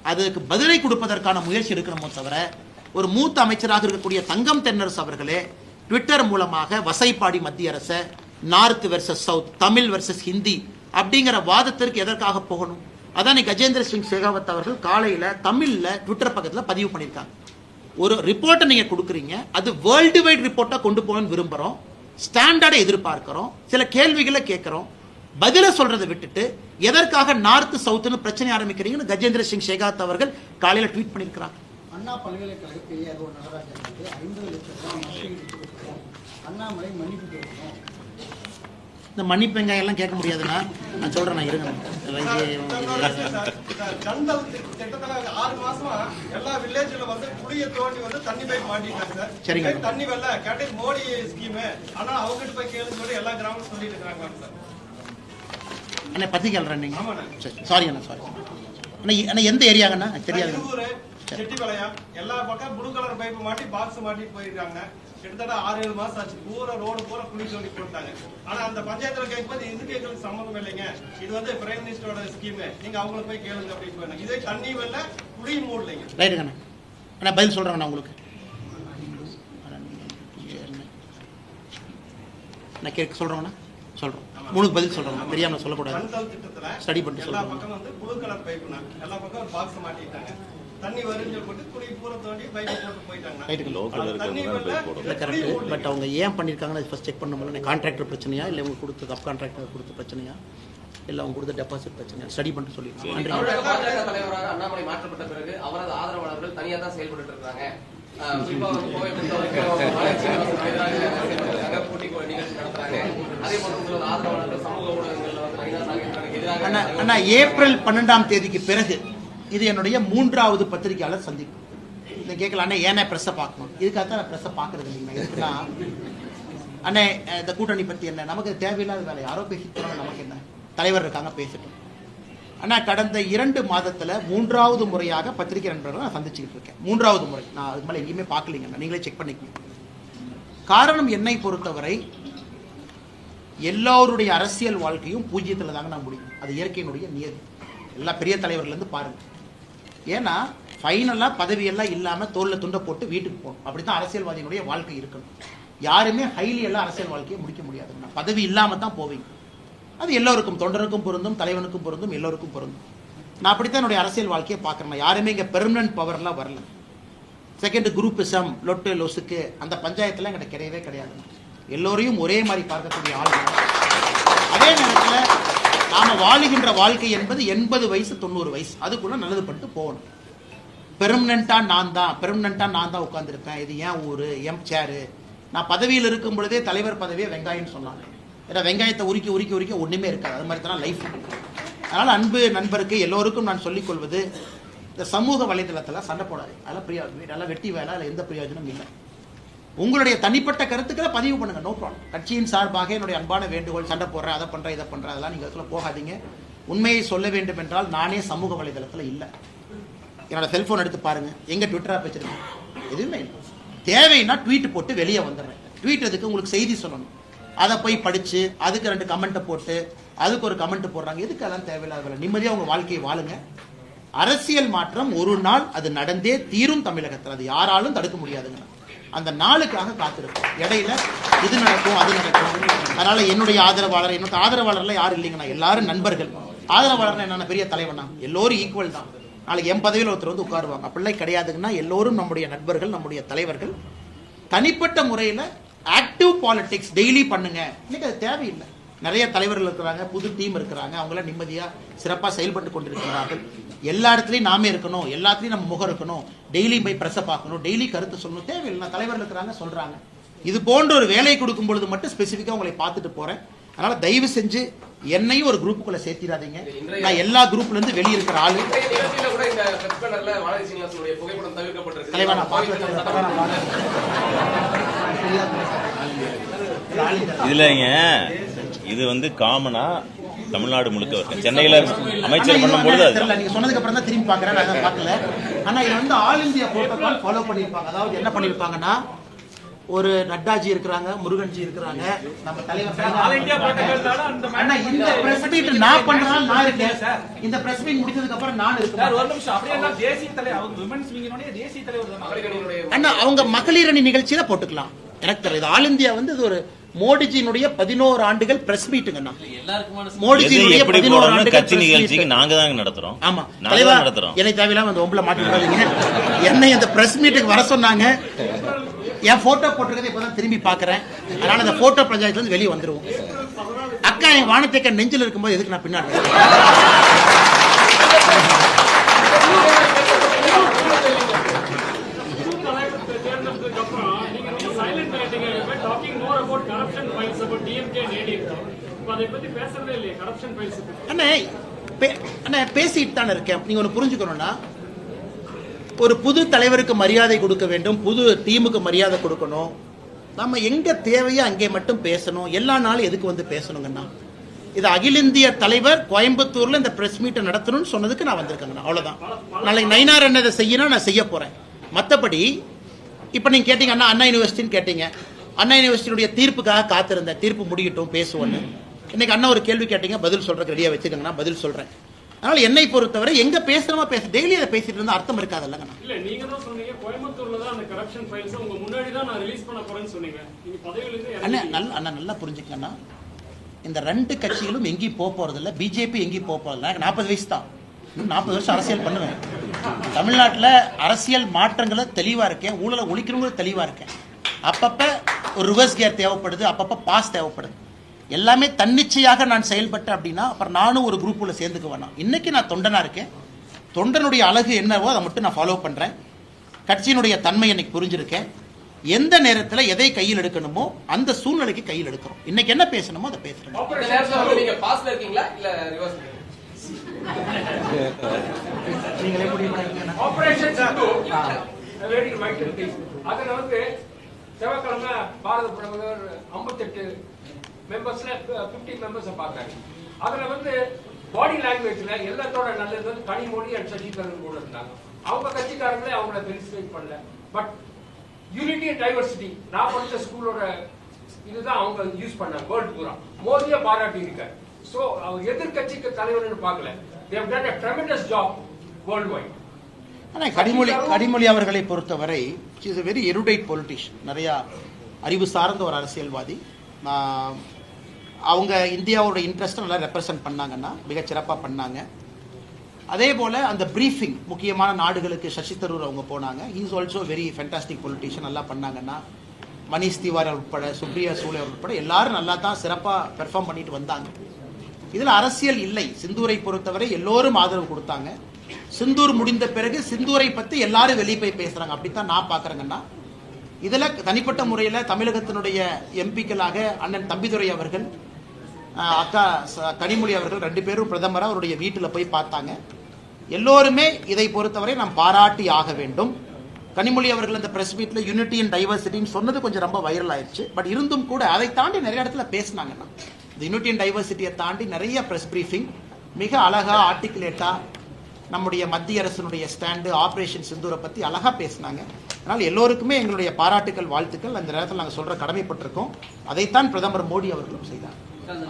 அதுக்கு பதிலை கொடுப்பதற்கான முயற்சி இருக்கணுமோ தவிர, ஒரு மூத்த அமைச்சராக இருக்கக்கூடிய தங்கம் தென்னரசு அவர்களே ட்விட்டர் மூலமாக வசைப்பாடி மத்திய அரசை north versus south, Tamil versus Hindi அப்படிங்கிற வாதத்திற்கு எதற்காக போகணும்? அதான் கஜேந்திர சிங் ஷெகாவத் அவர்கள் காலையில தமிழ்ல ட்விட்டர் பக்கத்துல பதிவு பண்ணியிருக்காங்க. ஒரு ரிப்போர்ட்டை நீங்க கொடுக்குறீங்க, அது வேர்ல்டு வைட் ரிப்போர்ட்டா கொண்டு போகணும்னு விரும்புறோம், ஸ்டாண்டர்டை எதிர்பார்க்கிறோம், சில கேள்விகளை கேட்கிறோம், பதில சொல்றதை விட்டுட்டு எதற்காக நார்த் சவுத்னு பிரச்சனை ஆரம்பிக்கிறீங்கன்னு கஜேந்திர சிங் ஷெகாவத் அவர்கள் காலையில ட்வீட் பண்ணியிருக்கிறாங்க. அண்ணா பல்கலைக்கழக பெரிய நடராஜன் 50 லட்சம் அண்ணாமலை மன்னிப்பு கேட்கணும். இந்த மன்னிப்பு எல்லாம் கேட்க முடியாதுன்னா நான் சொல்றேன், நான் இருங்க. ஜந்தல் திட்டத்துல 6 மாசமா எல்லா வில்லேஜ்ல குடிய தோண்டி தண்ணி பைப் மாட்டிட்டாங்க சார். சரிங்க. தண்ணி வரல கேட்டே மோடி ஸ்கீம், ஆனா அவங்க போய் கேளுன்னு சொல்லி எல்லா கிராமம் சொல்லிட்டு இருக்காங்க சார். அண்ணா பத்தி கேள்றேன் நீங்க. ஆமாண்ணா. சாரி அண்ணா, சாரி அண்ணா. எந்த ஏரியாங்கண்ணா தெரியாது. செட்டிப்பாளையம் எல்லா பக்கம் ப்ளூ கலர் பைப் மாட்டி பாக்ஸ் மாட்டி போயிருக்காங்க. கிட்டத்தட்ட 6-7 மாசம் ஆச்சு. பூரா ரோடு பூரா குழி தோண்டி போட்டாங்க. ஆனா அந்த பஞ்சாயத்துல கேட்கும்போது இதுக்கு எங்களுக்கு சம்மந்தம் இல்லைங்க, இது பிரைம் மினிஸ்டரோட ஸ்கீம், நீங்க அவங்கள போய் கேளுங்க அப்படின்னு போயிருந்தாங்க. இதே தண்ணி வரல, குழி மூடலைங்க. ரைட்டுங்கண்ணா. அண்ணா பதில் சொல்றேங்கண்ணா உங்களுக்கு. நான் கேட்க சொல்றேங்கண்ணா, சொல்றேன். 3 பதில் சொல்றேன், தெரியாம சொல்லக்கூடாது. ஜந்தல் திட்டத்துல ஸ்டடி பண்ணிட்டு எல்லா சொல்றேன். பக்கம் ப்ளூ கலர் பைப்னா எல்லா பக்கம் பாக்ஸ் மாட்டிட்டாங்க. தண்ணி வரும்னு போட்டு குழி பூரா தோண்டி பைப் போட்டு போயிட்டாங்க. தண்ணி வரல, கரெக்ட். பட் அவங்க ஏன் பண்ணிருக்காங்கன்னு ஃபர்ஸ்ட் செக் பண்ணணும். கான்ட்ராக்டர் பிரச்சனையா, இல்லை அவங்க கொடுத்த சப் கான்ட்ராக்டர் கொடுத்த பிரச்சனையா, இல்லை அவங்க கொடுத்த டெபாசிட் பிரச்சனையா, ஸ்டடி பண்ணிட்டு சொல்லிருக்காங்க. தமிழக பாஜக தலைவராக அண்ணாமலை மாற்றப்பட்ட பிறகு அவரது ஆதரவாளர்கள் தனியா தான் செயல்பட்டு இருக்காங்க. குறிப்பா கோவை பொறுத்தவரைக்கும் வளர்ச்சி போட்டி நிகழ்ச்சி நடத்துறாங்க. அதே போல உங்களோட ஆதரவாளர்கள் சமூக ஊடகங்கள்ல நயினார் நாகேந்திரனுக்கு எதிராக அண்ணா ஏப்ரல் 12ஆம் தேதிக்கு பிறகு இது என்னுடைய 3வது பத்திரிகையாளர் சந்திப்பு. இதை கேட்கலாம் அண்ணே ஏன்னா ப்ரெஸ்ஸை பார்க்கணும், இதுக்காகத்தான் நான் ப்ரெஸ்ஸை பார்க்கறது இல்லைங்க. எதுக்குன்னா அண்ணே இந்த கூட்டணி பற்றி என்ன, நமக்கு தேவையில்லாத வேலை, யாரோ பேசிட்டு போறாங்க, நமக்கு என்ன, தலைவர் இருக்காங்க பேசிட்டோம். அண்ணா கடந்த 2 மாதத்துல 3வது முறையாக பத்திரிகை நண்பர்களை நான் சந்திச்சுக்கிட்டு இருக்கேன். 3வது முறை, நான் அதுக்கு மேலே எங்கேயுமே பார்க்கலீங்க, நீங்களே செக் பண்ணிக்கணும். காரணம் என்னை பொறுத்தவரை எல்லோருடைய அரசியல் வாழ்க்கையும் பூஜ்ஜியத்தில் தாங்க நான் முடியும். அது இயற்கையினுடைய நியதி. எல்லா பெரிய தலைவர்லேருந்து பாருங்க. ஏன்னா ஃபைனலாக பதவியெல்லாம் இல்லாமல் தோளில் துண்டை போட்டு வீட்டுக்கு போகணும். அப்படி தான் அரசியல்வாதியினுடைய வாழ்க்கை இருக்கணும். யாருமே ஹைலி எல்லாம் அரசியல் வாழ்க்கையை முடிக்க முடியாதுன்னா பதவி இல்லாமல் தான் போவீங்க. அது எல்லோருக்கும், தொண்டருக்கும் பொருந்தும், தலைவனுக்கும் பொருந்தும், எல்லோருக்கும் பொருந்தும். நான் அப்படித்தான் என்னுடைய அரசியல் வாழ்க்கையை பார்க்குறேன். யாருமே இங்கே பெர்மனன்ட் பவர்லாம் வரல. செகண்ட் குரூப்பிசம், லொட்டு லொசுக்கு அந்த பஞ்சாயத்துலாம் எங்கிட்ட கிடையவே கிடையாது. எல்லோரையும் ஒரே மாதிரி பார்க்கக்கூடிய ஆள். அதே நேரத்தில் நாம் வாழுகின்ற வாழ்க்கை என்பது 80 வயசு 90 வயசு, அதுக்குள்ள நல்லது பண்ணிட்டு போகணும். பெர்மனண்டா நான் தான் உட்காந்துருப்பேன், இது ஏன் ஊரு, எம் சேரு. நான் பதவியில் இருக்கும் பொழுதே தலைவர் பதவியை வெங்காயம்னு சொன்னாங்க. ஏன்னா வெங்காயத்தை உரிக்க உரிக்க உரிக்க ஒன்றுமே இருக்காது. அது மாதிரி தான் லைஃப். அதனால் அன்பு நண்பருக்கு எல்லோருக்கும் நான் சொல்லிக் கொள்வது, இந்த சமூக வலைதளத்தில் சண்டை போடாது. அதெல்லாம் வெட்டி வேலை, அதில் எந்த பிரயோஜனமும் இல்லை. உங்களுடைய தனிப்பட்ட கருத்துக்களை பதிவு பண்ணுங்க, நோ ப்ராப்ளம். கட்சியின் சார்பாக என்னுடைய அன்பான வேண்டுகோள், சண்டை போடுறேன், அதை பண்றேன், இதை பண்றேன், அதெல்லாம் நீங்க அதுக்குள்ள போகாதீங்க. உண்மையை சொல்ல வேண்டும் என்றால் நானே சமூக வலைதளத்தில் இல்லை. என்னோட செல்போன் எடுத்து பாருங்க, எங்க ட்விட்டரா வச்சிருக்கேன், எதுவுமே இல்லை. தேவைன்னா ட்வீட் போட்டு வெளியே வந்துடுறேன். ட்வீட் எதுக்கு, உங்களுக்கு செய்தி சொல்லணும். அதை போய் படிச்சு அதுக்கு 2 கமெண்ட்டை போட்டு அதுக்கு ஒரு கமெண்ட் போடுறாங்க. எதுக்கு அதெல்லாம் தேவையில்லாத வேலை. நிம்மதியாக உங்க வாழ்க்கையை வாழுங்க. அரசியல் மாற்றம் ஒரு நாள் அது நடந்தே தீரும் தமிழகத்தில். அது யாராலும் தடுக்க முடியாதுங்க. அந்த நாளுக்காக காத்திருக்கும். இடையில இது நடக்கும், அது நடக்கும். அதனால என்னுடைய ஆதரவாளர், என்னோட ஆதரவாளர்லாம் யாரும் இல்லைங்கண்ணா, எல்லாரும் நண்பர்கள். ஆதரவாளர் என்னென்ன பெரிய தலைவனா, எல்லோரும் ஈக்குவல் தான். நாளைக்கு என் பதவியில் ஒருத்தர் வந்து உட்காருவாங்க, அப்படிலாம் கிடையாதுங்கன்னா எல்லோரும் நம்முடைய நண்பர்கள், நம்முடைய தலைவர்கள். தனிப்பட்ட முறையில் ஆக்டிவ் பாலிடிக்ஸ் டெய்லி பண்ணுங்க. இன்னைக்கு அது தேவையில்லை. நிறைய தலைவர்கள் இருக்கிறாங்க, புது டீம் இருக்கிறாங்க, அவங்களாம் நிம்மதியாக சிறப்பாக செயல்பட்டு கொண்டிருக்கிறார்கள். எல்லா இடத்துலையும் நாமே இருக்கணும், எல்லாத்துலையும் நம்ம முகம் இருக்கணும், டெய்லியும் போய் ப்ரெஸ்ஸை பார்க்கணும், டெய்லி கருத்து சொல்லணும், தேவையில்லை. தலைவர்கள் இருக்கிறாங்க, சொல்றாங்க. இது போன்ற ஒரு வேலை கொடுக்கும் பொழுது மட்டும் ஸ்பெசிஃபிக்காக உங்களை பார்த்துட்டு போறேன். அதனால தயவு செஞ்சு என்னையும் ஒரு குரூப்புக்குள்ள சேர்த்திடாதீங்க. நான் எல்லா குரூப்ல இருந்து வெளியே இருக்கிற ஆளு. தலைவா நான் இதுலங்க இது வந்து காமனா தமிழ்நாடு முழுக்க இருக்கு. சென்னையில அமைச்சர் பண்ணும்போது நீங்க சொன்னதுக்கு அப்புறம் தான் திரும்பி பாக்குறேன், நான் பார்க்கல. ஆனா இது வந்து ஆல் இந்தியா புரோட்டோகால் ஃபாலோ பண்ணிருப்பாங்க. அதாவது என்ன பண்ணிருப்பாங்கன்னா, ஒரு நட்டாஜி இருக்கிறாங்க, முருகன்ஜி இருக்கிறாங்க, நம்ம தலைவர் ஆல் இந்தியா புரோட்டோகால். அண்ணா இந்த பிரஸ் மீட் நான் பண்றதால நான் இருக்கேன் சார். இந்த பிரஸ் மீட் முடிச்சதுக்கு அப்புறம் நான் இருக்கேன். ஒரு நிமிஷம், அப்படியே நான் தேசிய தலைவர், அவங்க விமென்ஸ் விங்கனோட தேசிய தலைவர் தான். அண்ணா அவங்க மகளிர் அணி நிகழ்ச்சியில போட்டுக்கலாம். எனக்கு தெரியுது ஆல் இந்தியா வந்து இது ஒரு மோடிஜியினுடைய 11 ஆண்டுகள் பிரஸ் மீட்டுங்கண்ணா. மோடிஜியினுடைய 11 ஆண்டுகள் கட்சி நிகழ்ச்சிக்கு நாங்க தான் நடத்துறோம். ஆமா தலைவா நடத்துறோம். என்னை தேவையில்லாம அந்த ஒம்பல மாட்டிருக்காதீங்க. என்னை இந்த பிரஸ் மீட்டுக்கு வர சொன்னாங்க. என் போட்டோ போட்டிருக்கதை இப்பதான் திரும்பி பாக்குறேன். அதனால அந்த போட்டோ பஞ்சாயத்துல இருந்து வெளியே வந்துருவோம். அக்கா என் வானத்தைக்க நெஞ்சில் இருக்கும்போது எதுக்கு நான் பின்னாடி அண்ணே பேசிட்டு தான் இருக்கேன். நீங்க ஒண்ணு புரிஞ்சுக்கணும்னா, ஒரு புது தலைவருக்கு மரியாதை கொடுக்க வேண்டும், புது டீமுக்கு மரியாதை கொடுக்கணும். நம்ம எங்க தேவையோ அங்கே மட்டும் பேசணும். எல்லா நாளும் எதுக்கு வந்து பேசணுங்கன்னா, இது அகில இந்திய தலைவர் கோயம்புத்தூர்ல இந்த பிரஸ் மீட்டை நடத்தணும்னு சொன்னதுக்கு நான் வந்திருக்கேங்கண்ணா. அவ்வளவுதான். நாளைக்கு நயினார் என்ன இதை செய்யணும், நான் செய்ய போறேன். மற்றபடி இப்ப நீங்க கேட்டீங்க அண்ணா யூனிவர்சிட்டின்னு கேட்டீங்க. அண்ணா யூனிவர்சிட்டியுடைய தீர்ப்புக்காக காத்திருந்தேன். தீர்ப்பு முடியட்டும் பேசுவோன்னு. இன்னைக்கு அண்ணா ஒரு கேள்வி கேட்டீங்க, பதில் சொல்றதுக்கு ரெடியா வச்சுக்கோங்க, நான் பதில் சொல்றேன். அதனால என்னை பொறுத்தவரை எங்க பேசுறோமா டெய்லி அதை பேசிட்டு இருந்தா அர்த்தம் இருக்காதுல்ல. இல்ல நீங்க தான் சொன்னீங்க கோயம்புத்தூர்ல தான் அந்த கரப்ஷன் ஃபைல்ஸ் உங்க முன்னாடி தான் நான் ரிலீஸ் பண்ண போறேன்னு சொன்னீங்க. நீங்க பதவியில இருந்து அண்ணா நல்லா புரிஞ்சுக்கண்ணா, இந்த 2 கட்சிகளும் எங்கேயும் போக போறது இல்ல. பிஜேபி எங்கேயும் போக போறது இல்லை. 40 வயசு தான், 40 வருஷம் அரசியல் பண்ணுவேன். தமிழ்நாட்டில் அரசியல் மாற்றங்களை தெளிவா இருக்கேன், ஊழலை ஒழிக்கிறவங்களும் தெளிவா இருக்கேன். அப்பப்ப ஒரு ரிவர்ஸ் கியர் தேவைப்படுது, அப்பப்ப பாஸ் தேவைப்படுது. எல்லாமே தன்னிச்சையாக நான் செயல்பட்டேன் அப்படின்னா அப்புறம் நானும் ஒரு குரூப்புல சேர்ந்துக்க வேணாம். இன்னைக்கு நான் தொண்டனா இருக்கேன். தொண்டனுடைய அழகு என்னவோ அதை மட்டும் நான் ஃபாலோ பண்றேன். கட்சியினுடைய தன்மை எனக்கு புரிஞ்சிருக்கேன். எந்த நேரத்தில் எதை கையில் எடுக்கணுமோ அந்த சூழ்நிலைக்கு கையில் எடுக்கிறோம். இன்னைக்கு என்ன பேசணுமோ அதை பேசுறோம். இந்த நேரத்துல வந்து நீங்க பாஸ்ல இருக்கீங்களா இல்ல ரிவர்ஸ்? நீங்கள் எப்படி பண்ணீங்க? ஆபரேஷன் சிந்து வேடிக்கை மைக்கேல் ப்ளீஸ். அதுல வந்து செவ்வாய்க்கிழமை பாரத பிரதமர் 58 மெம்பர்ஸ்ல 50 மெம்பர்ஸை பார்த்தாங்க. அதுல வந்து பாடி லாங்குவேஜ்ல எல்லாத்தோட நல்லது வந்து கனிமொழி அண்ட் சசிகலன் கூட இருந்தாங்க. அவங்க கட்சிக்காரங்களே அவங்கள பெலிசிட்டேட் பண்ணல. பட் யூனிட்டி அண்ட் டைவர்சிட்டி நான் படிச்ச ஸ்கூலோட இதுதான் அவங்க யூஸ் பண்ணாங்க வேர்ல்டு பூரா. மோதியை பாராட்டி இருக்காரு. சோ அவர் எதிர்கட்சிக்கு தலைவர்னு பார்க்கல. they have done a tremendous job worldwide. ஆனால் கனிமொழி அவர்களை பொறுத்தவரை is a very erudite politician. நிறைய அறிவு சார்ந்த ஒரு அரசியல்வாதி. அவங்க இந்தியாவோட இன்ட்ரெஸ்ட்டை நல்லா ரெப்ரசன்ட் பண்ணாங்கன்னா மிகச்சிறப்பாக பண்ணாங்க. அதே போல் அந்த ப்ரீஃபிங் முக்கியமான நாடுகளுக்கு சசி தரூர் அவங்க போனாங்க. Is also very fantastic politician. நல்லா பண்ணாங்கன்னா மணிஷ் திவாரி உட்பட சுப்ரியா சூலே உட்பட எல்லாரும் நல்லா தான் சிறப்பாக பெர்ஃபார்ம் பண்ணிட்டு வந்தாங்க. இதில் அரசியல் இல்லை. சிந்தூரை பொறுத்தவரை எல்லோரும் ஆதரவு கொடுத்தாங்க. சிந்தூர் முடிந்த பிறகு சிந்தூரை பற்றி எல்லாரும் வெளியே போய் பேசுகிறாங்க. அப்படித்தான் நான் பார்க்குறேங்கன்னா இதில் தனிப்பட்ட முறையில் தமிழகத்தினுடைய எம்பிக்களாக அண்ணன் தம்பிதுரை அவர்கள், அக்கா கனிமொழி அவர்கள் 2 பேரும் பிரதமராக அவருடைய வீட்டில் போய் பார்த்தாங்க. எல்லோருமே இதை பொறுத்தவரை நாம் பாராட்டி ஆக வேண்டும். கனிமொழி அவர்கள் அந்த பிரஸ் மீட்டில் யூனிட்டி அண்ட் டைவர்சிட்டின்னு சொன்னது கொஞ்சம் ரொம்ப வைரல் ஆயிடுச்சு. பட் இருந்தும் கூட அதை தாண்டி நிறைய இடத்துல பேசினாங்கன்னா இந்த யூனிட்டி அண்ட் டைவர்சிட்டியை தாண்டி நிறைய பிரஸ் பிரீஃபிங் மிக அழகாக ஆர்டிகுலேட்டாக நம்முடைய மத்திய அரசினுடைய ஸ்டாண்டு ஆபரேஷன் சிந்தூரை பற்றி அழகாக பேசினாங்க. அதனால் எல்லோருக்குமே எங்களுடைய பாராட்டுக்கள், வாழ்த்துக்கள் அந்த நேரத்தில் நாங்கள் சொல்கிற கடமைப்பட்டிருக்கோம். அதைத்தான் பிரதமர் மோடி அவர்களும் செய்தார்.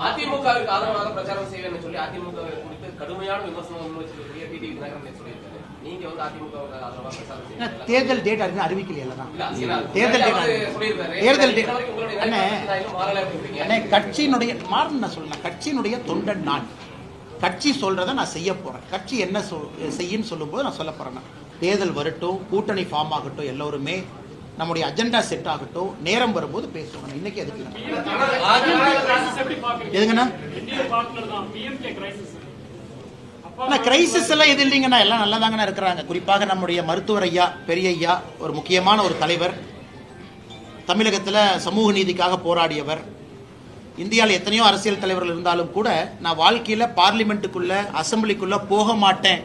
அதிமுகவிற்கு ஆதரவாக பிரச்சாரம் செய்வேன்னு சொல்லி அதிமுக குறித்து கடுமையான விமர்சனம் முன்வச்சிருக்கக்கூடிய டிடிவி தினகரன் சொல்லியிருக்காரு. நீங்க வந்து அதிமுகவுக்கு ஆதரவாக பிரச்சாரம் செய்வீங்களா? தேர்தல் டேட் அறிஞர் அறிவிக்கலையில தான் தேர்தல் அண்ணே கட்சியினுடைய மாறுன்னு நான் சொல்லலாம். கட்சியினுடைய தொண்டன் நான். கட்சி சொல்றதை நான் செய்ய போறேன். கட்சி என்ன செய்யுன்னு சொல்லும்போது நான் சொல்ல போறேன். தேர்தல் வரட்டும், கூட்டணி ஃபார்ம் ஆகட்டும், எல்லோருமே நம்முடைய அஜெண்டா செட் ஆகட்டும், நேரம் வரும்போது பேசுவாங்க. இன்னைக்கு அதுக்கு எதுங்கண்ணா கிரைசிஸ் எல்லாம் எது இல்லைங்கண்ணா, எல்லாம் நல்லா தாங்கண்ணா இருக்கிறாங்க. குறிப்பாக நம்முடைய மருத்துவர் ஐயா, பெரிய ஐயா ஒரு முக்கியமான ஒரு தலைவர், தமிழகத்தில் சமூக நீதிக்காக போராடியவர். இந்தியாவில் எத்தனையோ அரசியல் தலைவர்கள் இருந்தாலும் கூட நான் வாழ்க்கையில் பார்லிமெண்ட்டுக்குள்ள அசம்பிளிக்குள்ள போக மாட்டேன்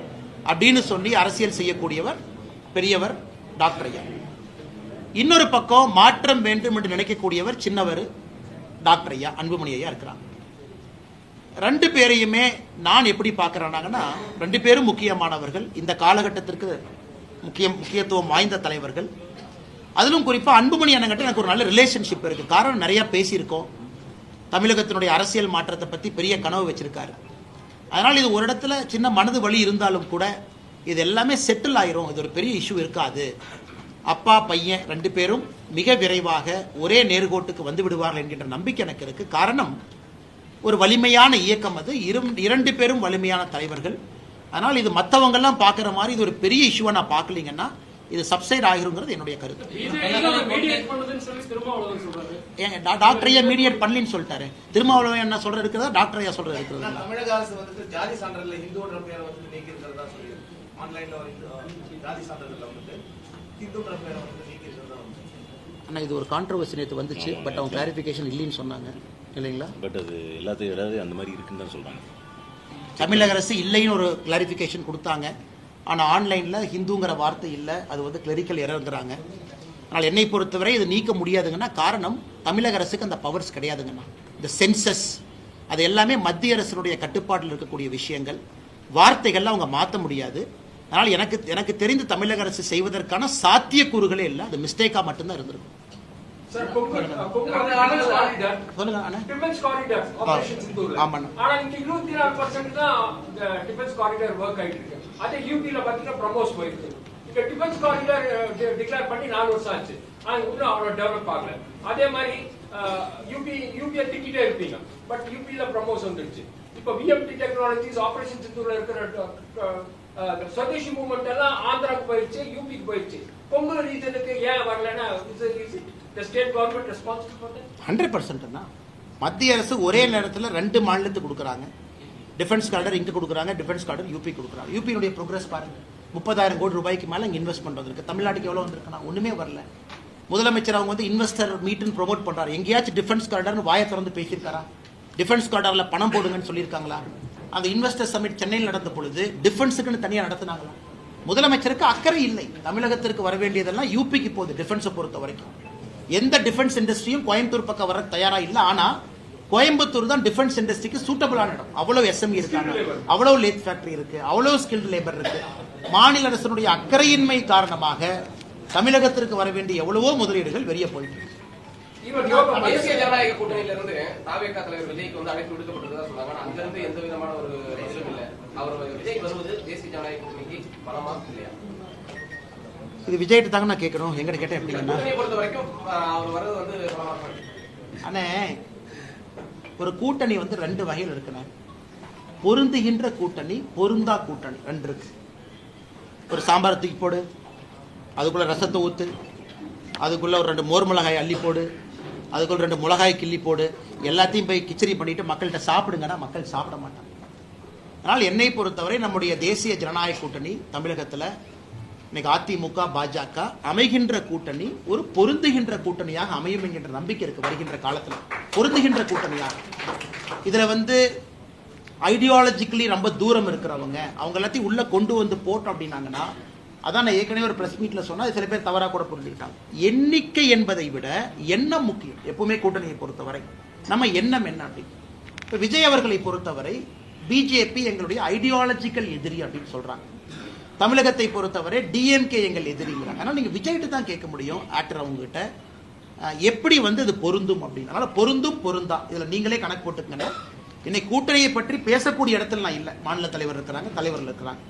அப்படின்னு சொல்லி அரசியல் செய்யக்கூடியவர் பெரியவர் டாக்டர் ஐயா. இன்னொரு பக்கம் மாற்றம் வேண்டும் என்று நினைக்கக்கூடியவர் சின்னவர் டாக்டர் ஐயா அன்புமணி ஐயா இருக்கிறாங்க. 2 பேரையுமே நான் எப்படி பார்க்கிறேன்னாங்கன்னா 2 பேரும் முக்கியமானவர்கள், இந்த காலகட்டத்திற்கு முக்கியத்துவம் வாய்ந்த தலைவர்கள். அதிலும் குறிப்பாக அன்புமணி அண்ணங்கிட்ட எனக்கு ஒரு நல்ல ரிலேஷன்ஷிப் இருக்கு. காரணம் நிறைய பேசியிருக்கோம். தமிழகத்தினுடைய அரசியல் மாற்றத்தை பற்றி பெரிய கனவு வச்சிருக்காரு. அதனால் இது ஒரு இடத்துல சின்ன மனது வலி இருந்தாலும் கூட இது எல்லாமே செட்டில் ஆயிரும். இது ஒரு பெரிய இஷ்யூ இருக்காது. அப்பா பையன் 2 பேரும் மிக விரைவாக ஒரே நேர்கோட்டுக்கு வந்து விடுவார்கள் என்கின்ற நம்பிக்கை எனக்கு இருக்கு. காரணம் ஒரு வலிமையான இயக்கம், அது 2 பேரும் வலிமையான தலைவர்கள். அதனால் இது மற்றவங்கெல்லாம் பார்க்குற மாதிரி இது ஒரு பெரிய இஷ்யூவை நான் பார்க்கலீங்கன்னா இது சப்சைட் ஆகிருங்கிறது என்னுடைய கருத்து. டாக்டர் ஐயா மீடியேட் பண்ணலின்னு சொல்லிட்டாரு. திருமாவளவன் என்ன சொல்றது இருக்கிறதா, டாக்டர் ஐயா சொல்றது இருக்கிறதா? தமிழக அரசு வந்து ஜாதி சான்றிதழ்ல ஹிந்துன்ற பேரை வந்து நீக்கி இருக்கிறதா சொல்லி ஆன்லைன்ல ஜாதி சான்றிதழ்ல வந்து ஹிந்துன்ற பேரை வந்து நீக்கி இருக்கிறதா. ஆனால் இது ஒரு கான்ட்ரவர்சி நேற்று வந்துச்சு. பட் அவங்க கிளாரிஃபிகேஷன் இல்லைன்னு சொன்னாங்க இல்லைங்களா? பட் அது எல்லாத்தையும் ஏதாவது அந்த மாதிரி இருக்குன்னு தான் சொல்றாங்க. தமிழக அரசு இல்லைன்னு ஒரு கிளாரிஃபிகேஷன் கொடுத்தாங்க. ஆனால் ஆன்லைனில் ஹிந்துங்கிற வார்த்தை இல்லை, அது வந்து கிளரிக்கல் எரர்ங்கிறாங்க. ஆனால் என்னை பொறுத்தவரை இது நீக்க முடியாதுங்கன்னா காரணம் தமிழக அரசுக்கு அந்த பவர்ஸ் கிடையாதுங்கண்ணா. இந்த சென்சஸ் அது எல்லாமே மத்திய அரசினுடைய கட்டுப்பாட்டில் இருக்கக்கூடிய விஷயங்கள், வார்த்தைகள்லாம் அவங்க மாற்ற முடியாது. அதனால் எனக்கு தெரிந்து தமிழக அரசு செய்வதற்கான சாத்தியக்கூறுகளே இல்லை. அது மிஸ்டேக்காக மட்டும்தான் இருந்திருக்கும். அதே யூபில பாத்தீங்கன்னா ப்ரமோஸ் போயிருக்கு. இங்க டிஃபென்ஸ் காரிடார் டிக்ளேர் பண்ணி 4 வருஷம் ஆச்சு. இன்னும் அவ்வளவு டெவலப் ஆகல. அதே மாதிரி யூபியை திட்டிட்டே இருப்பீங்க. பட் யூபில ப்ரமோஸ் வந்துருச்சு. இப்ப விஎம்டி டெக்னாலஜிஸ் ஆபரேஷன் சித்தூர்ல இருக்கிற ஸ்வதேசி மூவ்மெண்ட் எல்லாம் ஆந்திராக்கு போயிடுச்சு, யூபிக்கு போயிடுச்சு. பொங்கல் ரீசனுக்கு ஏன் வரலன்னா state government responsible for that 100%. மத்திய அரசு ஒரே நேரத்தில் 2 மாநிலத்துக்கு கொடுக்குறாங்க. டிஃபென்ஸ் கார்டர் இங்கே கொடுக்குறாங்க, டிஃபென்ஸ் கார்டர் யூபி கொடுக்குறாங்க. யூபியினுடைய ப்ரோக்ரஸ் பாருங்க, 30,000 கோடி ரூபாய்க்கு மேலே இங்கே இன்வெஸ்ட் பண்ணுறதுக்கு. தமிழ்நாட்டுக்கு எவ்வளோ வந்திருக்குன்னா ஒன்றுமே வரல. முதலமைச்சர் அவங்க வந்து இன்வெஸ்டர் மீட்னு ப்ரோமோட் பண்றாரு. எங்கேயாச்சும் டிஃபென்ஸ் காரிடார்னு வாயை திறந்து பேசியிருக்காரா? டிஃபென்ஸ் காரிடார்ல பணம் போடுங்கன்னு சொல்லியிருக்காங்களா? அந்த இன்வெஸ்டர் சமிட் சென்னையில் நடந்த பொழுது டிஃபென்ஸுக்குன்னு தனியாக நடத்தினாங்களா? முதலமைச்சருக்கு அக்கறை இல்லை. தமிழகத்திற்கு வர வேண்டியதெல்லாம் யூபிக்கு போகுது. டிஃபென்ஸை பொறுத்த வரைக்கும் எந்த டிஃபென்ஸ் இண்டஸ்ட்ரியும் கோயம்புத்தூர் பக்கம் வர தயாரா இல்லை. ஆனா கோயம்புத்தூர் தான் டிஃபென்ஸ் இண்டஸ்ட்ரிக்கு சூட்டபிளான இடம். அவ்வளவு எஸ்எம்இ இருக்காங்க, அவ்வளவு லேத் ஃபேக்டரி இருக்கு, அவ்வளவு ஸ்கில்டு லேபர் இருக்கு. மாநில அரசினுடைய அக்கறையின்மை காரணமாக தமிழகத்திற்கு வர வேண்டிய எவ்வளவோ முதலீடுகள் வெளியே போயிட்டு. தேசிய ஜனநாயக கூட்டணியில இருந்து தாவேக தலைவர் விஜய்க்கு வந்து அழைப்பு விடுக்கப்பட்டதா சொன்னாங்க. ஆனா அங்கிருந்து எந்த விதமான ஒரு பதிலும் இல்லை. அவர் விஜய் வருவது தேசிய ஜனநாயக கூட்டணிக்கு பலமா இல்லையா? இது விஜய்கிட்ட தாங்க நான் கேட்கணும். எங்கிட்ட கேட்டேன் எப்படிங்கன்னா, பொறுத்த வரைக்கும் அவர் வர்றது வந்து அண்ணே, ஒரு கூட்டணி வந்து ரெண்டு வகையில் இருக்குண்ணே. பொருந்துகின்ற கூட்டணி, பொருந்தா கூட்டணி ரெண்டு இருக்கு. ஒரு சாம்பார் தூக்கி போடு, அதுக்குள்ள ரசத்தை ஊத்து, அதுக்குள்ள ஒரு 2 மோர் மிளகாய் அள்ளி போடு, அதுக்குள்ள 2 மிளகாய் கிள்ளி போடு, எல்லாத்தையும் போய் கிச்சடி பண்ணிட்டு மக்கள்கிட்ட சாப்பிடுங்கன்னா மக்கள் சாப்பிட மாட்டாங்க. அதனால் என்னை பொறுத்தவரை நம்முடைய தேசிய ஜனநாயக கூட்டணி தமிழகத்தில் இன்னைக்கு அதிமுக பாஜக அமைகின்ற கூட்டணி ஒரு பொருந்துகின்ற கூட்டணியாக அமையும் என்கின்ற நம்பிக்கை இருக்கு. வருகின்ற காலத்தில் பொருந்துகின்ற கூட்டணியாக இதுல வந்து ஐடியாலஜிக்கலி ரொம்ப தூரம் இருக்கிறவங்க அவங்க எல்லாத்தையும் உள்ள கொண்டு வந்து போட்டோம் அப்படின்னாங்கன்னா, அதான் நான் ஏற்கனவே ஒரு பிரஸ் மீட்ல சொன்னா சில பேர் தவறா கூட புரிஞ்சுக்கிட்டாங்க. எண்ணிக்கை என்பதை விட எண்ணம் முக்கியம். எப்பவுமே கூட்டணியை பொறுத்தவரை நம்ம எண்ணம் என்ன அப்படின்னு. இப்ப விஜய் அவர்களை பொறுத்தவரை பிஜேபி எங்களுடைய ஐடியாலஜிக்கல் எதிரி அப்படின்னு சொல்றாங்க. தமிழகத்தை பொறுத்தவரை டிஎம்கே எங்கள் எதிரிங்கிறாங்க. ஆனால் நீங்க விஜய்கிட்ட தான் கேட்க முடியும், ஆக்டர் அவங்க கிட்ட எப்படி வந்து அது பொருந்தும் அப்படின்னு. அதனால பொருந்தும் பொருந்தா இதுல நீங்களே கணக்கு போட்டுக்கங்க. இன்னைக்கு கூட்டணியை பற்றி பேசக்கூடிய இடத்துல நான் இல்லை. மாநில தலைவர் இருக்கிறாங்க, தலைவர்கள் இருக்கிறாங்க.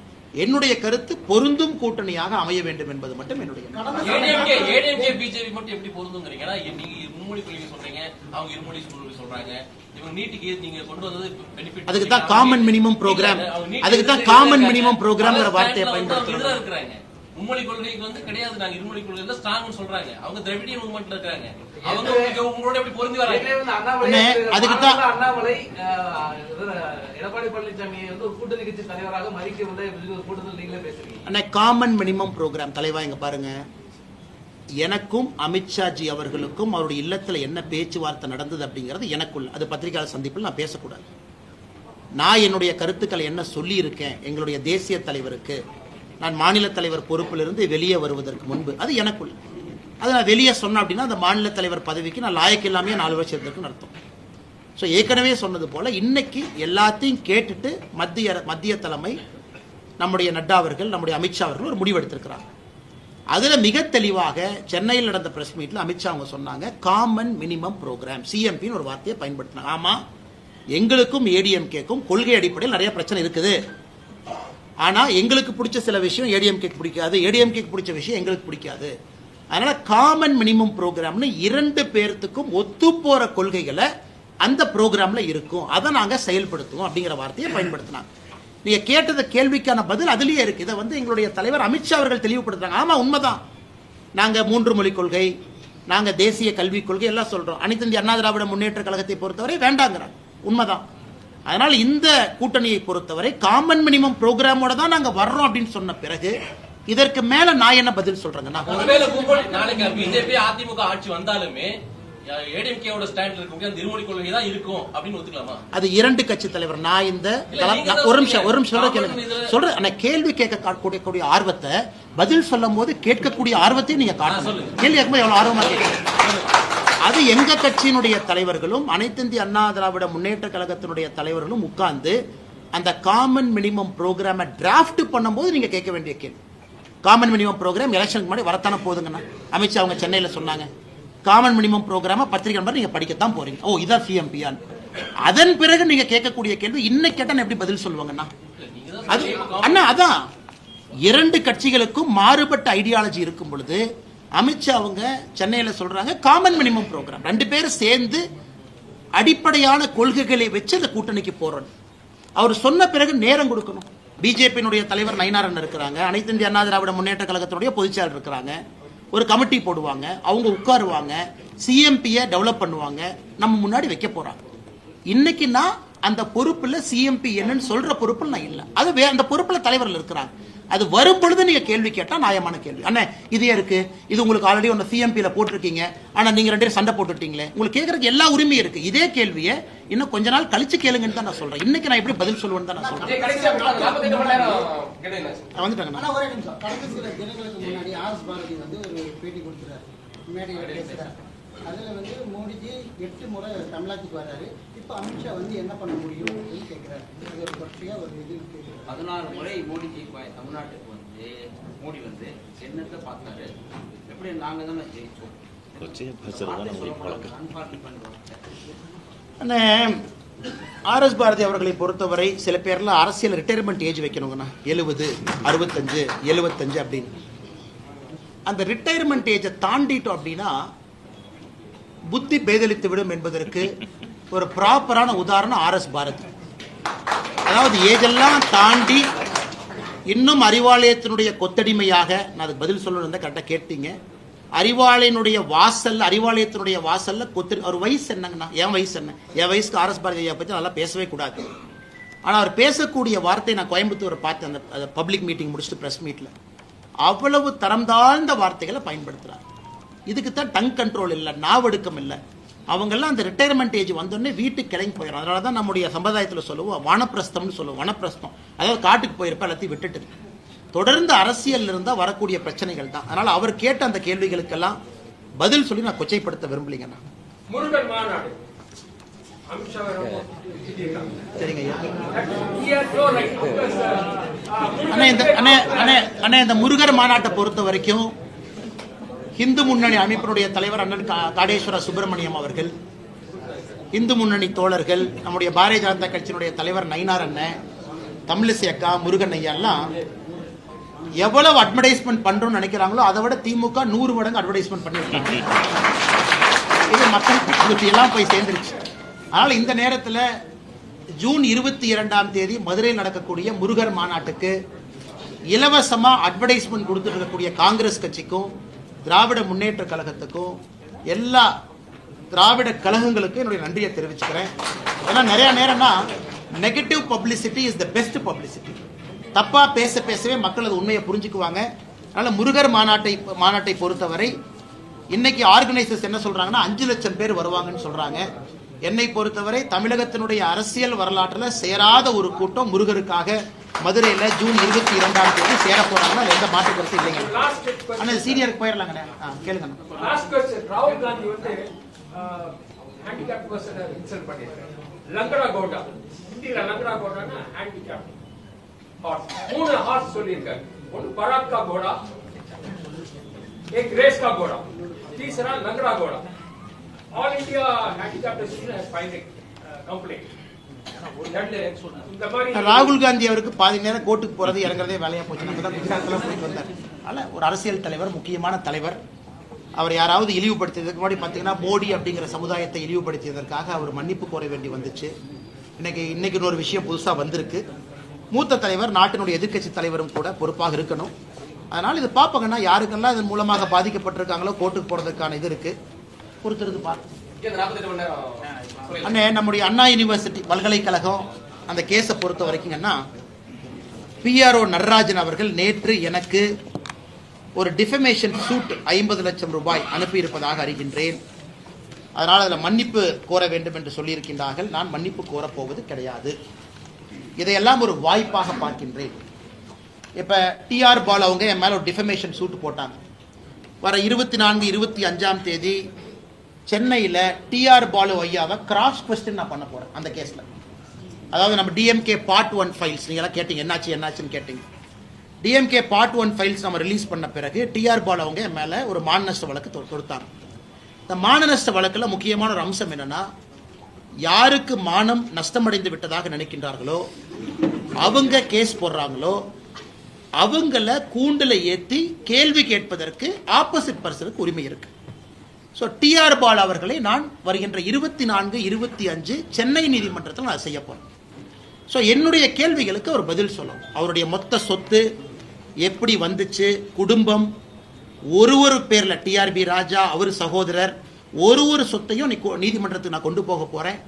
என்னுடைய கருத்து பொருந்தும் கூட்டணியாக அமைய வேண்டும் என்பது மட்டும் என்னுடைய. ஏடிஎம்கே பிஜேபி மட்டும் எப்படி பொருந்துங்கிறீங்க? நீங்க மும்மொழி கொள்கை சொல்றீங்க, அவங்க இருமொழி சொல்றாங்க. இவங்க நீட்டுக்கு நீங்க கொண்டு வந்தது பெனிஃபிட். அதுக்கு தான் காமன் மினிமம் ப்ரோக்ராம், அதுக்கு தான் காமன் மினிமம் ப்ரோக்ராம்ங்கிற வார்த்தையை பயன்படுத்துறாங்க. மும்மொழி கொள்கைக்கு வந்து கிடையாது, நாங்க இருமொழி கொள்கையில ஸ்ட்ராங்னு சொல்றாங்க. அவங்க திராவிடிய மூவ்மெண்ட்ல இருக்காங்க. அவங்க உங்களோட எப்படி பொருந்தி வராங்க? அதுக்கு தான் அண்ணாமலை எடப்பாடி பழனிசாமி வந்து ஒரு கூட்டணி கட்சி தலைவராக மதிக்க வந்து கூட்டத்தில் நீங்களே பேசுறீங்க. அண்ணா, காமன் மினிமம் ப்ரோக்ராம் தலைவா இங்க பாருங்க. எனக்கும் அமித்ஷாஜி அவர்களுக்கும் அவருடைய இல்லத்தில் என்ன பேச்சுவார்த்தை நடந்தது அப்படிங்கிறது எனக்குள்ள, அது பத்திரிகையாளர் சந்திப்பில் நான் பேசக்கூடாது. நான் என்னுடைய கருத்துக்களை என்ன சொல்லி இருக்கேன் எங்களுடைய தேசிய தலைவருக்கு, நான் மாநில தலைவர் பொறுப்பிலிருந்து வெளியே வருவதற்கு முன்பு, அது எனக்குள்ள. அதை நான் வெளியே சொன்னேன் அப்படின்னா அந்த மாநில தலைவர் பதவிக்கு நான் லாயக்கு இல்லாமே 4 வருஷம் இருந்திருக்குன்னு அர்த்தம். ஸோ ஏற்கனவே சொன்னது போல இன்னைக்கு எல்லாத்தையும் கேட்டுட்டு மத்திய தலைமை நம்முடைய நட்டா அவர்கள், நம்முடைய அமித்ஷா அவர்கள் ஒரு முடிவு எடுத்திருக்கிறாங்க. அதுல மிக தெளிவாக சென்னையில் நடந்த பிரஸ் மீட்ல அமித்ஷா அவங்க சொன்னாங்க, காமன் மினிமம் ப்ரோக்ராம், சிஎம்பின்னு ஒரு வார்த்தையை பயன்படுத்தினாங்க. ஆமா, எங்களுக்கும் ஏடிஎம்கேக்கும் கொள்கை அடிப்படையில் நிறைய பிரச்சனை இருக்குது. ஆனா எங்களுக்கு பிடிச்ச சில விஷயம் ஏடிஎம்கேக்கு பிடிக்காது, ஏடிஎம்கேக்கு பிடிச்ச விஷயம் எங்களுக்கு பிடிக்காது. அதனால காமன் மினிமம் ப்ரோக்ராம்னு 2 பேர்த்துக்கும் ஒத்து போற கொள்கைகளை அந்த ப்ரோக்ராம்ல இருக்கும், அதை நாங்க செயல்படுத்துவோம் அப்படிங்கிற வார்த்தையை பயன்படுத்தினாங்க. நீங்க கேட்டத கேள்விக்கான பதில் அதுலயே இருக்கு. இதை வந்து எங்களுடைய தலைவர் அமித்ஷா அவர்கள் தெளிவுபடுத்துறாங்க. ஆமா, உண்மைதான். நாங்க 3 மொழி கொள்கை, நாங்க தேசிய கல்விக் கொள்கை எல்லாம் சொல்றோம். அனைத்து இந்திய அண்ணா திராவிட முன்னேற்ற கழகத்தை பொறுத்தவரை வேண்டாங்கிறாங்க. உண்மைதான். அதனால இந்த கூட்டணியை பொறுத்தவரை காமன் மினிமம் ப்ரோக்ராமோட தான் நாங்க வர்றோம் அப்படின்னு சொன்ன பிறகு இதற்கு மேல நான் என்ன பதில் சொல்றேன்னா, நாளைக்கு பிஜேபி அதிமுக ஆட்சி வந்தாலுமே ஏடிஎம்கேவோட ஸ்டாண்ட் இருக்க அந்த இருமொழி கொள்கை தான் இருக்கும் அப்படின்னு ஒத்துக்கலாமா? அது 2 கட்சி தலைவர். நான் இந்த ஒரு நிமிஷம் சொல்றேன். ஆனா கேள்வி கேட்கக்கூடிய ஆர்வத்தை, பதில் சொல்லும் போது கேட்கக்கூடிய ஆர்வத்தையும் நீங்க காட்டணும். கேள்வி கேட்கும்போது எவ்வளவு ஆர்வமா கேட்கணும். அது எங்க கட்சியினுடைய தலைவர்களும் அனைத்து இந்திய அண்ணா திராவிட முன்னேற்ற கழகத்தினுடைய தலைவர்களும் உட்கார்ந்து அந்த காமன் மினிமம் ப்ரோக்ராமை டிராஃப்ட் பண்ணும்போது நீங்க கேட்க வேண்டிய கேள்வி. காமன் மினிமம் ப்ரோக்ராம் எலெக்ஷனுக்கு முன்னாடி வரத்தானே போதுங்கண்ணா. அமித்ஷா அவங்க சென்னையில் சொன்னாங்க, காமன் மினிமம் ப்ரோக்ராம பத்திரிகை நம்பர் நீங்க படிக்கத்தான் போறீங்க. ஓ, இதான் சிஎம்பியான். அதன் பிறகு நீங்க கேட்கக்கூடிய கேள்வி இன்னைக்கு கேட்டா எப்படி பதில் சொல்லுவாங்கண்ணா? அது அண்ணா, அதான் 2 கட்சிகளுக்கும் மாறுபட்ட ஐடியாலஜி இருக்கும் பொழுது அமித்ஷா அவங்க சென்னையில் சொல்றாங்க காமன் மினிமம் ப்ரோக்ராம். 2 பேரும் சேர்ந்து அடிப்படையான கொள்கைகளை வச்சு அந்த கூட்டணிக்கு போறோம். அவர் சொன்ன பிறகு நேரம் கொடுக்கணும். பிஜேபியினுடைய தலைவர் நயினாரன் இருக்கிறாங்க, அனைத்து இந்திய அண்ணா திராவிட முன்னேற்ற கழகத்தினுடைய பொதுச்செயலாளர் இருக்கிறாங்க. ஒரு கமிட்டி போடுவாங்க, அவங்க உட்காருவாங்க, சிஎம்பியை டெவலப் பண்ணுவாங்க, நம்ம முன்னாடி வைக்க போறாங்க. இன்னைக்கு நான் அந்த பொறுப்புல சிஎம்பி என்னன்னு சொல்ற பொறுப்புல நான் இல்லை. அது அந்த பொறுப்புல தலைவர்கள் இருக்கிறாங்க. அது வரும் பொழுது நீங்க கேள்வி கேட்டா நியாயமான கேள்வி. அண்ணே இதே இருக்கு, இது உங்களுக்கு ஆல்ரெடி ஒன்று சிஎம்பியில் போட்டிருக்கீங்க, ஆனா நீங்க 2 பேரும் சண்டை போட்டுட்டீங்களே, உங்களுக்கு கேட்கறதுக்கு எல்லா உரிமையும் இருக்கு. இதே கேள்வியை இன்னும் கொஞ்ச நாள் கழிச்சு கேளுங்கன்னு தான் நான் சொல்றேன். இன்னைக்கு நான் எப்படி பதில் சொல்லுவேன்னு தான் நான் சொல்றேன். வந்துட்டாங்க. ஆனா ஒரே நிமிஷம், கடந்த சில தினங்களுக்கு முன்னாடி ஆர்எஸ் பாரதி வந்து ஒரு பேட்டி கொடுத்துறாரு, மேடையில் பேசுறாரு. அதுல வந்து மோடிஜி 8 முறை தமிழ்நாட்டுக்கு வர்றாரு, இப்ப அமித்ஷா வந்து என்ன பண்ண முடியும் அப்படின்னு கேட்கிறாரு. இது ஒரு தொடர்ச்சியா ஒரு இது 16 முறை மோடிஜி தமிழ்நாட்டுக்கு வந்து மோடி வந்து என்னத்தை பார்த்தாரு, எப்படி நாங்க தானே ஜெயிச்சோம். அண்ணே ஆர்எஸ் பாரதி அவர்களை பொறுத்தவரை சில பேர்ல அரசியல் ரிட்டையர்மெண்ட் ஏஜ் வைக்கணுங்கண்ணா, 70, 65, 75 அப்படின்னு. அந்த ரிட்டையர்மெண்ட் ஏஜை தாண்டிட்டோம் அப்படின்னா புத்தி பேதலித்து விடும் என்பதற்கு ஒரு ப்ராப்பரான உதாரணம் ஆர்எஸ் பாரதி. அதாவது ஏஜெல்லாம் தாண்டி இன்னும் அறிவாலயத்தினுடைய கொத்தடிமையாக, நான் அதுக்கு பதில் சொல்லணும் கரெக்டாக கேட்டீங்க, அறிவாலயனுடைய வாசல்ல அவர் வயசு என்னங்கண்ணா, என் வயசு என்ன, என் வயசுக்கு ஆர்எஸ் பாரதியை பற்றி நல்லா பேசவே கூடாது. ஆனால் அவர் பேசக்கூடிய வார்த்தை நான் கோயம்புத்தூர் பார்த்தேன், அந்த பப்ளிக் மீட்டிங் முடிச்சுட்டு ப்ரெஸ் மீட்டில் அவ்வளவு தரம் தாழ்ந்த வார்த்தைகளை பயன்படுத்துகிறார். இதுக்கு தான் டங் கண்ட்ரோல் இல்லை, நாவடுக்கம் இல்லை. அவங்கெல்லாம் அந்த ரிட்டையர்மெண்ட் ஏஜ் வந்தோடனே வீட்டுக்கு கிளம்பி போயிடும். அதனால தான் நம்முடைய சம்பிரதாயத்தில் சொல்லுவோம் வானப்பிரஸ்தம்னு சொல்லுவோம். வனப்பிரஸ்தம், அதாவது காட்டுக்கு போயிருப்ப எல்லாத்தையும் விட்டுட்டு தொடர்ந்து அரசியல் இருந்தால் வரக்கூடிய பிரச்சனைகள் தான். அதனால அவர் கேட்ட அந்த கேள்விகளுக்கெல்லாம் பதில் சொல்லி நான் கொச்சைப்படுத்த விரும்பலைங்கண்ணா. முருகன் மாநாடு அமித்ஷா சரிங்க ஐயா. அண்ணே அண்ணே இந்த முருகர் மாநாட்டை பொறுத்த வரைக்கும் இந்து முன்னணி அமைப்பினுடைய தலைவர் அண்ணன் காடேஸ்வர சுப்பிரமணியம் அவர்கள், இந்து முன்னணி தோழர்கள், நம்முடைய பாரதிய ஜனதா கட்சியினுடைய தலைவர் நயினார் அண்ணன், தமிழிசை அக்கா, முருகன் ஐயா எல்லாம் எவ்வளவு அட்வர்டைஸ்மெண்ட் பண்றோம்னு நினைக்கிறாங்களோ அதை விட திமுக 100 மடங்கு அட்வர்டைஸ்மெண்ட் பண்ணிருக்காங்க. இது மக்கள் எல்லாம் போய் சேர்ந்துருச்சு. அதனால இந்த நேரத்தில் ஜூன் 22ஆம் தேதி மதுரையில் நடக்கக்கூடிய முருகர் மாநாட்டுக்கு இலவசமா அட்வர்டைஸ்மெண்ட் கொடுத்துட்டு இருக்கக்கூடிய காங்கிரஸ் கட்சிக்கும் திராவிட முன்னேற்ற கழகத்துக்கும் எல்லா திராவிட கழகங்களுக்கும் என்னுடைய நன்றியை தெரிவிச்சுக்கிறேன். ஏன்னா நிறைய நேரம்னா negative publicity is the best publicity. தப்பா பேசவே மக்கள் அது உண்மையை புரிஞ்சுக்குவாங்க. அதனால முருகர் மாநாட்டை பொறுத்தவரை இன்னைக்கு ஆர்கனைசர்ஸ் என்ன சொல்றாங்கன்னா 5 லட்சம் பேர் வருவாங்கன்னு சொல்றாங்க. என்னை பொறுத்தவரை தமிழகத்தினுடைய அரசியல் வரலாற்றில் சேராத ஒரு கூட்டம் முருகருக்காக மதுரையில் ஜூன் 22ஆம் தேதி சேர போறாங்கன்னா எந்த மாற்று கருத்து இல்லைங்க. ஆனா சீனியருக்கு போயிடலாங்கண்ணே. கேளுங்க. ராகுல் காந்தி வந்து ஹேண்டிகேப் பர்சனை இன்சல்ட் பண்ணிருக்காரு. லங்கடா கோடா, இந்தியில லங்கடா கோடானா ஹேண்டிகேப் ஹார்ஸ். 3 ஹார்ஸ் சொல்லியிருக்காரு. ஒன்னு பராக் கா கோடா, एक रेस का घोड़ा, तीसरा लंगड़ा घोड़ा. All India handicapped association has filed complaint. ராகுல் காந்தி அவருக்கு பாதி நேரம் கோர்ட்டுக்கு போறது இறங்குறதே வேலையா போச்சு. குஜராத்ல போயிட்டு வந்தார். அதனால ஒரு அரசியல் தலைவர், முக்கியமான தலைவர், அவர் யாராவது இழிவுபடுத்தியதுக்கு முன்னாடி பார்த்தீங்கன்னா மோடி அப்படிங்கிற சமுதாயத்தை இழிவுபடுத்தியதற்காக அவர் மன்னிப்பு கோர வேண்டி வந்துச்சு. இன்னைக்கு ஒரு விஷயம் புதுசா வந்திருக்கு. மூத்த தலைவர், நாட்டினுடைய எதிர்க்கட்சி தலைவரும் கூட பொறுப்பாக இருக்கணும். அதனால இது பார்ப்பாங்கன்னா யாருக்கெல்லாம் இதன் மூலமாக பாதிக்கப்பட்டிருக்காங்களோ கோர்ட்டுக்கு போறதுக்கான இது இருக்கு. பொறுத்திருந்து பார்க்க. அண்ணே நம்முடைய அண்ணா யூனிவர்சிட்டி பல்கலைக்கழகம் அந்த கேஸை பொறுத்த வரைக்குங்கன்னா PRO நடராஜன் அவர்கள் நேற்று எனக்கு ஒரு டிஃபமேஷன் சூட் 50 லட்சம் ரூபாய் அனுப்பியிருப்பதாக அறிகின்றேன். அதனால் அதில் மன்னிப்பு கோர வேண்டும் என்று சொல்லியிருக்கின்றார்கள். நான் மன்னிப்பு கோரப்போவது கிடையாது. இதையெல்லாம் ஒரு வாய்ப்பாக பார்க்கின்றேன். இப்போ TR பால் அவங்க என் மேலே ஒரு டிஃபமேஷன் சூட் போட்டாங்க. வர 24, 25ஆம் தேதி சென்னையில் TR பாலு ஐயாவை கிராஸ் கொஸ்டின் நான் பண்ண போகிறேன் அந்த கேஸில். அதாவது நம்ம DMK Part 1 ஃபைல்ஸ் நீங்களாம் கேட்டீங்க, என்னாச்சுன்னு கேட்டீங்க. DMK Part 1 ஃபைல்ஸ் நம்ம ரிலீஸ் பண்ண பிறகு TR பாலு அவங்க என் மேலே ஒரு மான நஷ்ட வழக்கு தொடுத்தாங்க. இந்த மான நஷ்ட வழக்கில் முக்கியமான ஒரு அம்சம் என்னன்னா, யாருக்கு மானம் நஷ்டமடைந்து விட்டதாக நினைக்கின்றார்களோ அவங்க கேஸ் போடுறாங்களோ அவங்கள கூண்டுல ஏற்றி கேள்வி கேட்பதற்கு ஆப்போசிட் பர்சனுக்கு உரிமை இருக்கு. ஸோ TR பால் அவர்களை நான் வருகின்ற 24, 25 சென்னை நீதிமன்றத்தில் நான் செய்ய போறேன். ஸோ என்னுடைய கேள்விகளுக்கு அவர் பதில் சொல்லணும். அவருடைய மொத்த சொத்து எப்படி வந்துச்சு, குடும்பம், ஒரு பேர்ல TRB ராஜா, அவர் சகோதரர், ஒரு சொத்தையும் நீதிமன்றத்துக்கு நான் கொண்டு போக போறேன்.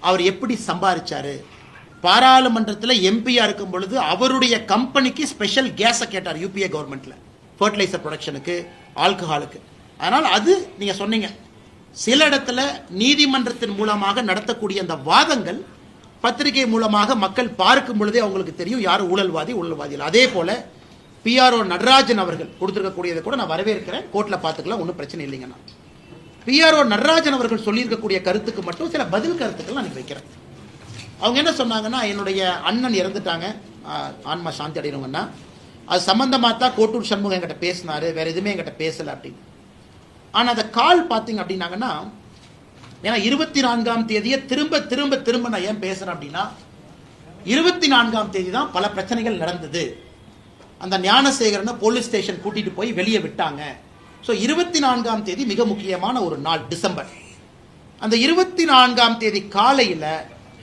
அவர் எப்படி சம்பாதிச்சாரு, பாராளுமன்றத்தில் எம்பியா இருக்கும் பொழுது அவருடைய கம்பெனிக்கு ஸ்பெஷல் கேஸை கேட்டார் யூபிஏ கவர்மெண்ட்ல, ஃபர்டிலைசர் ப்ரொடக்ஷனுக்கு, ஆல்கஹாலுக்கு. அதனால் அது நீங்க சொன்னீங்க, சில இடத்துல நீதிமன்றத்தின் மூலமாக நடத்தக்கூடிய அந்த வாதங்கள் பத்திரிகை மூலமாக மக்கள் பார்க்கும் பொழுதே அவங்களுக்கு தெரியும் யார் ஊழல்வாதி இல்லை. அதே போல பிஆர்ஓ நடராஜன் அவர்கள் கொடுத்திருக்கக்கூடியதை கூட நான் வரவேற்கிறேன். கோர்ட்ல பார்த்துக்கலாம், ஒன்றும் பிரச்சனை இல்லைங்கண்ணா. பிஆர்ஓ நடராஜன் அவர்கள் சொல்லியிருக்கக்கூடிய கருத்துக்கு மட்டும் சில பதில் கருத்துக்கள் நான் வைக்கிறேன். அவங்க என்ன சொன்னாங்கன்னா, என்னுடைய அண்ணன் இறந்துட்டாங்க, ஆன்மா சாந்தி அடையணுங்கன்னா, அது சம்பந்தமா தான் கோட்டூர் சண்முகம் என்கிட்ட பேசினாரு, வேற எதுவுமே என்கிட்ட பேசல அப்படின்னு. ஆனா அந்த கால் பார்த்தீங்க அப்படின்னாங்கன்னா, ஏன்னா 24ஆம் தேதியை திரும்ப திரும்ப திரும்ப நான் ஏன் பேசுறேன் அப்படின்னா, 24ஆம் தேதி தான் பல பிரச்சனைகள் நடந்தது. அந்த ஞானசேகரனை போலீஸ் ஸ்டேஷன் கூட்டிட்டு போய் வெளியே விட்டாங்க. ஸோ 24ஆம் தேதி மிக முக்கியமான ஒரு நாள், டிசம்பர். அந்த 24ஆம் தேதி காலையில்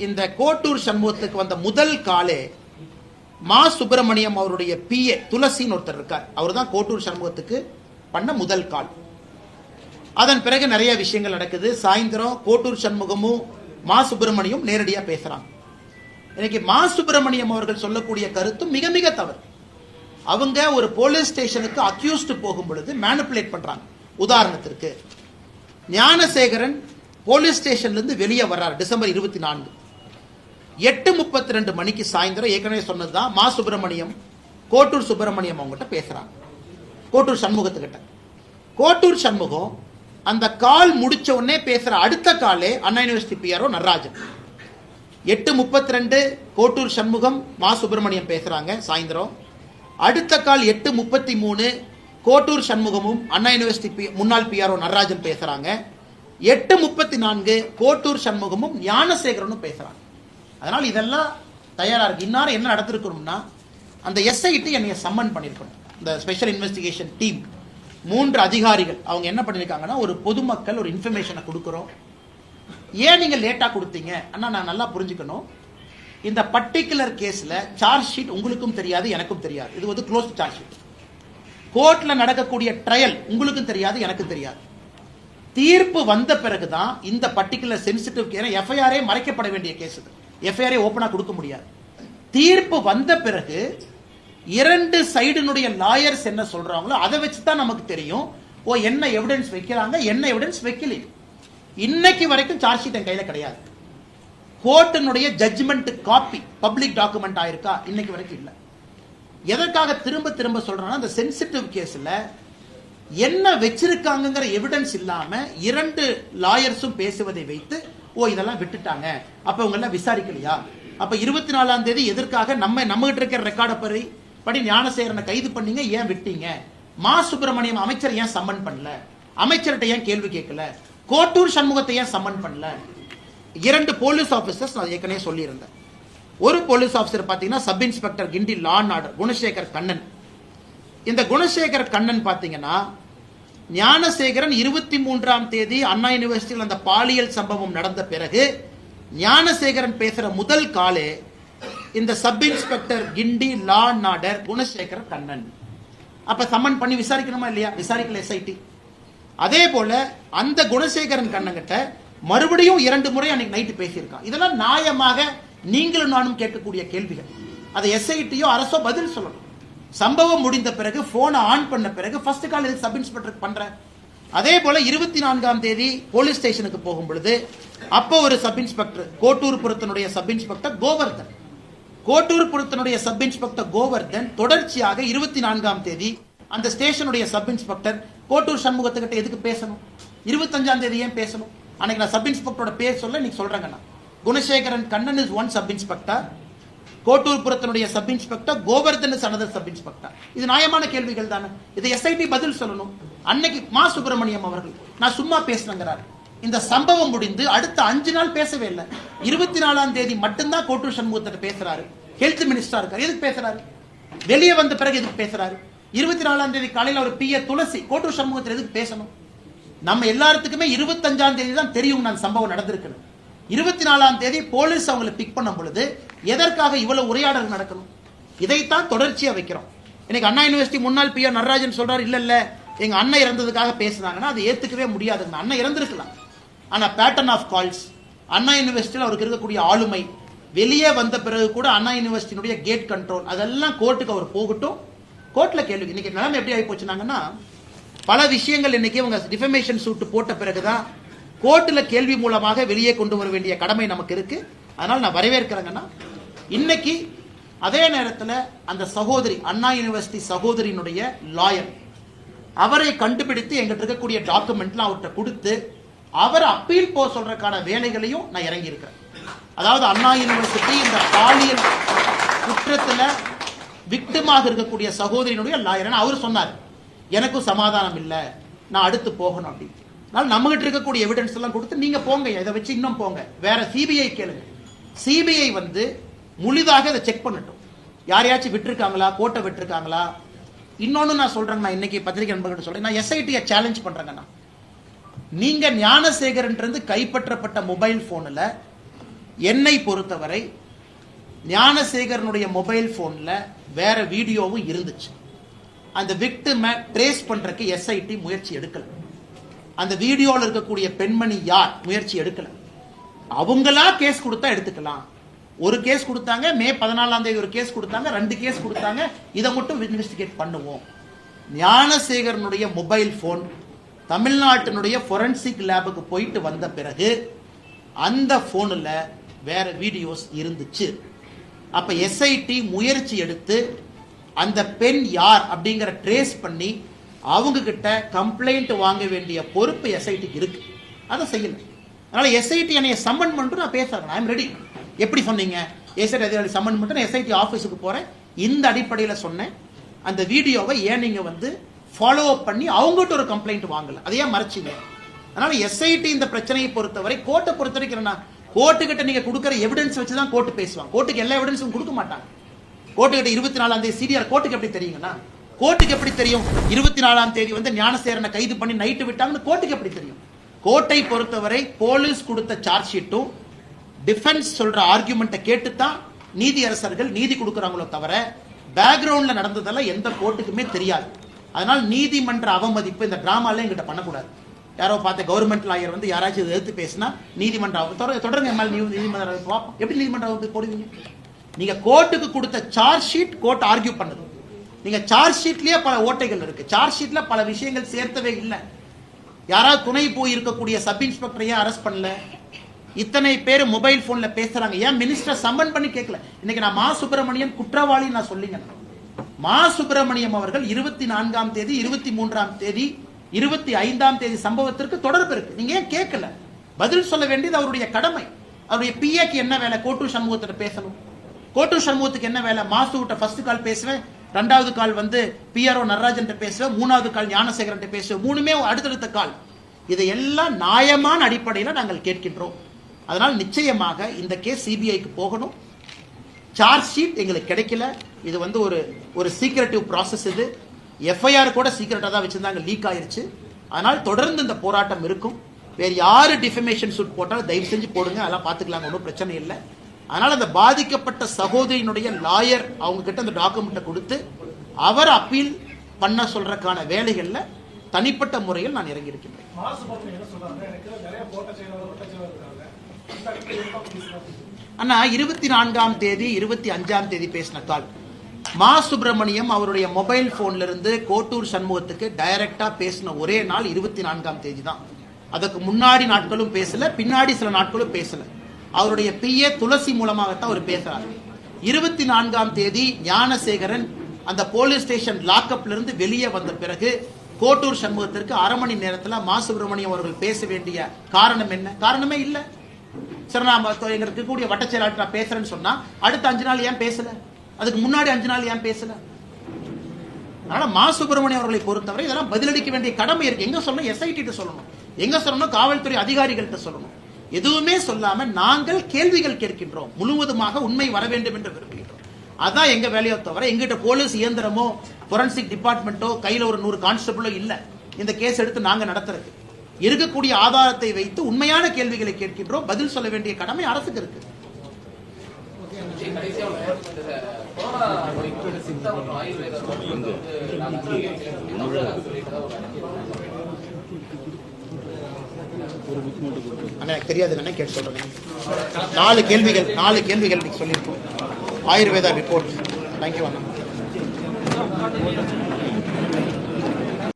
இந்த கோட்டூர் சண்முகத்துக்கு வந்த முதல் காலே மா சுப்பிரமணியம் அவருடைய பிஏ துளசின்னு ஒருத்தர் இருக்கார், அவர் தான் கோட்டூர் சண்முகத்துக்கு பண்ண முதல் கால். அதன் பிறகு நிறைய விஷயங்கள் நடக்குது. சாயந்தரம் கோட்டூர் சண்முகமும் மா சுப்பிரமணியம் நேரடியா பேசுறாங்க. இன்னைக்கு மா சுப்பிரமணியம் அவர்கள் சொல்லக்கூடிய கருத்தும் மிக மிக தவறு. அவங்க ஒரு போலீஸ் ஸ்டேஷனுக்கு அக்யூஸ்டு போகும் பொழுது மேனிபுலேட் பண்றாங்க. உதாரணத்திற்கு ஞானசேகரன் போலீஸ் ஸ்டேஷன்ல இருந்து வெளியே வர்றார் டிசம்பர் 24, 8:32 மணிக்கு சாயந்தரம். ஏற்கனவே சொன்னதுதான், மா சுப்பிரமணியம் கோட்டூர் சுப்பிரமணியம் அவங்ககிட்ட பேசுறாங்க, கோட்டூர் சண்முகத்துக்கிட்ட. கோட்டூர் சண்முகம் அந்த கால் முடிச்ச உடனே பேசுற அடுத்த காலே அண்ணா யூனிவர்சிட்டி பிஆர்ஓ நடராஜன். 8:32 கோட்டூர் சண்முகம் மா சுப்பிரமணியம் பேசுறாங்க சாயந்தரம். அடுத்த கால் 8:33 கோட்டூர் சண்முகமும் அண்ணா யூனிவர்சிட்டி முன்னாள் பிஆர்ஓ நடராஜன் பேசுறாங்க. 8:34 கோட்டூர் சண்முகமும் ஞானசேகரனும் பேசுறாங்க. அதனால் இதெல்லாம் தயாரா இருக்கு. இன்னாரும் என்ன நடத்திருக்கணும்னா, அந்த எஸ்ஐடி என்னைய சம்மன் பண்ணிருக்கணும். இந்த ஸ்பெஷல் இன்வெஸ்டிகேஷன் டீம் 3 அதிகாரிகள் அவங்க என்ன பண்ணிருக்காங்கன்னா, ஒரு பொதுமக்கள் ஒரு இன்ஃபர்மேஷனை கொடுக்குறோம், ஏன் நீங்க லேட்டா கொடுத்தீங்க அண்ணா, நான் நல்லா புரிஞ்சுக்கணும், இந்த பர்டிகுலர் கேஸ்ல சார்ஜ் ஷீட் உங்களுக்கும் தெரியாது எனக்கும் தெரியாது, இது வந்து க்ளோஸ் சார்ஜ் ஷீட். கோர்ட்ல நடக்கக்கூடிய ட்ரையல் உங்களுக்கும் தெரியாது எனக்கும் தெரியாது. தீர்ப்பு வந்த பிறகுதான் இந்த பர்டிகுலர் சென்சிட்டிவ் கேஸ், எஃப்ஐஆரே மறைக்கப்பட வேண்டிய கேஸ், எஃப்ஐஆரே ஓபனா கொடுக்க முடியாது. தீர்ப்பு வந்த பிறகு 2 சைடுனுடைய லாயர்ஸ் என்ன சொல்றாங்களோ அதை வச்சுதான் நமக்கு தெரியும், ஓ என்ன எவிடன்ஸ் வைக்கிறாங்க என்ன எவிடன்ஸ் வைக்கல. இன்னைக்கு வரைக்கும் சார்ஜ் ஷீட் என் கையில கிடையாது. கோர்ட்டினுடைய ஜட்ஜ்மெண்ட் காப்பி பப்ளிக் டாக்குமெண்ட் ஆயிருக்கா, இன்னைக்கு வரைக்கும் இல்ல. எதற்காக திரும்ப திரும்ப சொல்றேன்னா, அந்த சென்சிட்டிவ் கேஸ்ல என்ன வச்சிருக்காங்கிற எவிடன்ஸ் இல்லாம 2 லாயர்ஸும் பேசுவதை வைத்து ஓ இதெல்லாம் விட்டுட்டாங்க, அப்ப இவங்க எல்லாம் விசாரிக்கலையா, அப்ப 24ஆம் தேதி எதற்காக நம்ம கிட்ட இருக்கிற ரெக்கார்டை படி ஞானசேகரனை கைது பண்ணீங்க, ஏன் விட்டீங்க, மா சுப்பிரமணியம் அமைச்சர் ஏன் சம்மன் பண்ணல, அமைச்சர்கிட்ட ஏன் கேள்வி கேட்கல, கோட்டூர் சண்முகத்தை ஏன் சம்மன் பண்ணல. 2 போலீஸ் ஆபீசர்ஸ் நான் ஏற்கனவே சொல்லியிருந்தேன். ஒரு போலீஸ் ஆபீசர் பாத்தீங்கன்னா sub inspector Guindy law and order Gunasekar Kannan. இந்த குணசேகர் கண்ணன் பாத்தீங்கன்னா, ஞானசேகரன் 23ஆம் தேதி அண்ணா யூனிவர்சிட்டியில் அந்த பாலியல் சம்பவம் நடந்த பிறகு ஞானசேகரன் பேசுற முதல் காலே இந்த sub inspector Guindy law and order Gunasekar Kannan. அப்ப சம்மன் பண்ணி விசாரிக்கணுமா இல்லையா, விசாரிக்கல எஸ்ஐடி. அதே போல அந்த குணசேகரன் கண்ணங்கிட்ட மறுபடியும் 2 முறை அன்னைக்கு நைட்டு பேசியிருக்கான். இதெல்லாம் நியாயமாக நீங்களும் நானும் கேட்கக்கூடிய கேள்விகள். அதை எஸ்ஐடியோ அரசோ பதில் சொல்லணும். சம்பவம் முடிந்த பிறகு போனை ஆன் பண்ண பிறகு ஃபர்ஸ்ட் கால் எதுக்கு சப் இன்ஸ்பெக்டர் பண்ற. அதே போல 24ஆம் தேதி போலீஸ் ஸ்டேஷனுக்கு போகும் பொழுது அப்போ ஒரு சப் இன்ஸ்பெக்டர் கோட்டூர்புரத்தினுடைய சப் இன்ஸ்பெக்டர் கோவர்தன், கோட்டூர்புரத்தினுடைய சப் இன்ஸ்பெக்டர் கோவர்தன் தொடர்ச்சியாக 24ஆம் தேதி அந்த ஸ்டேஷனுடைய சப் இன்ஸ்பெக்டர் கோட்டூர் சண்முகத்துக்கிட்ட எதுக்கு பேசணும், 25ஆம் தேதி ஏன் பேசணும். அன்னைக்கு நான் சப் இன்ஸ்பெக்டரோட பேர் சொல்ல நீங்க சொல்றேங்கண்ணா. Gunasekaran Kannan is one sub inspector, கோட்டூர்புரத்தினுடைய sub inspector Govardhan is another sub inspector. இது நியாயமான கேள்விகள் தானே, இதை எஸ்ஐடி பதில் சொல்லணும். அன்னைக்கு மா சுப்பிரமணியம் அவர்கள் நான் சும்மா பேசுறேங்கிறார். இந்த சம்பவம் முடிந்து அடுத்த 5 நாள் பேசவே இல்லை. 24ஆம் தேதி மட்டும்தான் கோட்டூர் சண்முகத்திட்ட பேசுறாரு. ஹெல்த் மினிஸ்டரா இருக்காரு, எதுக்கு பேசுறாரு, வெளியே வந்த பிறகு எதுக்கு பேசுறாரு. 24ஆம் தேதி காலையில் ஒரு பிஏ துளசி கோட்டூர் சண்முகத்தில் எதுக்கு பேசணும். நம்ம எல்லாத்துக்குமே 25ஆம் தேதி தான் தெரியும் நான் சம்பவம் நடந்திருக்கணும். 24ஆம் தேதி போலீஸ் அவங்களை பிக் பண்ணும் பொழுது எதற்காக இவ்வளவு உரையாடல் நடக்கணும். இதைத்தான் தொடர்ச்சியா வைக்கிறோம். இன்னைக்கு அண்ணா யூனிவர்சிட்டி முன்னாள் பிஆர் நடராஜன் சொல்றாரு, இல்ல எங்க அண்ணன் இறந்ததுக்காக பேசுனாங்கன்னா அது ஏத்துக்கவே முடியாது. அண்ணன் இறந்திருக்கலாம், ஆனா பேட்டர்ன் ஆஃப் கால்ஸ், அண்ணா யூனிவர்சிட்டியில் அவருக்கு இருக்கக்கூடிய ஆளுமை, வெளியே வந்த பிறகு கூட அண்ணா யூனிவர்சிட்டியினுடைய கேட் கண்ட்ரோல் அதெல்லாம் கோர்ட்டுக்கு அவர் போகட்டும், கோர்ட்டில் கேள்வி. இன்னைக்கு நிலைமை எப்படி ஆகி போச்சுனாங்கன்னா, பல விஷயங்கள் இன்னைக்கு அவங்க டிஃபமேஷன் சூட் போட்ட பிறகுதான் கோர்ட்டில் கேள்வி மூலமாக வெளியே கொண்டு வர வேண்டிய கடமை நமக்கு இருக்கு. அதனால நான் வரவேற்கிறேங்கன்னா, இன்னைக்கு அதே நேரத்தில் அந்த சகோதரி அண்ணா யூனிவர்சிட்டி சகோதரியினுடைய லாயர் அவரை கண்டுபிடித்து எங்கிட்ட இருக்கக்கூடிய டாக்குமெண்ட்லாம் அவர்கிட்ட கொடுத்து அவர் அப்பீல் போக சொல்றதுக்கான வேலைகளையும் நான் இறங்கி இருக்கிறேன். அதாவது அண்ணா யூனிவர்சிட்டி இந்த பாலியல் குற்றத்தில் விக்டிமாக இருக்கக்கூடிய சகோதரியினுடைய லாயர் அவர் சொன்னார், எனக்கும் சமாதானம் இல்லை, நான் அடுத்து போகணும் அப்படின்னு. அதனால நம்மகிட்ட இருக்கக்கூடிய எவிடன்ஸ் எல்லாம் கொடுத்து நீங்க போங்க, இதை வச்சு இன்னும் போங்க, வேற சிபிஐ கேளுங்க. சிபிஐ முழுதாக இதை செக் பண்ணட்டும், யாரையாச்சும் விட்டுருக்காங்களா, கோட்டை விட்டுருக்காங்களா. இன்னொன்னு நான் சொல்றேங்க, நான் இன்னைக்கு பத்திரிகை நண்பர்கிட்ட சொல்றேன், நான் எஸ்ஐடியை சேலஞ்ச் பண்றேங்கண்ணா. நீங்க ஞானசேகரன் கைப்பற்றப்பட்ட மொபைல் போன்ல என்னை பொறுத்தவரை ஞானசேகரனுடைய மொபைல் போன்ல வேற வீடியோவும் இருந்துச்சு. அந்த விக்டிமை ட்ரேஸ் பண்றதுக்கு எஸ்ஐடி முயற்சி எடுக்கல. அந்த வீடியோவில் இருக்கக்கூடிய பெண்மணி யார் முயற்சி எடுக்கல. அவங்களா கேஸ் கொடுத்தா எடுத்துக்கலாம். ஒரு கேஸ் கொடுத்தாங்க, மே 14 ஒரு கேஸ் கொடுத்தாங்க, 2 கேஸ் கொடுத்தாங்க. இதை மட்டும் இன்வெஸ்டிகேட் பண்ணுவோம். ஞானசேகரனுடைய மொபைல் போன் தமிழ்நாட்டினுடைய ஃபொரன்சிக் லேபுக்கு போயிட்டு வந்த பிறகு அந்த போன்ல வேற வீடியோஸ் இருந்துச்சு. அப்ப எஸ்ஐடி முயற்சி எடுத்து அந்த பெண் யார் அப்படிங்கிற ட்ரேஸ் பண்ணி அவங்க கிட்ட கம்ப்ளைண்ட் வாங்க வேண்டிய பொறுப்பு எஸ்ஐடிக்கு இருக்கு. அதை செய்யல. அதனால எஸ்ஐடி என்னைய சம்மன் பண்ணிட்டு நான் பேசுறேன், ஐ எம் ரெடி. எப்படி சொன்னீங்க, எஸ்ஐடி அதிகாரி சம்மன் பண்ணிட்டு நான் எஸ்ஐடி ஆஃபீஸுக்கு போறேன். இந்த அடிப்படையில் சொன்னேன். அந்த வீடியோவை ஏன் நீங்க ஃபாலோ அப் பண்ணி அவங்ககிட்ட ஒரு கம்ப்ளைண்ட் வாங்கல, அதையே மறைச்சிங்க. அதனால எஸ்ஐடி இந்த பிரச்சனையை பொறுத்தவரை, கோர்ட்டை பொறுத்த வரைக்கும் கோர்ட்டுக்கிட்ட நீங்க கொடுக்குற எவிடன்ஸ் வச்சு தான் கோர்ட்டு பேசுவாங்க. கோர்ட்டுக்கு எல்லா எவிடன்ஸும் கொடுக்க மாட்டாங்க. கோர்ட்டுக்கிட்ட 24 சிடிஆர் கோர்ட்டுக்கு எப்படி தெரியுங்கன்னா, கோர்ட்டுக்கு எப்படி தெரியும் 24 ஞானசேகரனை கைது பண்ணி நைட்டு விட்டாங்கன்னு கோர்ட்டுக்கு எப்படி தெரியும்? கோர்ட்டை பொறுத்தவரை போலீஸ் கொடுத்த சார்ஜ் ஷீட்டும் டிஃபென்ஸ் சொல்ற ஆர்குமெண்ட்டை கேட்டுத்தான் நீதியரசர்கள் நீதி கொடுக்குறாங்களோ தவிர பேக்ரவுண்ட்ல நடந்ததெல்லாம் எந்த கோர்ட்டுக்குமே தெரியாது. அதனால் நீதிமன்ற அவமதிப்பு இந்த டிராமால எங்கிட்ட பண்ணக்கூடாது. யாரோ பார்த்த கவர்மெண்ட் லாயர் யாராச்சும் எதிர்த்து பேசினா நீதிமன்ற தொடருங்க, நீதிமன்ற எப்படி நீதிமன்ற அவமதிப்பு போடுவீங்க? நீங்க கோர்ட்டுக்கு கொடுத்த சார்ஜ் ஷீட் கோர்ட் ஆர்கியூ பண்ணுது. நீங்க சார்ஜ் ஷீட்லயே பல ஓட்டைகள் இருக்கு. சார்ஜ் ஷீட்ல பல விஷயங்கள் சேர்த்தவே இல்லை. யாராவது துணை போய் இருக்கக்கூடிய சப் இன்ஸ்பெக்டர் ஏன் அரெஸ்ட் பண்ணல? இத்தனை பேர் மொபைல் போன்ல பேசுறாங்க, ஏன் மினிஸ்டர் சம்மன் பண்ணி கேட்கல? இன்னைக்கு நான் மா சுப்பிரமணியன் குற்றவாளி நான் சொல்லிங்க. மா சுப்பிரமணியம் அவர்கள் 24ஆம் தேதி 23ஆம் தேதி 25ஆம் தேதி சம்பவத்திற்கு தொடர்பு இருக்கு. நீங்க ஏன் கேட்கல? பதில் சொல்ல வேண்டியது அவருடைய கடமை. அவருடைய பிஏக்கு என்ன வேலை? கோட்டூர் சண்முகத்திட்ட பேசணும். கோட்டூர் சண்முகத்துக்கு என்ன வேலை? மாசுகிட்ட ஃபர்ஸ்ட் கால் பேசுவேன், 2வது கால் பிஆர்ஓ நடராஜன் பேசுவேன், 3வது கால் ஞானசேகரன் பேசுவேன், 3மே அடுத்தடுத்த கால். இதையெல்லாம் நியாயமான அடிப்படையில் நாங்கள் கேட்கின்றோம். அதனால் நிச்சயமாக இந்த கேஸ் சிபிஐக்கு போகணும். சார்ஜ் ஷீட் எங்களுக்கு கிடைக்கல. இது ஒரு சீக்ரெட்டிவ் ப்ராசஸ். இது எஃப்ஐஆர் கூட சீக்ரெட்டாக தான் வச்சிருந்தாங்க, லீக் ஆயிருச்சு. அதனால் தொடர்ந்து இந்த போராட்டம் இருக்கும். வேறு யாரு டிஃபமேஷன் சூட் போட்டாலும் தயவு செஞ்சு போடுங்க, அதெல்லாம் பார்த்துக்கலாம், ஒன்றும் பிரச்சனை இல்லை. அதனால் அந்த பாதிக்கப்பட்ட சகோதரியினுடைய லாயர் அவங்க கிட்ட அந்த டாக்குமெண்ட்டை கொடுத்து அவர் அப்பீல் பண்ண சொல்றதுக்கான வேலைகள்ல தனிப்பட்ட முறையில் நான் இறங்கி இருக்கின்றேன். அண்ணா 24ஆம் தேதி 25ஆம் தேதி பேசின கால் மா சுப்பிரமணியம் அவருடைய மொபைல் போன்ல இருந்து கோட்டூர் சண்முகத்துக்கு டைரக்டா பேசின ஒரே நாள் 24ஆம் தேதி தான். அதுக்கு முன்னாடி நாட்களும் பேசல, பின்னாடி சில நாட்களும் பேசல. அவருடைய பிஏ துளசி மூலமாகத்தான் அவர் பேசுறாரு. 24ஆம் தேதி ஞானசேகரன் அந்த போலீஸ் ஸ்டேஷன் லாக்அப்ல இருந்து வெளியே வந்த பிறகு கோட்டூர் சண்முகத்திற்கு 1/2 மணி நேரத்தில் மா சுப்பிரமணியம் அவர்கள் பேச வேண்டிய காரணம் என்ன? காரணமே இல்லை. சரி, நான் எங்களுக்கு இருக்கக்கூடிய வட்ட செயலாளர் நான் பேசுறேன்னு சொன்னா அடுத்த 5 நாள் ஏன் பேசல? அதுக்கு முன்னாடி 5 நாள் ஏன் பேசல? அதனால மா சுப்பிரமணியம் அவர்களை பொறுத்தவரை இதெல்லாம் பதிலளிக்க வேண்டிய கடமை இருக்கு. எங்க சொல்லணும்? எஸ்ஐடி சொல்லணும். எங்க சொல்லணும்? காவல்துறை அதிகாரிகள்கிட்ட சொல்லணும். எதுவுமே சொல்லாம நாங்கள் கேள்விகள் கேட்கின்றோம். முழுவதுமாக உண்மை வர வேண்டும் என்று விரும்புகின்றோம். அதான் எங்க வேலையோ தவிர எங்கிட்ட போலீஸ் இயந்திரமோ ஃபொரன்சிக் டிபார்ட்மெண்ட்டோ கையில ஒரு 100 கான்ஸ்டபிளோ இல்ல. இந்த கேஸ் எடுத்து நாங்க நடத்துறது இருக்கக்கூடிய ஆதாரத்தை வைத்து உண்மையான கேள்விகளை கேட்கின்றோம். பதில் சொல்ல வேண்டிய கடமை அரசுக்கு இருக்கு. அண்ணா எனக்கு தெரியாது அண்ணா, கேட்டு சொல்றேன். 4 கேள்விகள் இன்னைக்கு சொல்லியிருக்கோம். ஆயுர்வேதா ரிப்போர்ட். தேங்க்யூ அண்ணா.